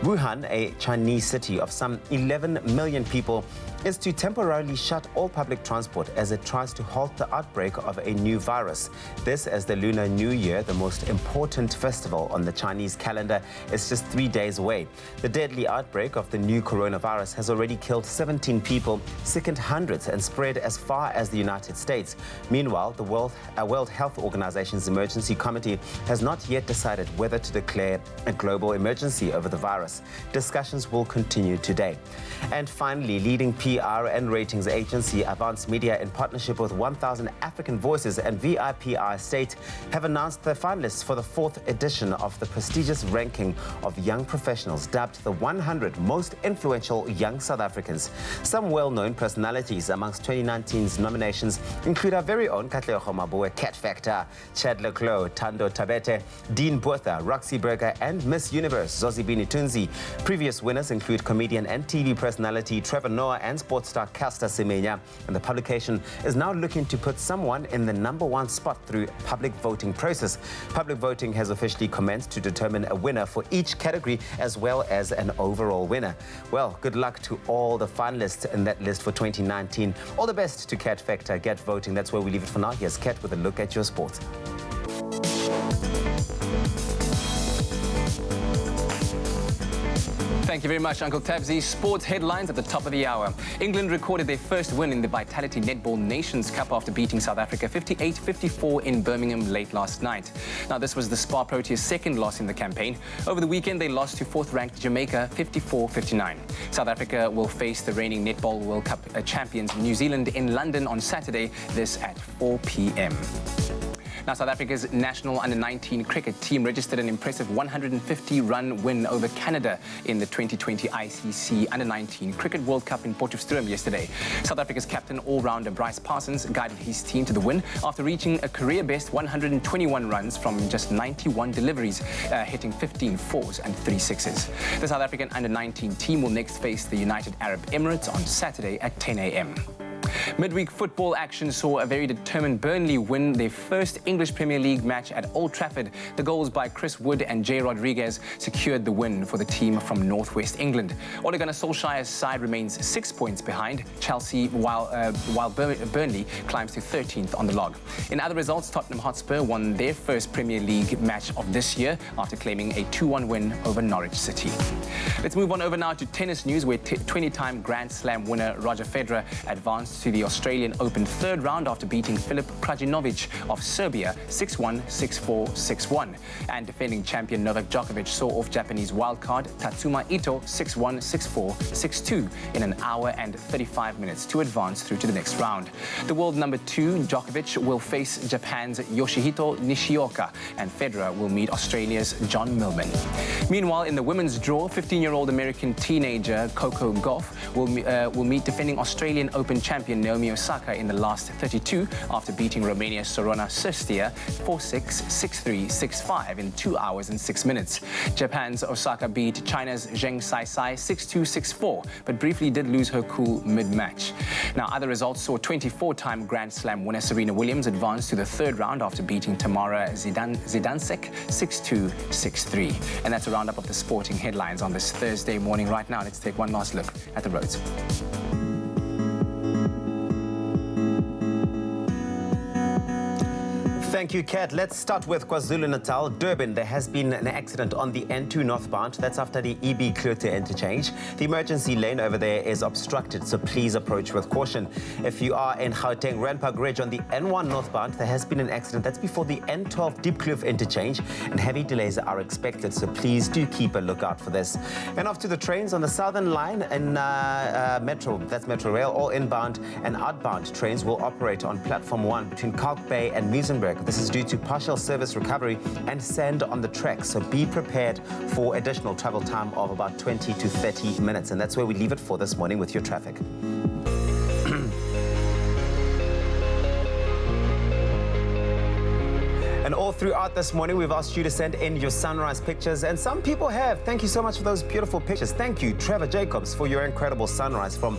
Wuhan, a Chinese city of some 11 million people, is to temporarily shut all public transport as it tries to halt the outbreak of a new virus. This, as the Lunar New Year, the most important festival on the Chinese calendar, is just 3 days away. The deadly outbreak of the new coronavirus has already killed 17 people, sickened hundreds and spread as far as the United States. Meanwhile, the World Health Organization's emergency committee has not yet decided whether to declare a global emergency over the virus. Discussions will continue today. And finally, leading PR and ratings agency Avance Media, in partnership with 1000 African Voices and VIPR Estate, have announced the finalists for the 4th edition of the prestigious ranking of young professionals dubbed the 100 most influential young South Africans. Some well-known personalities amongst 2019's nominations include our very own Katlego Mabue, Cat Factor, Chad Leclos, Tando Tabete, Dean Botha, Roxy Burger and Miss Universe Zozibini Tunzi. Previous winners include comedian and TV personality Trevor Noah and sports star Caster Semenya, and the publication is now looking to put someone in the #1 spot through public voting process. Public voting has officially commenced to determine a winner for each category as well as an overall winner. Well, good luck to all the finalists in that list for 2019. All the best to Cat Factor. Get voting. That's where we leave it for now. Here's Cat with a look at your sports. Thank you very much, Uncle Tabsy. Sports headlines at the top of the hour. England recorded their first win in the Vitality Netball Nations Cup after beating South Africa 58-54 in Birmingham late last night. Now, this was the Spar Proteas' second loss in the campaign. Over the weekend, they lost to 4th-ranked Jamaica 54-59. South Africa will face the reigning Netball World Cup champions New Zealand in London on Saturday, this at 4 p.m. Now, South Africa's national under-19 cricket team registered an impressive 150-run win over Canada in the 2020 ICC Under-19 Cricket World Cup in Potchefstroom yesterday. South Africa's captain all-rounder Bryce Parsons guided his team to the win after reaching a career-best 121 runs from just 91 deliveries, hitting 15 fours and 3 sixes. The South African under-19 team will next face the United Arab Emirates on Saturday at 10 a.m. Midweek football action saw a very determined Burnley win their first English Premier League match at Old Trafford. The goals by Chris Wood and Jay Rodriguez secured the win for the team from northwest England. Ole Gunnar Solskjaer's side remains 6 points behind Chelsea, while Burnley climbs to 13th on the log. In other results, Tottenham Hotspur won their first Premier League match of this year after claiming a 2-1 win over Norwich City. Let's move on over now to tennis news, where 20-time Grand Slam winner Roger Federer advanced advanced to the Australian Open third round after beating Filip Krajinovic of Serbia 6-1, 6-4, 6-1. And defending champion Novak Djokovic saw off Japanese wildcard Tatsuma Ito 6-1, 6-4, 6-2 in an hour and 35 minutes to advance through to the next round. The world number 2, Djokovic, will face Japan's Yoshihito Nishioka, and Federer will meet Australia's John Millman. Meanwhile, in the women's draw, 15-year-old American teenager Coco Gauff will meet defending Australian Open champion Naomi Osaka in the last 32 after beating Romania's Sorona Cîrstea 4-6, 6-3, 6-5 in 2 hours and 6 minutes. Japan's Osaka beat China's Zheng Saisai 6-2, 6-4, but briefly did lose her cool mid-match. Now, other results saw 24-time Grand Slam winner Serena Williams advance to the third round after beating Tamara Zidansek 6-2, 6-3. And that's a roundup of the sporting headlines on this Thursday morning. Right now, let's take one last look at the roads. Thank you, Kat. Let's start with KwaZulu-Natal. Durban, there has been an accident on the N2 northbound. That's after the EB Klute interchange. The emergency lane over there is obstructed, so please approach with caution. If you are in Gauteng, Randpark Ridge on the N1 northbound, there has been an accident. That's before the N12 Diepkloof interchange, and heavy delays are expected, so please do keep a lookout for this. And off to the trains on the Southern Line and Metro, that's Metro Rail. All inbound and outbound trains will operate on Platform 1 between Kalk Bay and Muizenberg. This is due to partial service recovery and sand on the track, so be prepared for additional travel time of about 20 to 30 minutes. And that's where we leave it for this morning with your traffic. And all throughout this morning, we've asked you to send in your sunrise pictures, and some people have. Thank you so much for those beautiful pictures. Thank you, Trevor Jacobs, for your incredible sunrise from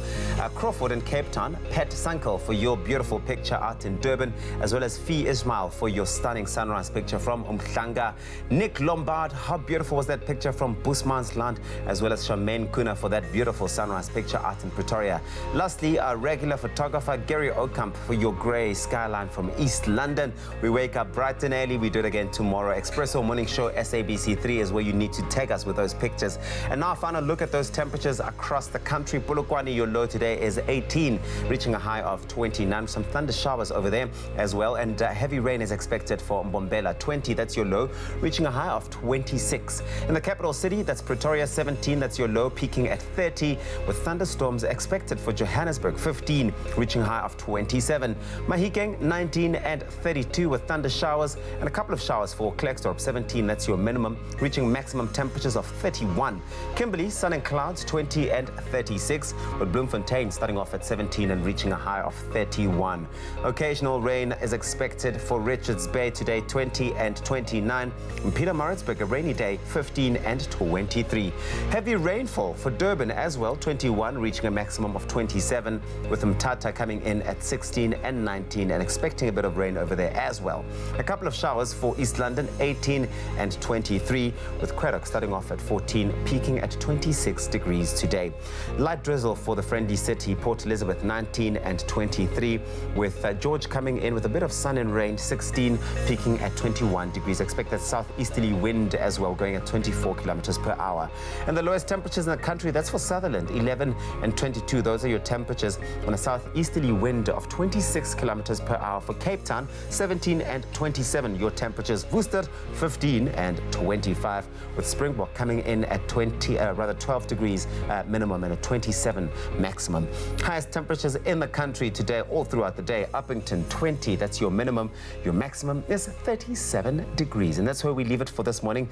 Crawford in Cape Town, Pat Sankel for your beautiful picture out in Durban, as well as Fee Ismail for your stunning sunrise picture from Umhlanga. Nick Lombard, how beautiful was that picture from Boesmansland, as well as Charmaine Kuna for that beautiful sunrise picture out in Pretoria. Lastly, our regular photographer, Gary Okamp, for your grey skyline from East London. We wake up bright and early. We do it again tomorrow. Expresso Morning Show SABC3 is where you need to tag us with those pictures. And now a final look at those temperatures across the country. Polokwane, your low today is 18, reaching a high of 29. Some thunder showers over there as well, and heavy rain is expected for Mbombela. 20, that's your low, reaching a high of 26. In the capital city, that's Pretoria. 17, that's your low, peaking at 30, with thunderstorms expected for Johannesburg. 15, reaching a high of 27. Mahikeng, 19 and 32, with thunder showers and a couple of showers for Klerksdorp. 17, that's your minimum, reaching maximum temperatures of 31. Kimberley, sun and clouds, 20 and 36, with Bloemfontein starting off at 17 and reaching a high of 31. Occasional rain is expected for Richards Bay today, 20 and 29. In Pietermaritzburg, a rainy day, 15 and 23. Heavy rainfall for Durban as well, 21, reaching a maximum of 27, with Mthatha coming in at 16 and 19, and expecting a bit of rain over there as well. A couple of showers for East London, 18 and 23, with Craddock starting off at 14, peaking at 26 degrees today. Light drizzle for the Friendly City, Port Elizabeth, 19 and 23, with George coming in with a bit of sun and rain, 16, peaking at 21 degrees. Expect that southeasterly wind as well, going at 24 kilometers per hour. And the lowest temperatures in the country, that's for Sutherland, 11 and 22. Those are your temperatures, on a southeasterly wind of 26 kilometers per hour. For Cape Town, 17 and 27. Your temperatures, Worcester, 15 and 25, with Springbok coming in at 12 degrees minimum and a 27 maximum. Highest temperatures in the country today, all throughout the day. Uppington, 20, that's your minimum. Your maximum is 37 degrees. And that's where we leave it for this morning.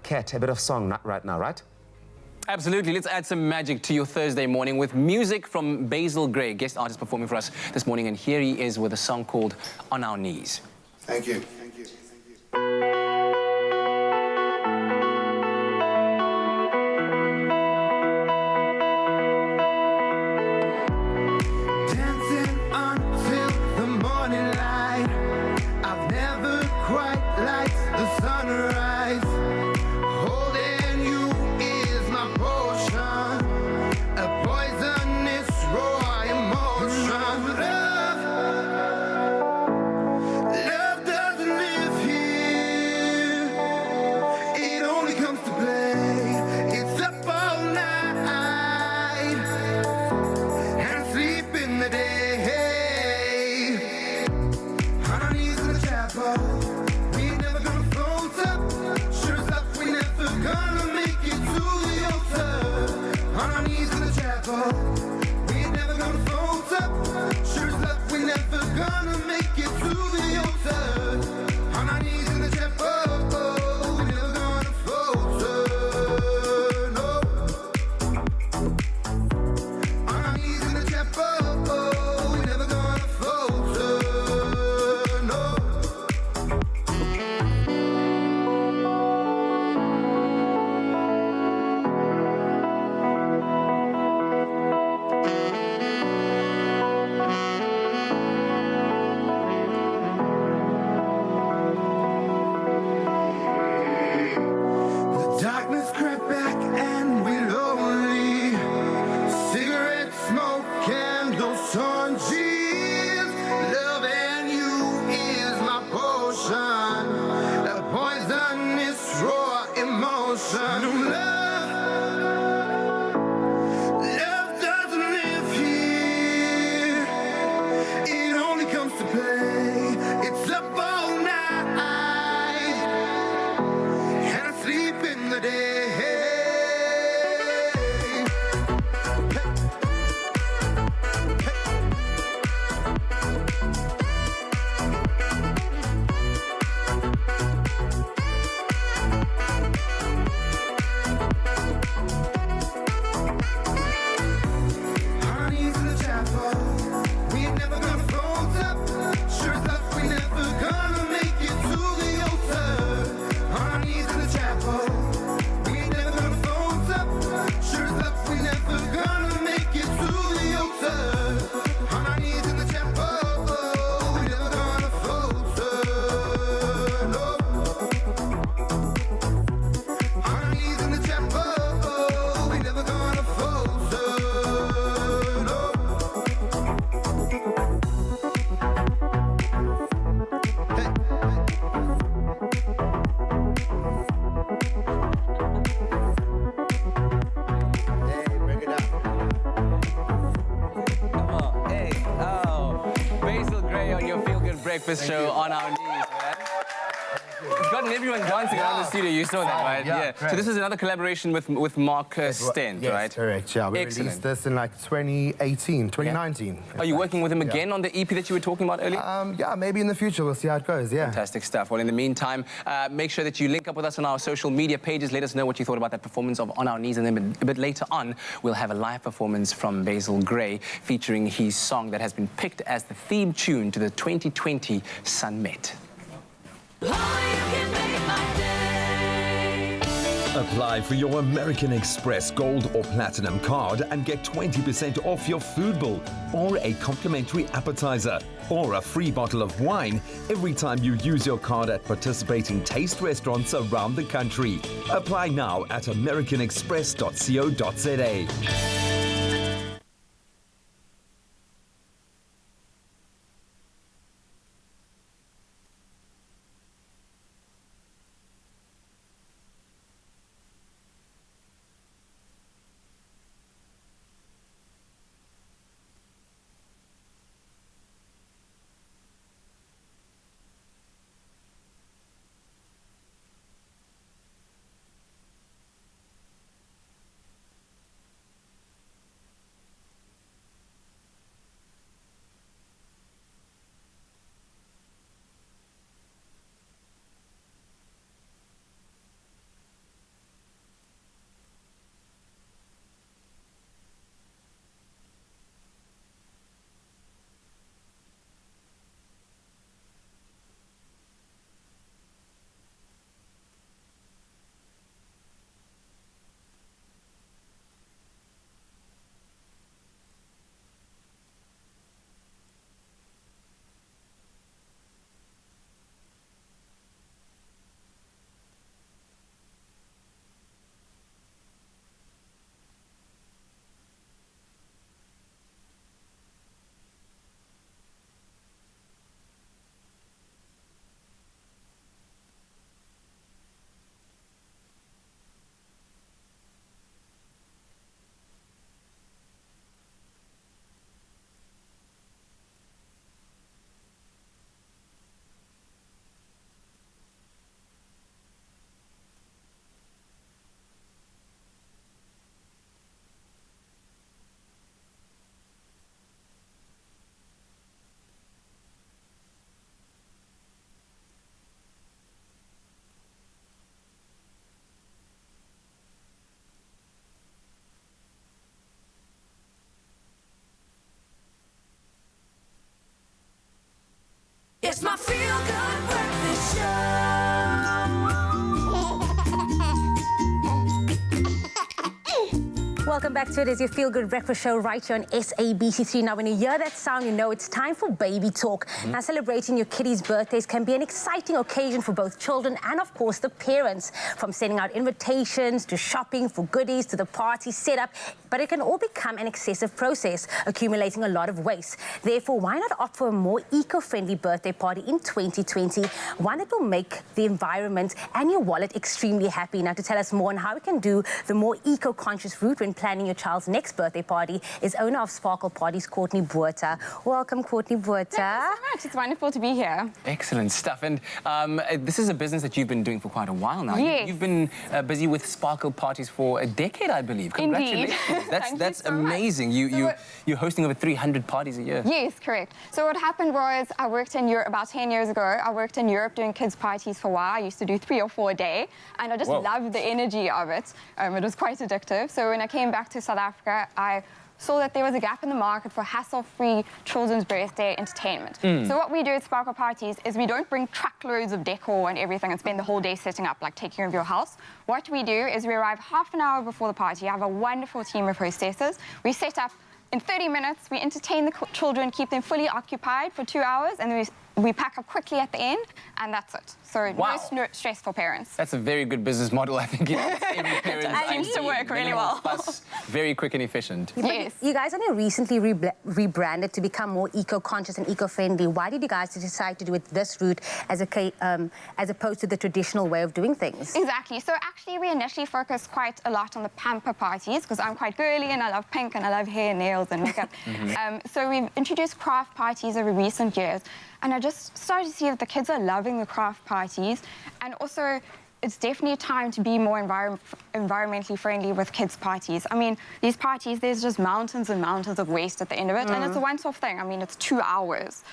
Kat, a bit of song right now, right? Absolutely. Let's add some magic to your Thursday morning with music from Basil Gray, guest artist performing for us this morning. And here he is with a song called On Our Knees. Thank you. Dancing until the morning light. I've never quite liked the sunrise. Holding you is my potion, a poisonous raw emotion. Love doesn't live chapel. We ain't never gonna float up. Sure as luck, we never gonna make it to the altar. On our knees in the chapel. We ain't never gonna float up. Sure as luck, we never gonna make it to the altar. On our knees in the chapel. We never gonna falter. No. On our knees in the chapel. We never gonna falter. No. The darkness crept back and we lonely. Cigarette smoke, candles, torn jeans. Love and you is my potion. The poisonous raw emotion. Love doesn't live here. It only comes to play. It's up all night. And I sleep in the day. Honey's in the chapel. We ain't never gonna float up. Sure as luck, we never gonna make it to the altar. Honey's in the chapel. We ain't never gonna float up. Sure as luck, we never gonna make it to the altar. Honey's in the chapel. We never gonna falter. No. Honey's in the chapel. We never gonna falter. No. Hey, oh, Basil Gray on your Feel Good Breakfast show on our knees, man. It's gotten everyone dancing around the studio. You saw that, right? Yeah, So correct. this is another collaboration with Mark Stent, Yes, right? correct. Yeah, we Excellent. released this in like 2018, 2019. Are you working with him again on the EP that you were talking about earlier? Yeah, maybe in the future. We'll see how it goes, yeah. Fantastic stuff. Well, in the meantime, make sure that you link up with us on our social media pages. Let us know what you thought about that performance of On Our Knees. And then a bit later on, we'll have a live performance from Basil Gray featuring his song that has been picked as the theme tune to the 2020 Sun Met. Apply for your American Express Gold or Platinum card and get 20% off your food bill, or a complimentary appetizer, or a free bottle of wine every time you use your card at participating taste restaurants around the country. Apply now at americanexpress.co.za. Feel Good Breakfast Show. Welcome back to it. It's your Feel Good Breakfast Show right here on SABC3. Now, when you hear that sound, you know it's time for baby talk. Now, celebrating your kiddies' birthdays can be an exciting occasion for both children and, of course, the parents. From sending out invitations to shopping for goodies to the party setup, but it can all become an excessive process, accumulating a lot of waste. Therefore, why not opt for a more eco-friendly birthday party in 2020, one that will make the environment and your wallet extremely happy? Now, to tell us more on how we can do the more eco-conscious route when planning your child's next birthday party is owner of Sparkle Parties, Courtney Buerta. Welcome, Courtney Buerta. Thank you so much. It's wonderful to be here. Excellent stuff. And this is a business that you've been doing for quite a while now. Yes. You've been busy with Sparkle Parties for a decade, I believe. Congratulations. Indeed. That's amazing. You're hosting over 300 parties a year. Yes, correct. So what happened was I worked in Europe about 10 years ago. I worked in Europe doing kids' parties for a while. I used to do 3 or 4 a day, and I just loved the energy of it. It was quite addictive. So when I came back to South Africa, I saw that there was a gap in the market for hassle-free children's birthday entertainment. So what we do at Sparkle Parties is we don't bring truckloads of decor and everything and spend the whole day setting up, like taking care of your house. What we do is we arrive half an hour before the party. I have a wonderful team of hostesses. We set up in 30 minutes, we entertain the children, keep them fully occupied for 2 hours, and then we pack up quickly at the end, and that's it. So no stress for parents. That's a very good business model. I think every parent it seems to work really well. Very quick and efficient. Yes. You guys only recently rebranded to become more eco-conscious and eco-friendly. Why did you guys decide to do it this route as opposed to the traditional way of doing things? Exactly. So actually, we initially focused quite a lot on the pamper parties because I'm quite girly and I love pink and I love hair, nails and makeup. So we've introduced craft parties over recent years. And I just started to see that the kids are loving the craft parties. And also, it's definitely time to be more environmentally friendly with kids' parties. I mean, these parties, there's just mountains and mountains of waste at the end of it. And it's a once-off thing. I mean, it's 2 hours.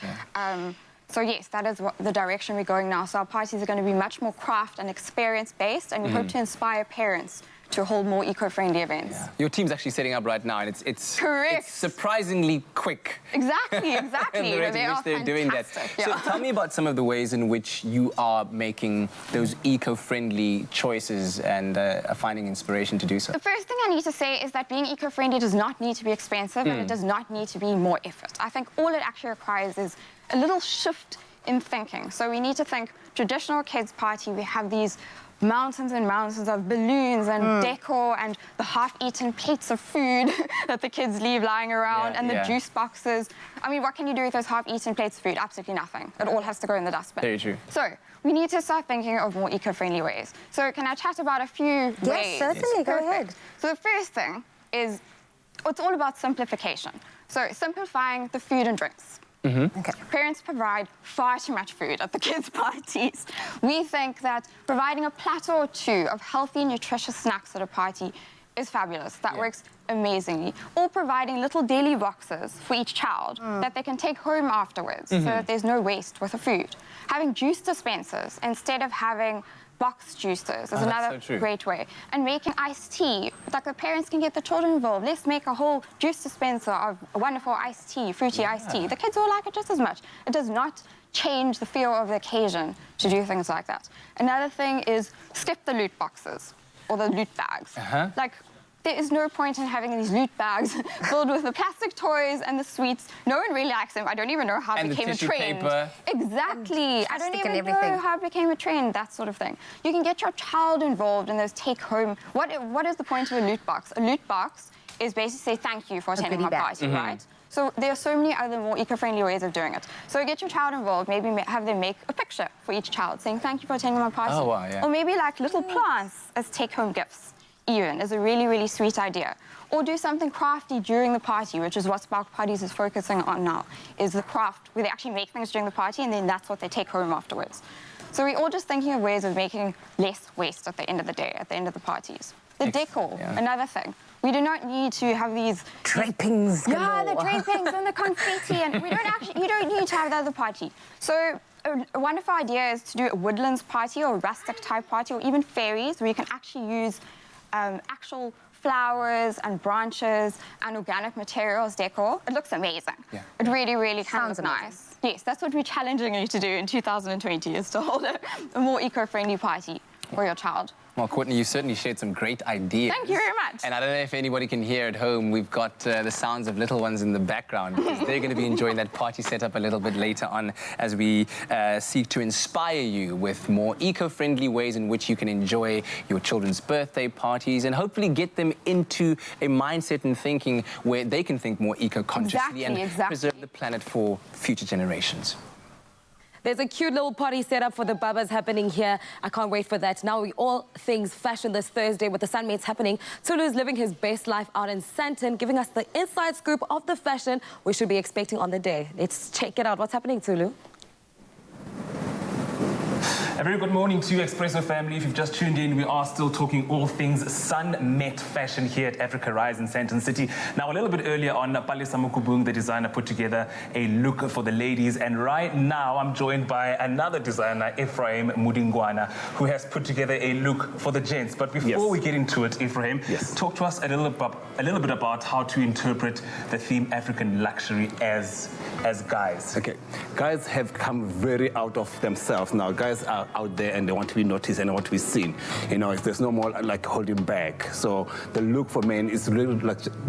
So yes, that is the direction we're going now. So our parties are going to be much more craft and experience-based. And we hope to inspire parents to hold more eco-friendly events. Your team's actually setting up right now, and it's correct. It's surprisingly quick. Exactly. And the rate in which they're doing that. Yeah. So tell me about some of the ways in which you are making those eco-friendly choices and finding inspiration to do so. The first thing I need to say is that being eco-friendly does not need to be expensive, and it does not need to be more effort. I think all it actually requires is a little shift in thinking. So we need to think traditional kids' party. We have these mountains and mountains of balloons and decor and the half-eaten plates of food that the kids leave lying around and the juice boxes. I mean, what can you do with those half-eaten plates of food? Absolutely nothing. It all has to go in the dustbin. Very true. So we need to start thinking of more eco-friendly ways. So can I chat about a few ways? Yes, certainly. Go ahead. So the first thing is, it's all about simplification. So simplifying the food and drinks. Okay. Parents provide far too much food at the kids' parties. We think that providing a platter or 2 of healthy, nutritious snacks at a party is fabulous. That works amazingly. Or providing little daily boxes for each child that they can take home afterwards so that there's no waste with the food. Having juice dispensers instead of having box juicers is another great way. And making iced tea, like the parents can get the children involved. Let's make a whole juice dispenser of a wonderful iced tea, fruity iced tea. The kids will like it just as much. It does not change the feel of the occasion to do things like that. Another thing is skip the loot boxes or the loot bags. Like, there is no point in having these loot bags filled with the plastic toys and the sweets. No one really likes them. I don't even know how it became a trend. Paper. Exactly. I don't even know how it became a trend, that sort of thing. You can get your child involved in those take-home. What is the point of a loot box? A loot box is basically say thank you for attending my party, right? So there are so many other more eco-friendly ways of doing it. So get your child involved, maybe have them make a picture for each child saying thank you for attending my party. Oh, wow, yeah. Or maybe like little plants as take-home gifts. Even is a really, really sweet idea. Or do something crafty during the party, which is what Sparkle Parties is focusing on now, is the craft where they actually make things during the party and then that's what they take home afterwards. So we're all just thinking of ways of making less waste at the end of the day, at the end of the parties. The decor, another thing. We do not need to have these drapings. Yeah, the drapings and the confetti, and you don't need to have that at the party. So a wonderful idea is to do a woodlands party or a rustic type party or even fairies where you can actually use actual flowers and branches and organic materials decor. It looks amazing. It really, really kind of looks nice. Yes, that's what we're challenging you to do in 2020, is to hold a more eco-friendly party for your child. Well, Courtney, you certainly shared some great ideas. Thank you very much. And I don't know if anybody can hear at home, we've got the sounds of little ones in the background, because they're going to be enjoying that party setup a little bit later on as we seek to inspire you with more eco-friendly ways in which you can enjoy your children's birthday parties and hopefully get them into a mindset and thinking where they can think more eco-consciously and preserve the planet for future generations. There's a cute little party set up for the Bubbas happening here. I can't wait for that. Now we all things fashion this Thursday with the Sunmates happening. Tulu is living his best life out in Sandton, giving us the inside scoop of the fashion we should be expecting on the day. Let's check it out. What's happening, Tulu? A very good morning to you, Expresso family. If you've just tuned in, we are still talking all things Sun-Met fashion here at Africa Rise in Sandton City. Now, a little bit earlier on, Palisa Mukubung, the designer, put together a look for the ladies. And right now, I'm joined by another designer, Ephraim Mudingwana, who has put together a look for the gents. But before we get into it, Ephraim, talk to us a little bit about how to interpret the theme African luxury as guys. Okay, guys have come very out of themselves now. Guys are out there and they want to be noticed and they want to be seen. You know, there's no more like holding back. So the look for men is really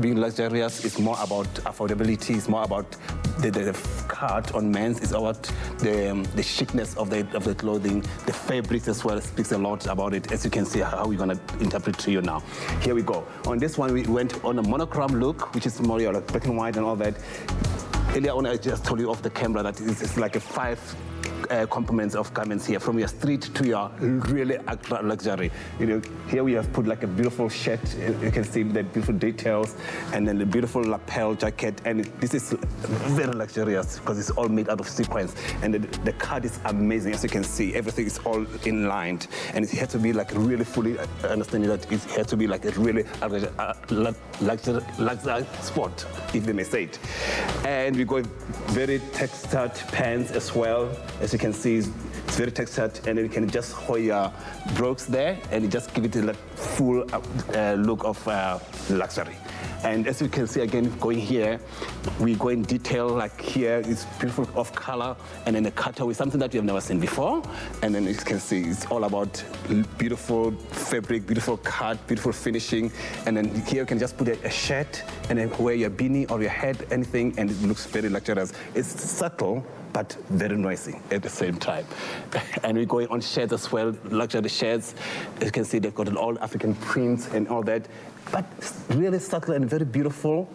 being luxurious. It's more about affordability. It's more about the cut on men's. It's about the chicness of the clothing. The fabrics as well speaks a lot about it. As you can see, how we're gonna interpret to you now. Here we go. On this one, we went on a monochrome look, which is more like black and white and all that. Earlier on, I just told you off the camera that it's like a 5 components of garments here, from your street to your really ultra luxury. You know, here we have put like a beautiful shirt. You can see the beautiful details, and then the beautiful lapel jacket. And this is very luxurious because it's all made out of sequins. And the cut is amazing, as you can see. Everything is all inlined, and it had to be like really fully understanding that it had to be like a really luxury sport, if they may say it. And we go very textured pants as well. As you can see, it's very textured, and then you can just hold your brooks there and just give it a full look of luxury. And as you can see, again, going here, we go in detail, like here, it's beautiful off color, and then the cutaway, something that you have never seen before. And then you can see it's all about beautiful fabric, beautiful cut, beautiful finishing. And then here you can just put a shirt and then wear your beanie or your hat, anything, and it looks very luxurious. It's subtle, but very noisy at the same time. And we're going on shirts as well, luxury shirts. As you can see, they've got an all African prints and all that, but really subtle and very beautiful.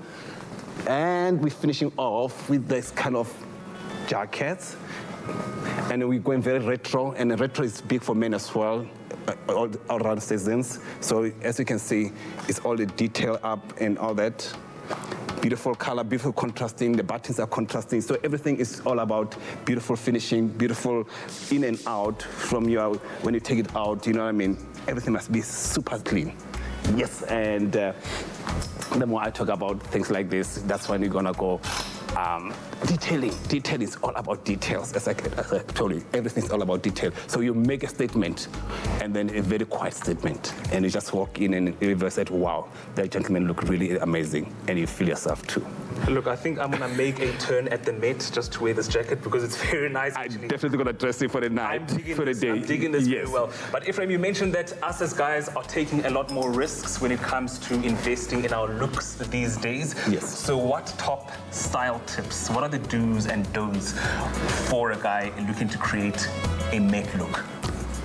And we're finishing off with this kind of jackets. And we're going very retro, and retro is big for men as well, all around seasons. So as you can see, it's all the detail up and all that. Beautiful color, beautiful contrasting, the buttons are contrasting. So everything is all about beautiful finishing, beautiful in and out from your, when you take it out, you know what I mean? Everything must be super clean. Yes, and the more I talk about things like this, that's when you're gonna go detailing. Detail is all about details, as I told you. Everything's all about detail. So you make a statement, and then a very quiet statement, and you just walk in and you say, wow, that gentleman look really amazing, and you feel yourself too. Look, I think I'm gonna make a turn at the Met just to wear this jacket because it's very nice. Actually. I'm definitely gonna dress it for the night, for the day. I'm digging this very well. But Ephraim, you mentioned that us as guys are taking a lot more risks when it comes to investing in our looks these days. Yes. So what top style tips, what are the do's and don'ts for a guy looking to create a Met look?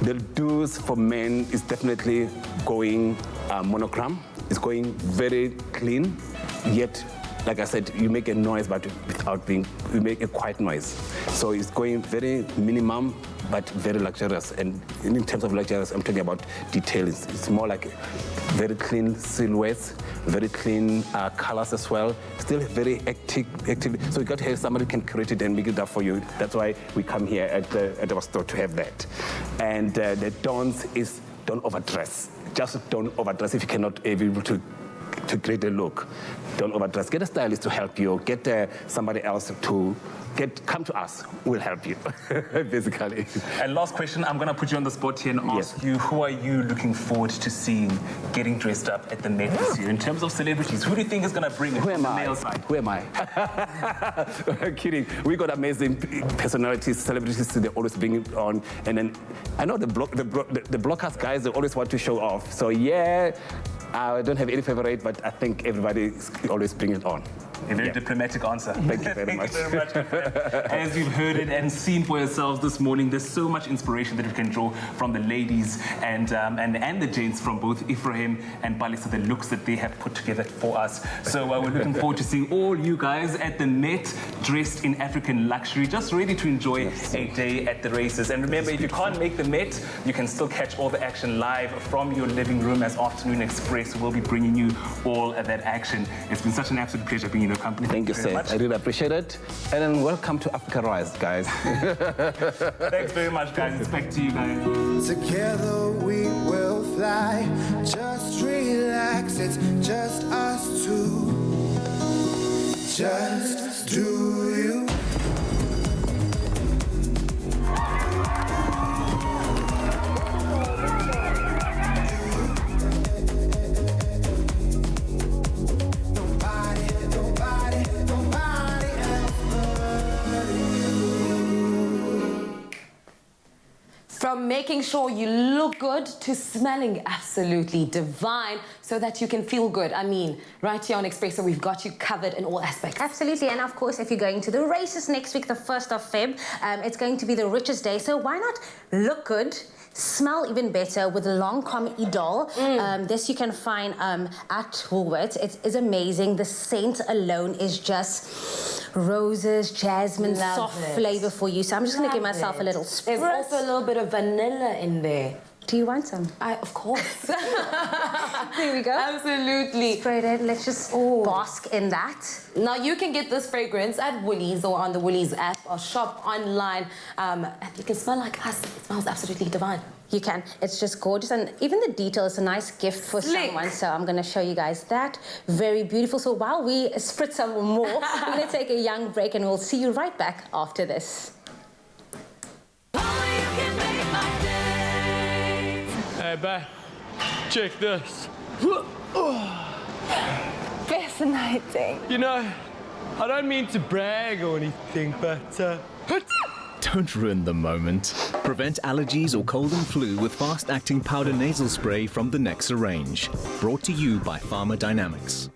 The do's for men is definitely going monochrome. It's going very clean, yet, like I said, you make a noise, but without being, you make a quiet noise. So it's going very minimum, but very luxurious. And in terms of luxurious, I'm talking about detail. It's more like very clean silhouettes, very clean colors as well. Still very active. So you got to have somebody who can create it and make it up for you. That's why we come here at our store to have that. And the don'ts is don't overdress. Just don't overdress if you cannot be able to to create a look. Don't overdress. Get a stylist to help you. Get somebody else to come to us. We'll help you, basically. And last question, I'm going to put you on the spot here and ask you, who are you looking forward to seeing getting dressed up at the Met this year? In terms of celebrities, who do you think is going to bring it from the male side? Who am I? I'm kidding. We got amazing personalities, celebrities. They always bring it on. And then I know the broadcast guys, they always want to show off. So yeah, I don't have any favorite, but I think everybody always bring it on. A very diplomatic answer. Thank you very much. Thank you very much. As you've heard it and seen for yourselves this morning, there's so much inspiration that we can draw from the ladies and the gents from both Ephraim and Balisa, the looks that they have put together for us. So we're looking forward to seeing all you guys at the Met dressed in African luxury, just ready to enjoy a day at the races. And remember, if you can't make the Met, you can still catch all the action live from your living room, as Afternoon Express will be bringing you all of that action. It's been such an absolute pleasure being in your company. Thank you, sir. I really appreciate it. And then welcome to Africa Rise, guys. Thanks very much, guys. It's back to you guys. Together we will fly. Just relax, it's just us two. Just do you. From making sure you look good to smelling absolutely divine so that you can feel good. I mean, right here on Expresso, we've got you covered in all aspects. Absolutely, and of course, if you're going to the races next week, the 1st of Feb, it's going to be the richest day, so why not look good, smell even better with Lancome Idol. This you can find at Woolworths. It is amazing. The scent alone is just roses, jasmine, soft flavor for you. So I'm just going to give myself a little spritz. There's also a little bit of vanilla in there. Do you want some? Of course. Here we go. Absolutely. Spray it. Let's just bask in that. Now, you can get this fragrance at Woolies or on the Woolies app or shop online. And you can smell like us. It smells absolutely divine. You can. It's just gorgeous. And even the detail is a nice gift for someone. So I'm going to show you guys that. Very beautiful. So while we spritz some more, we're going to take a young break and we'll see you right back after this. Hey, babe, check this. Fascinating. You know, I don't mean to brag or anything, but Don't ruin the moment. Prevent allergies or cold and flu with fast-acting powder nasal spray from the Nexa range. Brought to you by Pharma Dynamics.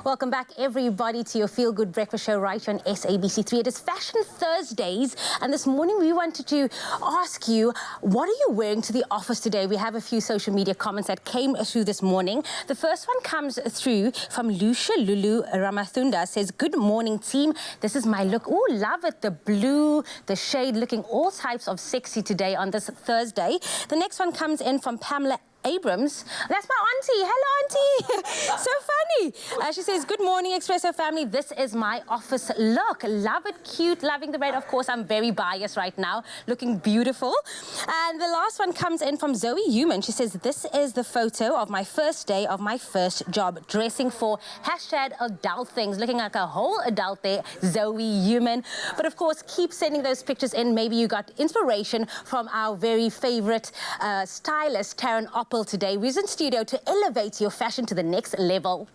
Welcome back, everybody, to your Feel Good Breakfast Show right here on SABC3. It is Fashion Thursdays, and this morning we wanted to ask you, what are you wearing to the office today? We have a few social media comments that came through this morning. The first one comes through from Lucia Lulu Ramathunda, says, good morning, team. This is my look. Oh, love it. The blue, the shade, looking all types of sexy today on this Thursday. The next one comes in from Pamela Abrams. That's my auntie. Hello, auntie. So funny. She says, good morning, Expresso family. This is my office look. Love it, cute, loving the red. Of course, I'm very biased right now, looking beautiful. And the last one comes in from Zoe Human. She says, this is the photo of my first day of my first job, dressing for #adult things, looking like a whole adult there, Zoe Human. But of course, keep sending those pictures in. Maybe you got inspiration from our very favorite stylist, Taryn today. We're in studio to elevate your fashion to the next level.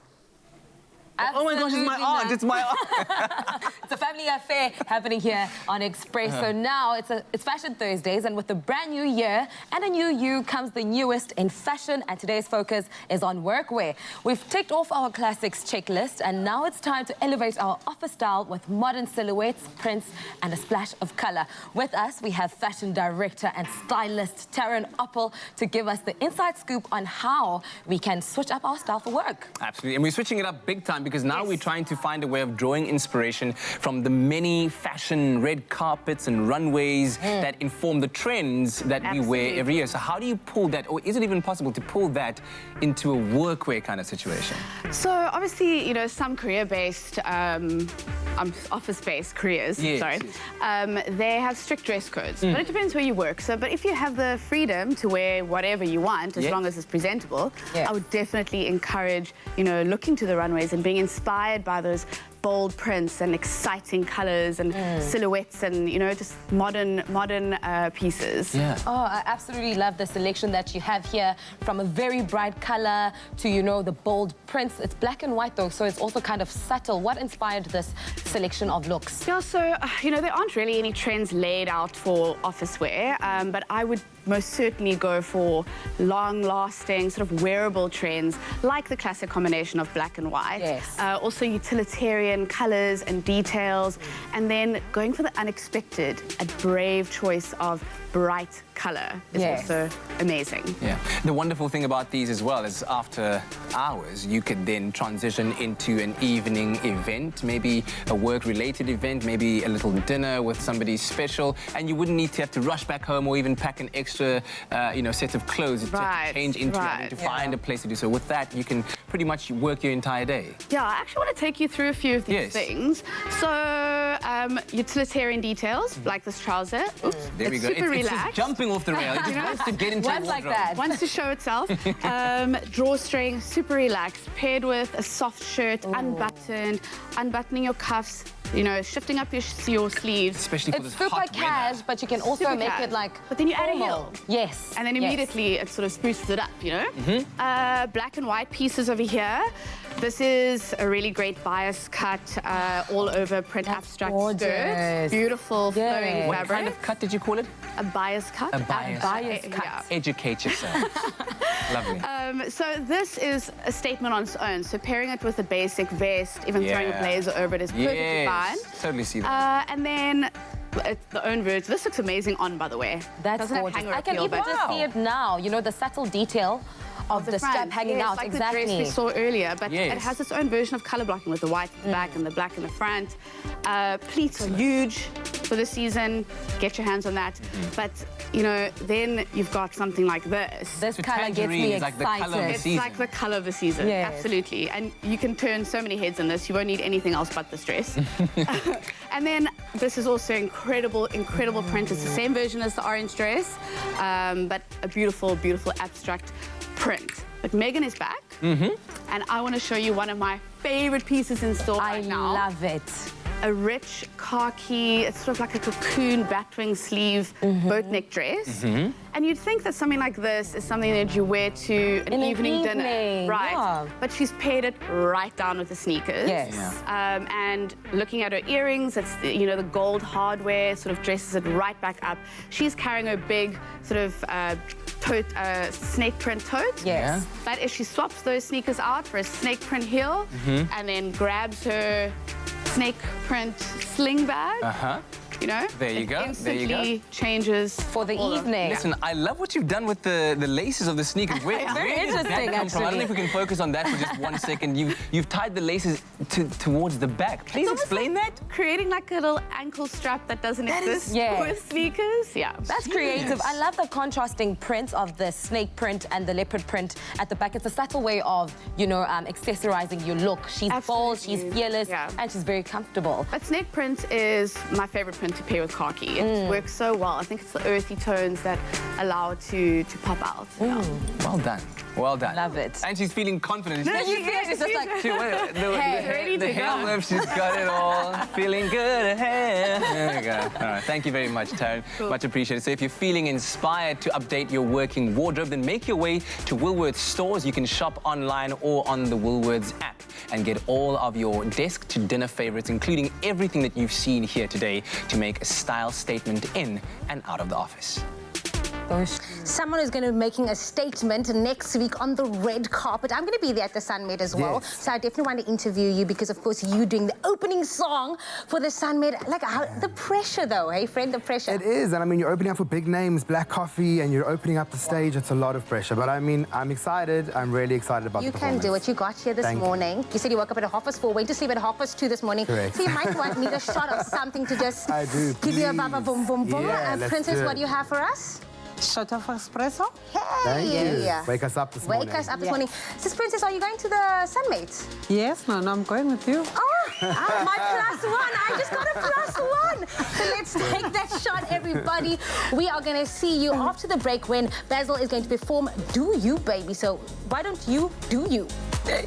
Absolutely. Oh my gosh, it's my aunt. It's my aunt. It's a family affair happening here on Expresso. Now it's Fashion Thursdays, and with the brand new year and a new you comes the newest in fashion, and today's focus is on workwear. We've ticked off our classics checklist, and now it's time to elevate our office style with modern silhouettes, prints, and a splash of color. With us, we have fashion director and stylist Taryn Oppel to give us the inside scoop on how we can switch up our style for work. Absolutely, and we're switching it up big time, because now we're trying to find a way of drawing inspiration from the many fashion red carpets and runways that inform the trends that we wear every year. So how do you pull that, or is it even possible to pull that into a workwear kind of situation? So obviously, you know, some career-based, office-based careers, they have strict dress codes, but it depends where you work. So, but if you have the freedom to wear whatever you want, as long as it's presentable, I would definitely encourage, you know, looking to the runways and being inspired by those bold prints and exciting colors and silhouettes and, you know, just modern pieces. Yeah. Oh, I absolutely love the selection that you have here, from a very bright color to, you know, the bold prints. It's black and white though, so it's also kind of subtle. What inspired this selection of looks? Yeah, so, you know, there aren't really any trends laid out for office wear, but I would most certainly go for long-lasting, sort of wearable trends, like the classic combination of black and white. Yes. Also utilitarian colors and details, and then going for the unexpected, a brave choice of bright color is also amazing. Yeah. The wonderful thing about these as well is after hours, you could then transition into an evening event, maybe a work-related event, maybe a little dinner with somebody special, and you wouldn't need to have to rush back home or even pack an extra, you know, set of clothes to change into and to find a place to do so. With that, you can pretty much work your entire day. Yeah, I actually want to take you through a few of these things. So, utilitarian details, like this trouser. Oops, there we go. It's just jumping off the rail. It just wants to get into a wardrobe. Like that. Wants to show itself. Drawstring, super relaxed, paired with a soft shirt, unbuttoned, unbuttoning your cuffs, you know, shifting up your sleeves. Especially for this hot weather. It's super cash, but you can also make it like But then you add a heel. Yes. And then immediately it sort of spruces it up, you know? Black and white pieces over here. This is a really great bias cut, all over print abstract skirt. Beautiful flowing fabric. What kind of cut did you call it? A bias cut. A bias cut. Yeah. Educate yourself. Lovely. So this is a statement on its own. So pairing it with a basic vest, even throwing a blazer over it is perfectly fine. Totally see that. And then it's the own version. This looks amazing on, by the way. That's gorgeous. I can even just see it now. You know, the subtle detail of the strap hanging out. Like exactly. the dress we saw earlier, but it has its own version of color blocking with the white at the back and the black in the front. Pleats are huge for the season. Get your hands on that. But, you know, then you've got something like this. This color gets me excited. Like the color of the season. It's like the color of the season. Yes. Absolutely. And you can turn so many heads in this. You won't need anything else but this dress. And then this is also incredible print. It's the same version as the orange dress, but a beautiful, beautiful abstract print. But Megan is back, and I want to show you one of my favorite pieces in store right now. I love it. A rich khaki, it's sort of like a cocoon batwing sleeve boat neck dress. And you'd think that something like this is something that you wear to an evening dinner. Right. Yeah. But she's paired it right down with the sneakers. Yes. And looking at her earrings, it's, you know, the gold hardware sort of dresses it right back up. She's carrying her big sort of snake print tote. Yes. That is, she swaps those sneakers out for a snake print heel, and then grabs her snake print sling bag. You know, There you go. There you go. instantly changes For the evening. Listen, I love what you've done with the laces of the sneakers. Very did that interesting, come from? I don't know if actually. we can focus on that for just 1 second. You've tied the laces towards the back. Please explain that. Creating like a little ankle strap that doesn't exist with sneakers. Yeah, That's creative. I love the contrasting print of the snake print and the leopard print at the back. It's a subtle way of, you know, accessorizing your look. She's bold, she's fearless, and she's very comfortable. But snake print is my favorite print to pair with khaki. It works so well. I think it's the earthy tones that allow it to pop out. Well done. Well done. Love it. And she's feeling confident. No, she is. She's just like, ready the to hair go. whip, she's got it all. Feeling good ahead. There we go. All right. Thank you very much, Taryn. Much appreciated. So if you're feeling inspired to update your working wardrobe, then make your way to Woolworths stores. You can shop online or on the Woolworths app and get all of your desk to dinner favorites, including everything that you've seen here today, to make a style statement in and out of the office. Someone is going to be making a statement next week on the red carpet. I'm going to be there at the Sunmed as well. Yes. So I definitely want to interview you because, of course, you doing the opening song for the Sunmed. Like, the pressure, though, hey, friend, the pressure. It is, and I mean, you're opening up for big names, Black Coffee, and you're opening up the stage. It's a lot of pressure, but I mean, I'm excited. I'm really excited about You the can performance. do it. You got here this Thank you. morning. You said you woke up at 4:30, went to sleep at 2:30 this morning. Correct. So you might need a shot of something to just I do, give you a please. baba boom boom boom. Yeah, let's Princess, do it. what do you have for us? Shot of espresso. Thank you. Yeah. Wake us up this morning. Wake us up this morning. Sis Princess, are you going to the Sunmates? Yes, no, I'm going with you. My +1. I just got a +1. So let's take that shot, everybody. We are going to see you after the break when Basil is going to perform Do You, Baby. So why don't you do you?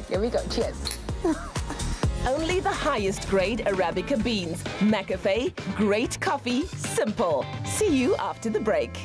Here we go. Cheers. Only the highest grade Arabica beans. McAfee, great coffee, simple. See you after the break.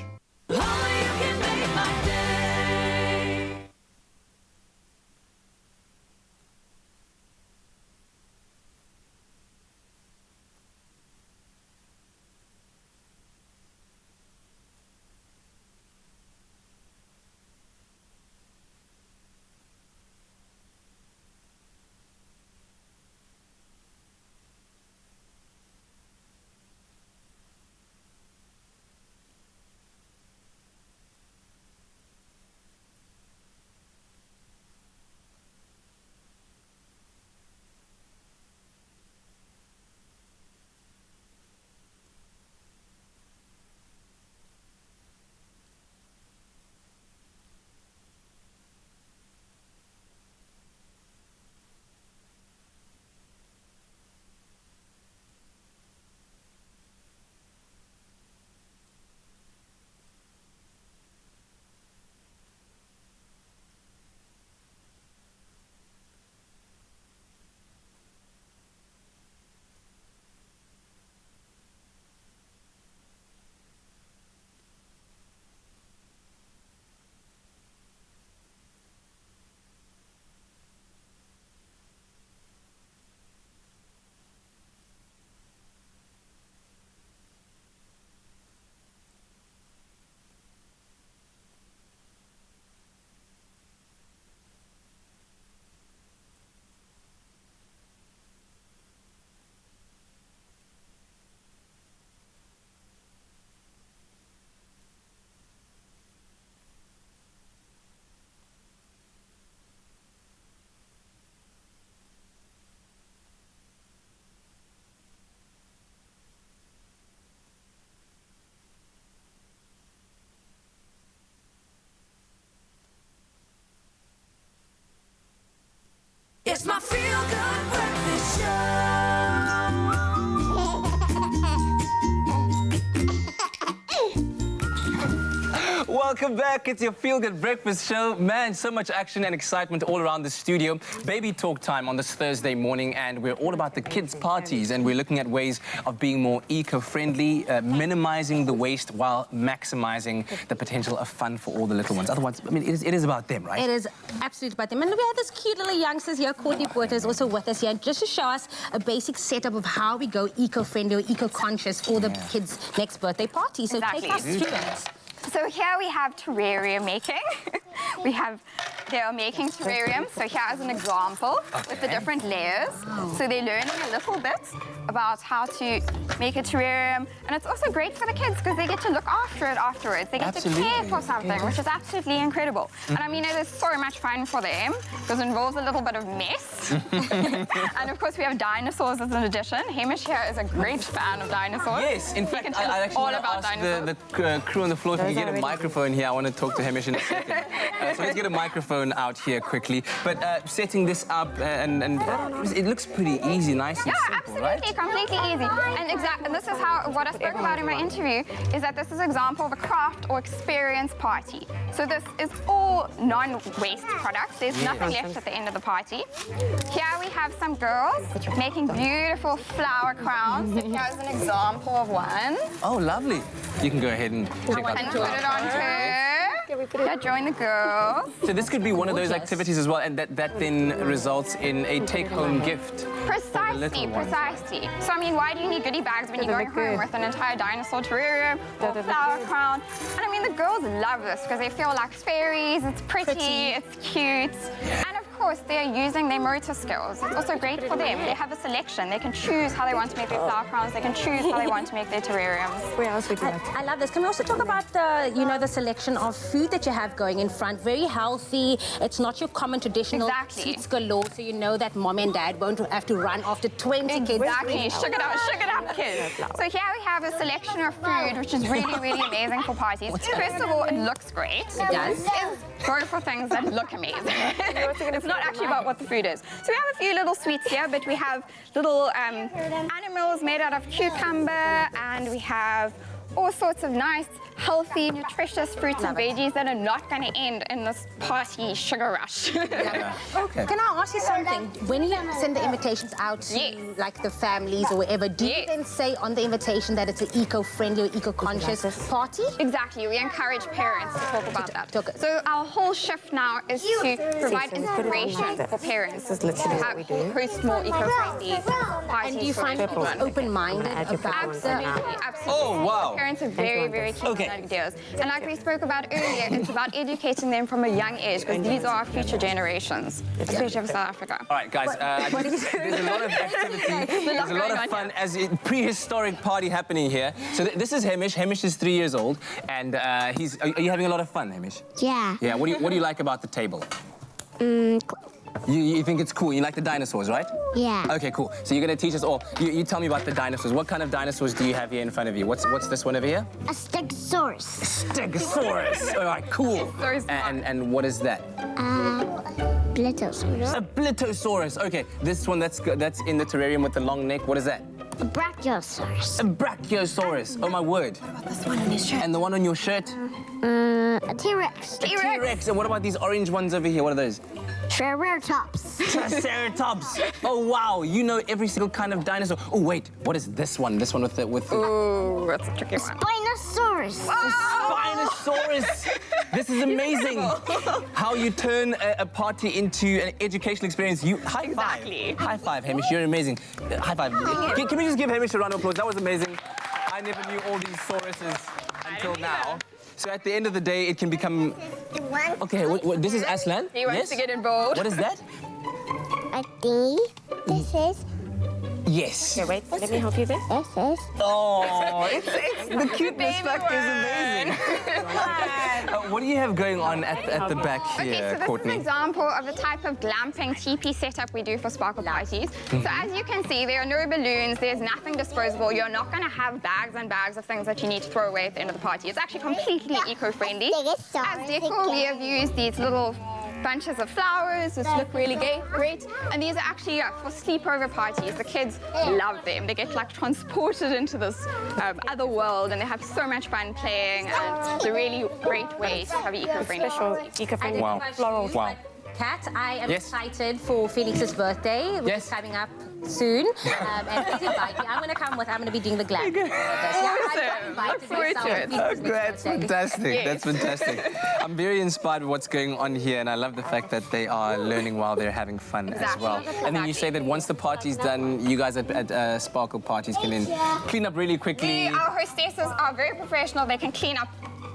It's my feel-good breakfast show. Welcome back. It's your Feel Good Breakfast Show. Man, so much action and excitement all around the studio. Baby talk time on this Thursday morning, and we're all about the kids' parties, and we're looking at ways of being more eco-friendly, minimizing the waste while maximizing the potential of fun for all the little ones. Otherwise, I mean, it is about them, right? It is absolutely about them. And we have this cute little youngsters here. Courtney Porter is also with us here, just to show us a basic setup of how we go eco-friendly or eco-conscious for the kids' next birthday party. So take us through it. So here we have terrarium making. They are making terrariums. So here is an example with the different layers. So they're learning a little bit about how to make a terrarium. And it's also great for the kids because they get to look after it afterwards. They get to care for something, which is absolutely incredible. And I mean, it is so much fun for them because it involves a little bit of mess. And of course, we have dinosaurs as an addition. Hamish here is a great fan of dinosaurs. Yes, in fact, I actually want to ask the crew on the floor if we can get a microphone here. I want to talk to Hamish in a second. So let's get a microphone out here quickly. But setting this up, and it looks pretty easy, nice and simple, right? Yeah, completely easy. And this is what I spoke about in my interview, is that this is an example of a craft or experience party. So this is all non-waste products. There's nothing left at the end of the party. Here we have some girls making beautiful flower crowns. Here's an example of one. Oh, lovely. You can go ahead and check out And put it on her. Yeah, join the girls. So this could be one of those activities as well, and that then results in a take-home gift. Precisely. So, I mean, why do you need goodie bags when you're going home with an entire dinosaur terrarium or flower crown? And I mean, the girls love this because they feel like fairies, it's pretty, it's cute. And of course, they're using their motor skills. It's also great for them. They have a selection. They can choose how they want to make their flower crowns. They can choose how they want to make their terrariums. Where else would you like? I love this. Can we also talk about the selection of food that you have going in front? Very healthy. It's not your common traditional sweets galore, so you know that mom and dad won't have to run after 20 kids. Exactly. Sugar it up, kids. So here we have a selection of food, which is really, really amazing for parties. First of all, it looks great. It does. Go for things that look amazing. It's not actually about what the food is. So we have a few little sweets here, but we have little animals made out of cucumber, and we have all sorts of nice, healthy, nutritious fruits and veggies that are not going to end in this party sugar rush. Okay. Can I ask you something? When you send the invitations out to like the families or wherever, do you then say on the invitation that it's an eco-friendly or eco-conscious party? Exactly. We encourage parents to talk about that. So our whole shift now is to provide inspiration for parents to host more eco-friendly parties. And do you find people open-minded about Absolutely. Oh, wow. Parents are very, very keen on ideas. And like we spoke about earlier, it's about educating them from a young age because these are our future generations, especially for South Africa. All right, guys, there's a lot of activity, there's a lot of fun as a prehistoric party happening here. So this is Hamish. Hamish is 3 years old, and are you having a lot of fun, Hamish? Yeah. Yeah, what do you like about the table? You think it's cool? You like the dinosaurs, right? Yeah. Okay, cool. So you're going to teach us all. You tell me about the dinosaurs. What kind of dinosaurs do you have here in front of you? What's this one over here? A stegosaurus. Stegosaurus. All right, cool. And what is that? Blittosaurus. A Blittosaurus. Okay, this one that's in the terrarium with the long neck. What is that? A Brachiosaurus. A Brachiosaurus. Oh my word. What about this one on his shirt? And the one on your shirt? A T-Rex. A T-Rex. And what about these orange ones over here? What are those? Triceratops. Triceratops. Oh wow, you know every single kind of dinosaur. Oh wait, what is this one? This one with the Ooh, that's a tricky one. Spinosaurus. Spinosaurus. This is amazing. How you turn a party into an educational experience. High five. Exactly. High five, Hamish. You're amazing. High five. Can we just give Hamish a round of applause? That was amazing. I never knew all these sauruses until now. So at the end of the day, it can become... Okay, this is Aslan? He wants to get involved. What is that? A D. This is... Yes. Okay, wait, let me help you there. This is... Oh, it's the cuteness factor is amazing. What do you have going on at the back here, so this Courtney? is an example of the type of glamping teepee setup we do for sparkle parties. So as you can see, there are no balloons, there's nothing disposable. You're not going to have bags and bags of things that you need to throw away at the end of the party. It's actually completely eco-friendly. As decor, we have used these little bunches of flowers, which look really great. And these are actually for sleepover parties. The kids love them. They get like transported into this other world, and they have so much fun playing. And it's a really great way to have an eco-friendly party. Eco-friendly. Wow. Florals. Wow. Kat, I am excited for Felix's birthday, which is coming up soon. And please invite me. I'm going to come with. I'm going to be doing the glam. Look forward to it. That's fantastic. Yes. That's fantastic. I'm very inspired with what's going on here, and I love the fact that they are learning while they're having fun as well. And then you say that once the party's done, you guys at Sparkle parties can then clean up really quickly. Our hostesses are very professional. They can clean up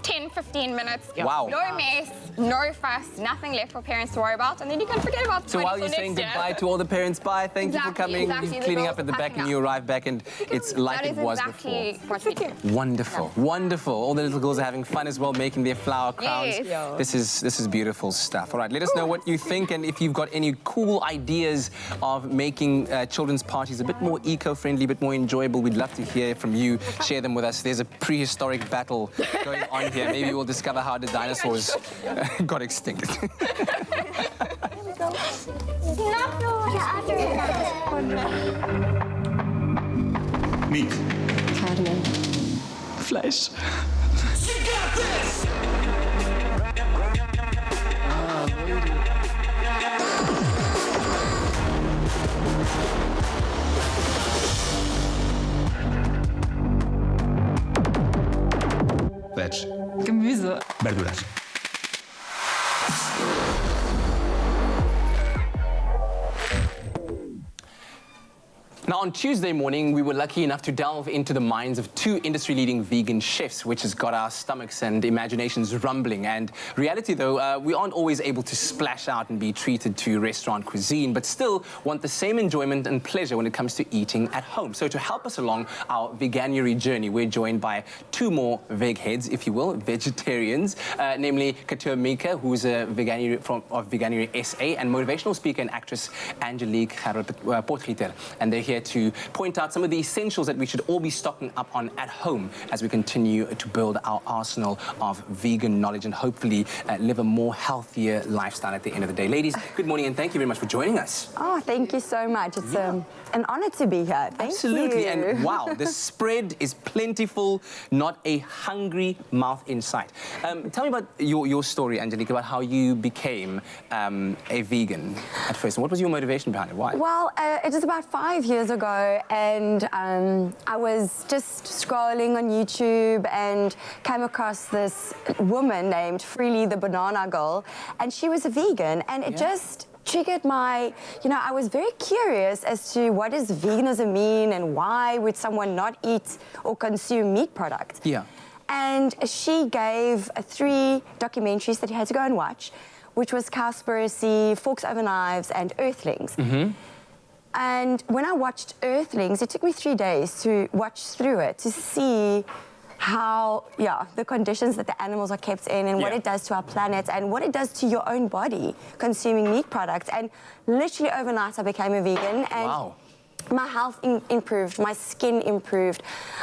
10 15 minutes. Wow. No mess, no fuss, nothing left for parents to worry about, and then you can forget about So while you're next saying year. goodbye to all the parents, bye, thank you for coming, exactly. The cleaning girls up at the are back, packing and you up. arrive back, and it's like That it is was exactly before. what we do. Wonderful, wonderful. All the little girls are having fun as well, making their flower crowns. Yes. This is beautiful stuff. All right, let us know what you think, and if you've got any cool ideas of making children's parties a bit more eco-friendly, a bit more enjoyable. We'd love to hear from you. Share them with us. There's a prehistoric battle going on here. Maybe we'll discover how the dinosaurs got extinct. Meat. Carne. Fleisch. She got this! Veg. Gemüse. Verduras. Now, on Tuesday morning, we were lucky enough to delve into the minds of two industry-leading vegan chefs, which has got our stomachs and imaginations rumbling. And reality, though, we aren't always able to splash out and be treated to restaurant cuisine, but still want the same enjoyment and pleasure when it comes to eating at home. So to help us along our veganuary journey, we're joined by two more veg heads, if you will, vegetarians, namely Katua Mika, who's a veganuary of Veganuary SA, and motivational speaker and actress Angelique Potgieter. And they're here to point out some of the essentials that we should all be stocking up on at home as we continue to build our arsenal of vegan knowledge and hopefully live a more healthier lifestyle at the end of the day. Ladies, good morning and thank you very much for joining us. Oh, thank you so much. It's an honor to be here. Thank Absolutely. you. And wow, the spread is plentiful, not a hungry mouth in sight. Tell me about your story, Angelique, about how you became a vegan at first. And what was your motivation behind it? Why? Well, it was about 5 years ago, and I was just scrolling on YouTube and came across this woman named Freely the Banana Girl, and she was a vegan, and it just triggered my, I was very curious as to what does veganism mean and why would someone not eat or consume meat products. Yeah. And she gave 3 documentaries that you had to go and watch, which was Cowspiracy, Forks Over Knives, and Earthlings. Mm-hmm. And when I watched Earthlings, it took me 3 days to watch through it to see how, the conditions that the animals are kept in and what it does to our planet and what it does to your own body consuming meat products. And literally overnight, I became a vegan. And my health improved, my skin improved.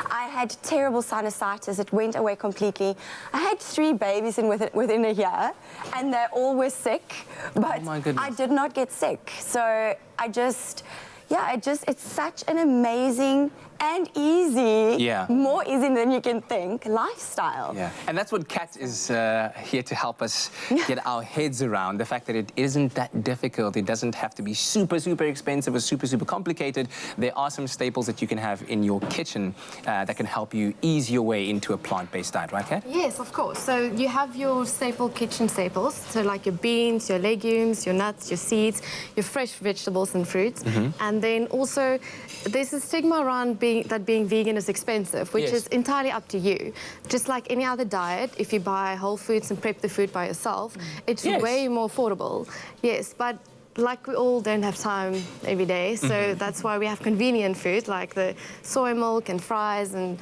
I had terrible sinusitis, it went away completely. I had 3 babies within a year, and they all were sick, but I did not get sick. So it's such an amazing and easy, more easy than you can think, lifestyle. Yeah, and that's what Kat is here to help us get our heads around, the fact that it isn't that difficult. It doesn't have to be super, super expensive or super, super complicated. There are some staples that you can have in your kitchen that can help you ease your way into a plant-based diet, right, Kat? Yes, of course. So you have your staple kitchen staples, so like your beans, your legumes, your nuts, your seeds, your fresh vegetables and fruits. And then also, there's a stigma around that being vegan is expensive, which is entirely up to you. Just like any other diet, if you buy whole foods and prep the food by yourself, it's way more affordable. Yes, but like we all don't have time every day, so that's why we have convenient food like the soy milk and fries and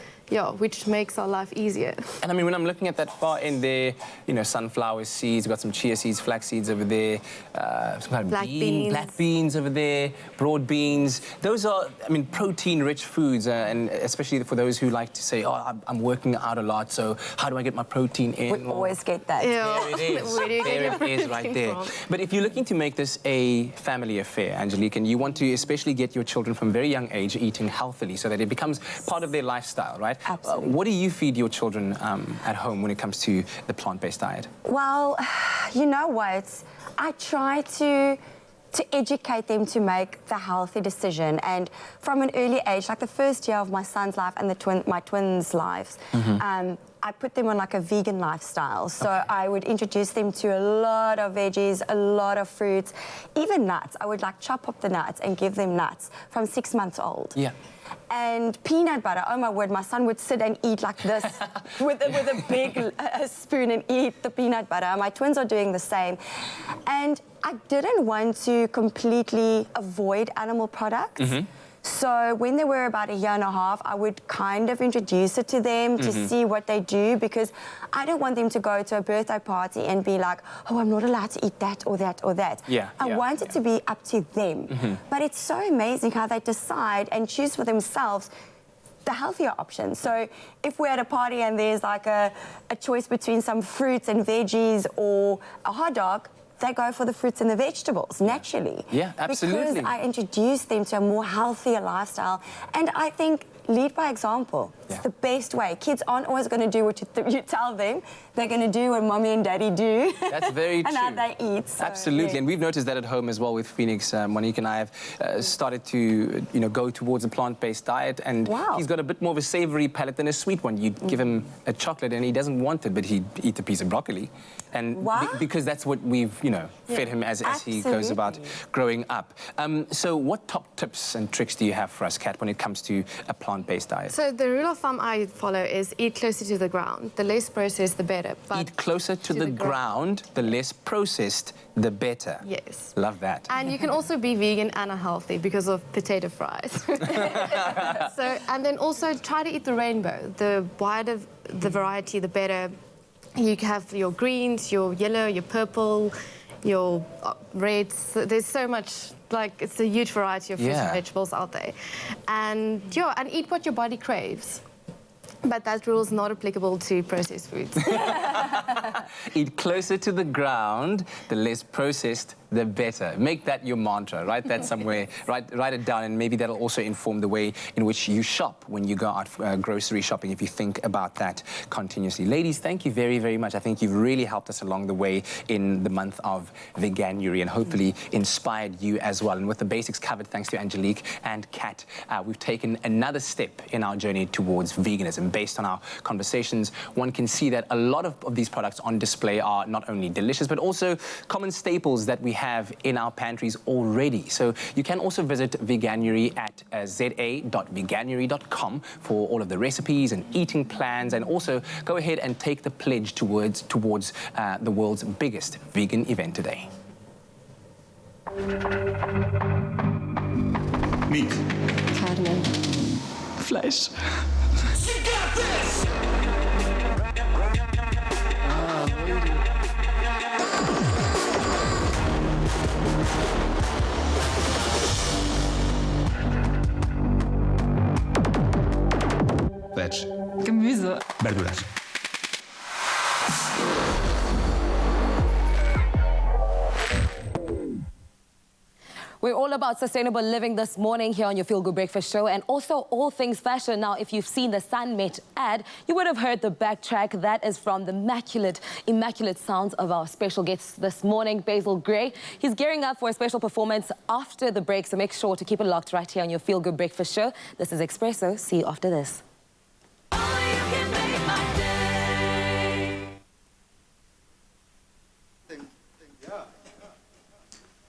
which makes our life easier. And I mean, when I'm looking at that far end there, sunflower seeds, we've got some chia seeds, flax seeds over there, some kind of black beans over there, broad beans. Those are, protein-rich foods, and especially for those who like to say, oh, I'm working out a lot, so how do I get my protein in? We always get that. There it is. Where do you get your There it is right there. from? But if you're looking to make this a family affair, Angelique, and you want to especially get your children from very young age eating healthily so that it becomes part of their lifestyle, right? Absolutely. What do you feed your children at home when it comes to the plant-based diet? Well, you know what? I try to educate them to make the healthy decision. And from an early age, like the first year of my son's life and my twins' lives, I put them on like a vegan lifestyle. So I would introduce them to a lot of veggies, a lot of fruits, even nuts. I would like chop up the nuts and give them nuts from 6 months old. Yeah. And peanut butter, oh my word, my son would sit and eat like this with a big spoon and eat the peanut butter. My twins are doing the same. And I didn't want to completely avoid animal products. So when they were about 1.5 years, I would kind of introduce it to them to see what they do, because I don't want them to go to a birthday party and be like, oh, I'm not allowed to eat that or that or that. I want it to be up to them. But it's so amazing how they decide and choose for themselves the healthier options. So if we're at a party and there's like a choice between some fruits and veggies or a hot dog, they go for the fruits and the vegetables naturally. Yeah, absolutely. Because I introduce them to a more healthier lifestyle. And I think lead by example. It's the best way. Kids aren't always going to do what you tell them. They're going to do what mommy and daddy do. That's very true. And how they eat. So, absolutely. And we've noticed that at home as well with Phoenix. Monique and I have started to go towards a plant-based diet. And he's got a bit more of a savory palate than a sweet one. You give him a chocolate and he doesn't want it, but he'd eat a piece of broccoli. And because that's what we've, fed him as he goes about growing up. So what top tips and tricks do you have for us, Kat, when it comes to a plant-based diet? So the rule of thumb I follow is eat closer to the ground. The less processed, the better. But eat closer to the ground, the less processed, the better. Yes. Love that. And you can also be vegan and unhealthy because of potato fries. And then also try to eat the rainbow. The wider the variety, the better. You have your greens, your yellow, your purple, your reds. There's so much, it's a huge variety of fruits and vegetables out there. And eat what your body craves. But that rule is not applicable to processed foods. Eat closer to the ground, the less processed, the better. Make that your mantra. Write that somewhere. Write it down, and maybe that'll also inform the way in which you shop when you go out grocery shopping, if you think about that continuously. Ladies, thank you very, very much. I think you've really helped us along the way in the month of Veganuary and hopefully inspired you as well. And with the basics covered, thanks to Angelique and Kat, we've taken another step in our journey towards veganism. Based on our conversations, one can see that a lot of these products on display are not only delicious, but also common staples that we have in our pantries already. So you can also visit Veganuary at za.veganuary.com for all of the recipes and eating plans, and also go ahead and take the pledge towards the world's biggest vegan event today. Meat. Carne. Fleisch. Veg. Gemüse. Verduras. We're all about sustainable living this morning here on your Feel Good Breakfast Show, and also all things fashion. Now, if you've seen the Sunmet ad, you would have heard the backtrack. That is from the immaculate sounds of our special guest this morning, Basil Gray. He's gearing up for a special performance after the break, so make sure to keep it locked right here on your Feel Good Breakfast Show. This is Expresso. See you after this.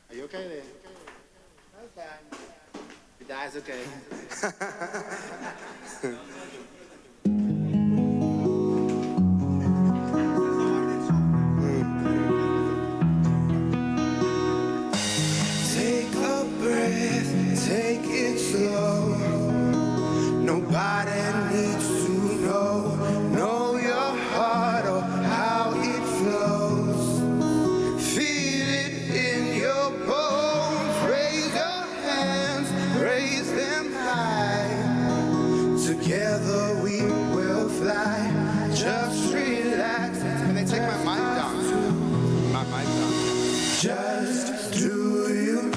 Are you okay there? Okay. Your dad's okay. Take a breath, take it slow. Nobody needs to know your heart or how it flows. Feel it in your bones. Raise your hands, raise them high. Together we will fly. Just relax. Can they take my mic down? My mic down. Just do you.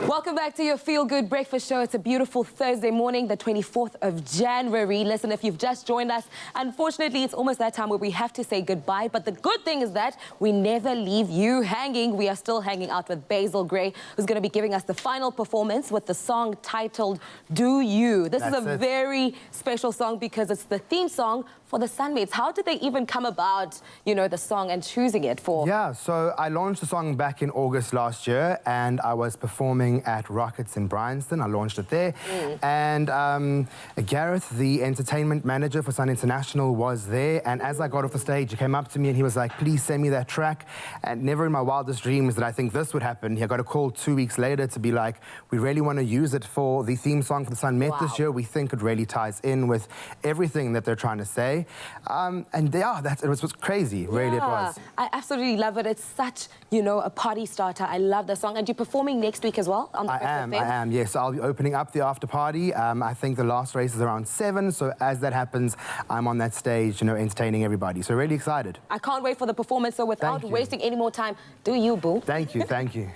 Welcome back to your Feel Good Breakfast Show. It's a beautiful Thursday morning, the 24th of January. Listen, if you've just joined us, unfortunately, it's almost that time where we have to say goodbye. But the good thing is that we never leave you hanging. We are still hanging out with Basil Gray, who's going to be giving us the final performance with the song titled Do You. This is a very special song because it's the theme song for the Sunmates. How did they even come about, you know, the song and choosing it for? Yeah, so I launched the song back in August last year, and I was performing at Rockets in Bryanston. I launched it there. And Gareth, the entertainment manager for Sun International, was there. And as I got off the stage, he came up to me and he was like, please send me that track. And never in my wildest dreams did I think this would happen. He got a call 2 weeks later to be like, we really want to use it for the theme song for the Sun Met this year. We think it really ties in with everything that they're trying to say. And yeah, it was crazy, really it was. I absolutely love it. It's such, you know, a party starter. I love the song. And you're performing next week as well? On the I am, yes. I'll be opening up the after party. I think the last race is around 7, so as that happens, I'm on that stage, you know, entertaining everybody. So really excited. I can't wait for the performance, so without wasting any more time, do you, boo? Thank you, thank you.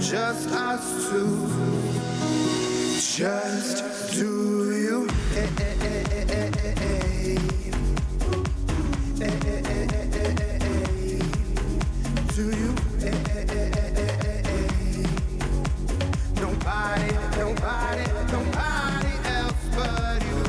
Just us two, just do you. Do you? Nobody else but you.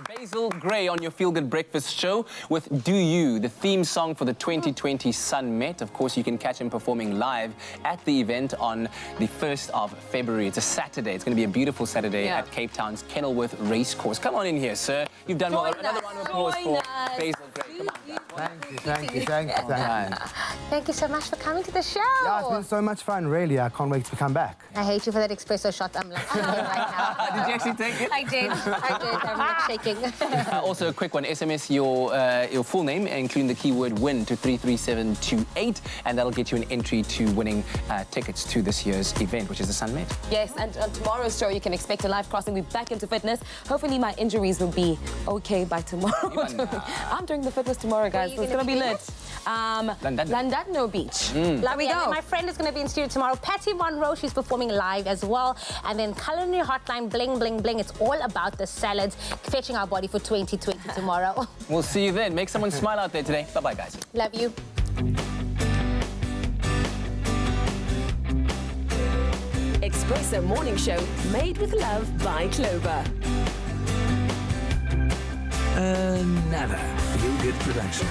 Basil Gray on your Feel Good Breakfast Show with Do You, the theme song for the 2020 Sun Met. Of course, you can catch him performing live at the event on the 1st of February. It's a Saturday. It's going to be a beautiful Saturday at Cape Town's Kenilworth Racecourse. Come on in here, sir. You've done well. Another round of applause for Basil Gray. Come on. Thank you. Thank you so much for coming to the show. Yeah, it's been so much fun, really. I can't wait to come back. I hate you for that espresso shot. I'm like, right now. Did you actually take it? I did. I'm like shaking. Also, a quick one. SMS your full name, including the keyword win, to 33728, and that'll get you an entry to winning tickets to this year's event, which is the Sunmade. Yes, and on tomorrow's show, you can expect a live crossing. We're back into fitness. Hopefully, my injuries will be okay by tomorrow. I'm doing the fitness tomorrow, guys. So it's going to be lit. Llandudno Beach. There we go. My friend is going to be in studio tomorrow. Patty Monroe, she's performing live as well. And then Culinary Hotline, bling, bling, bling. It's all about the salads, fetching our body for 2020 tomorrow. We'll see you then. Make someone smile out there today. Bye-bye, guys. Love you. Expresso Morning Show, made with love by Clover. Nada. Feel Good production.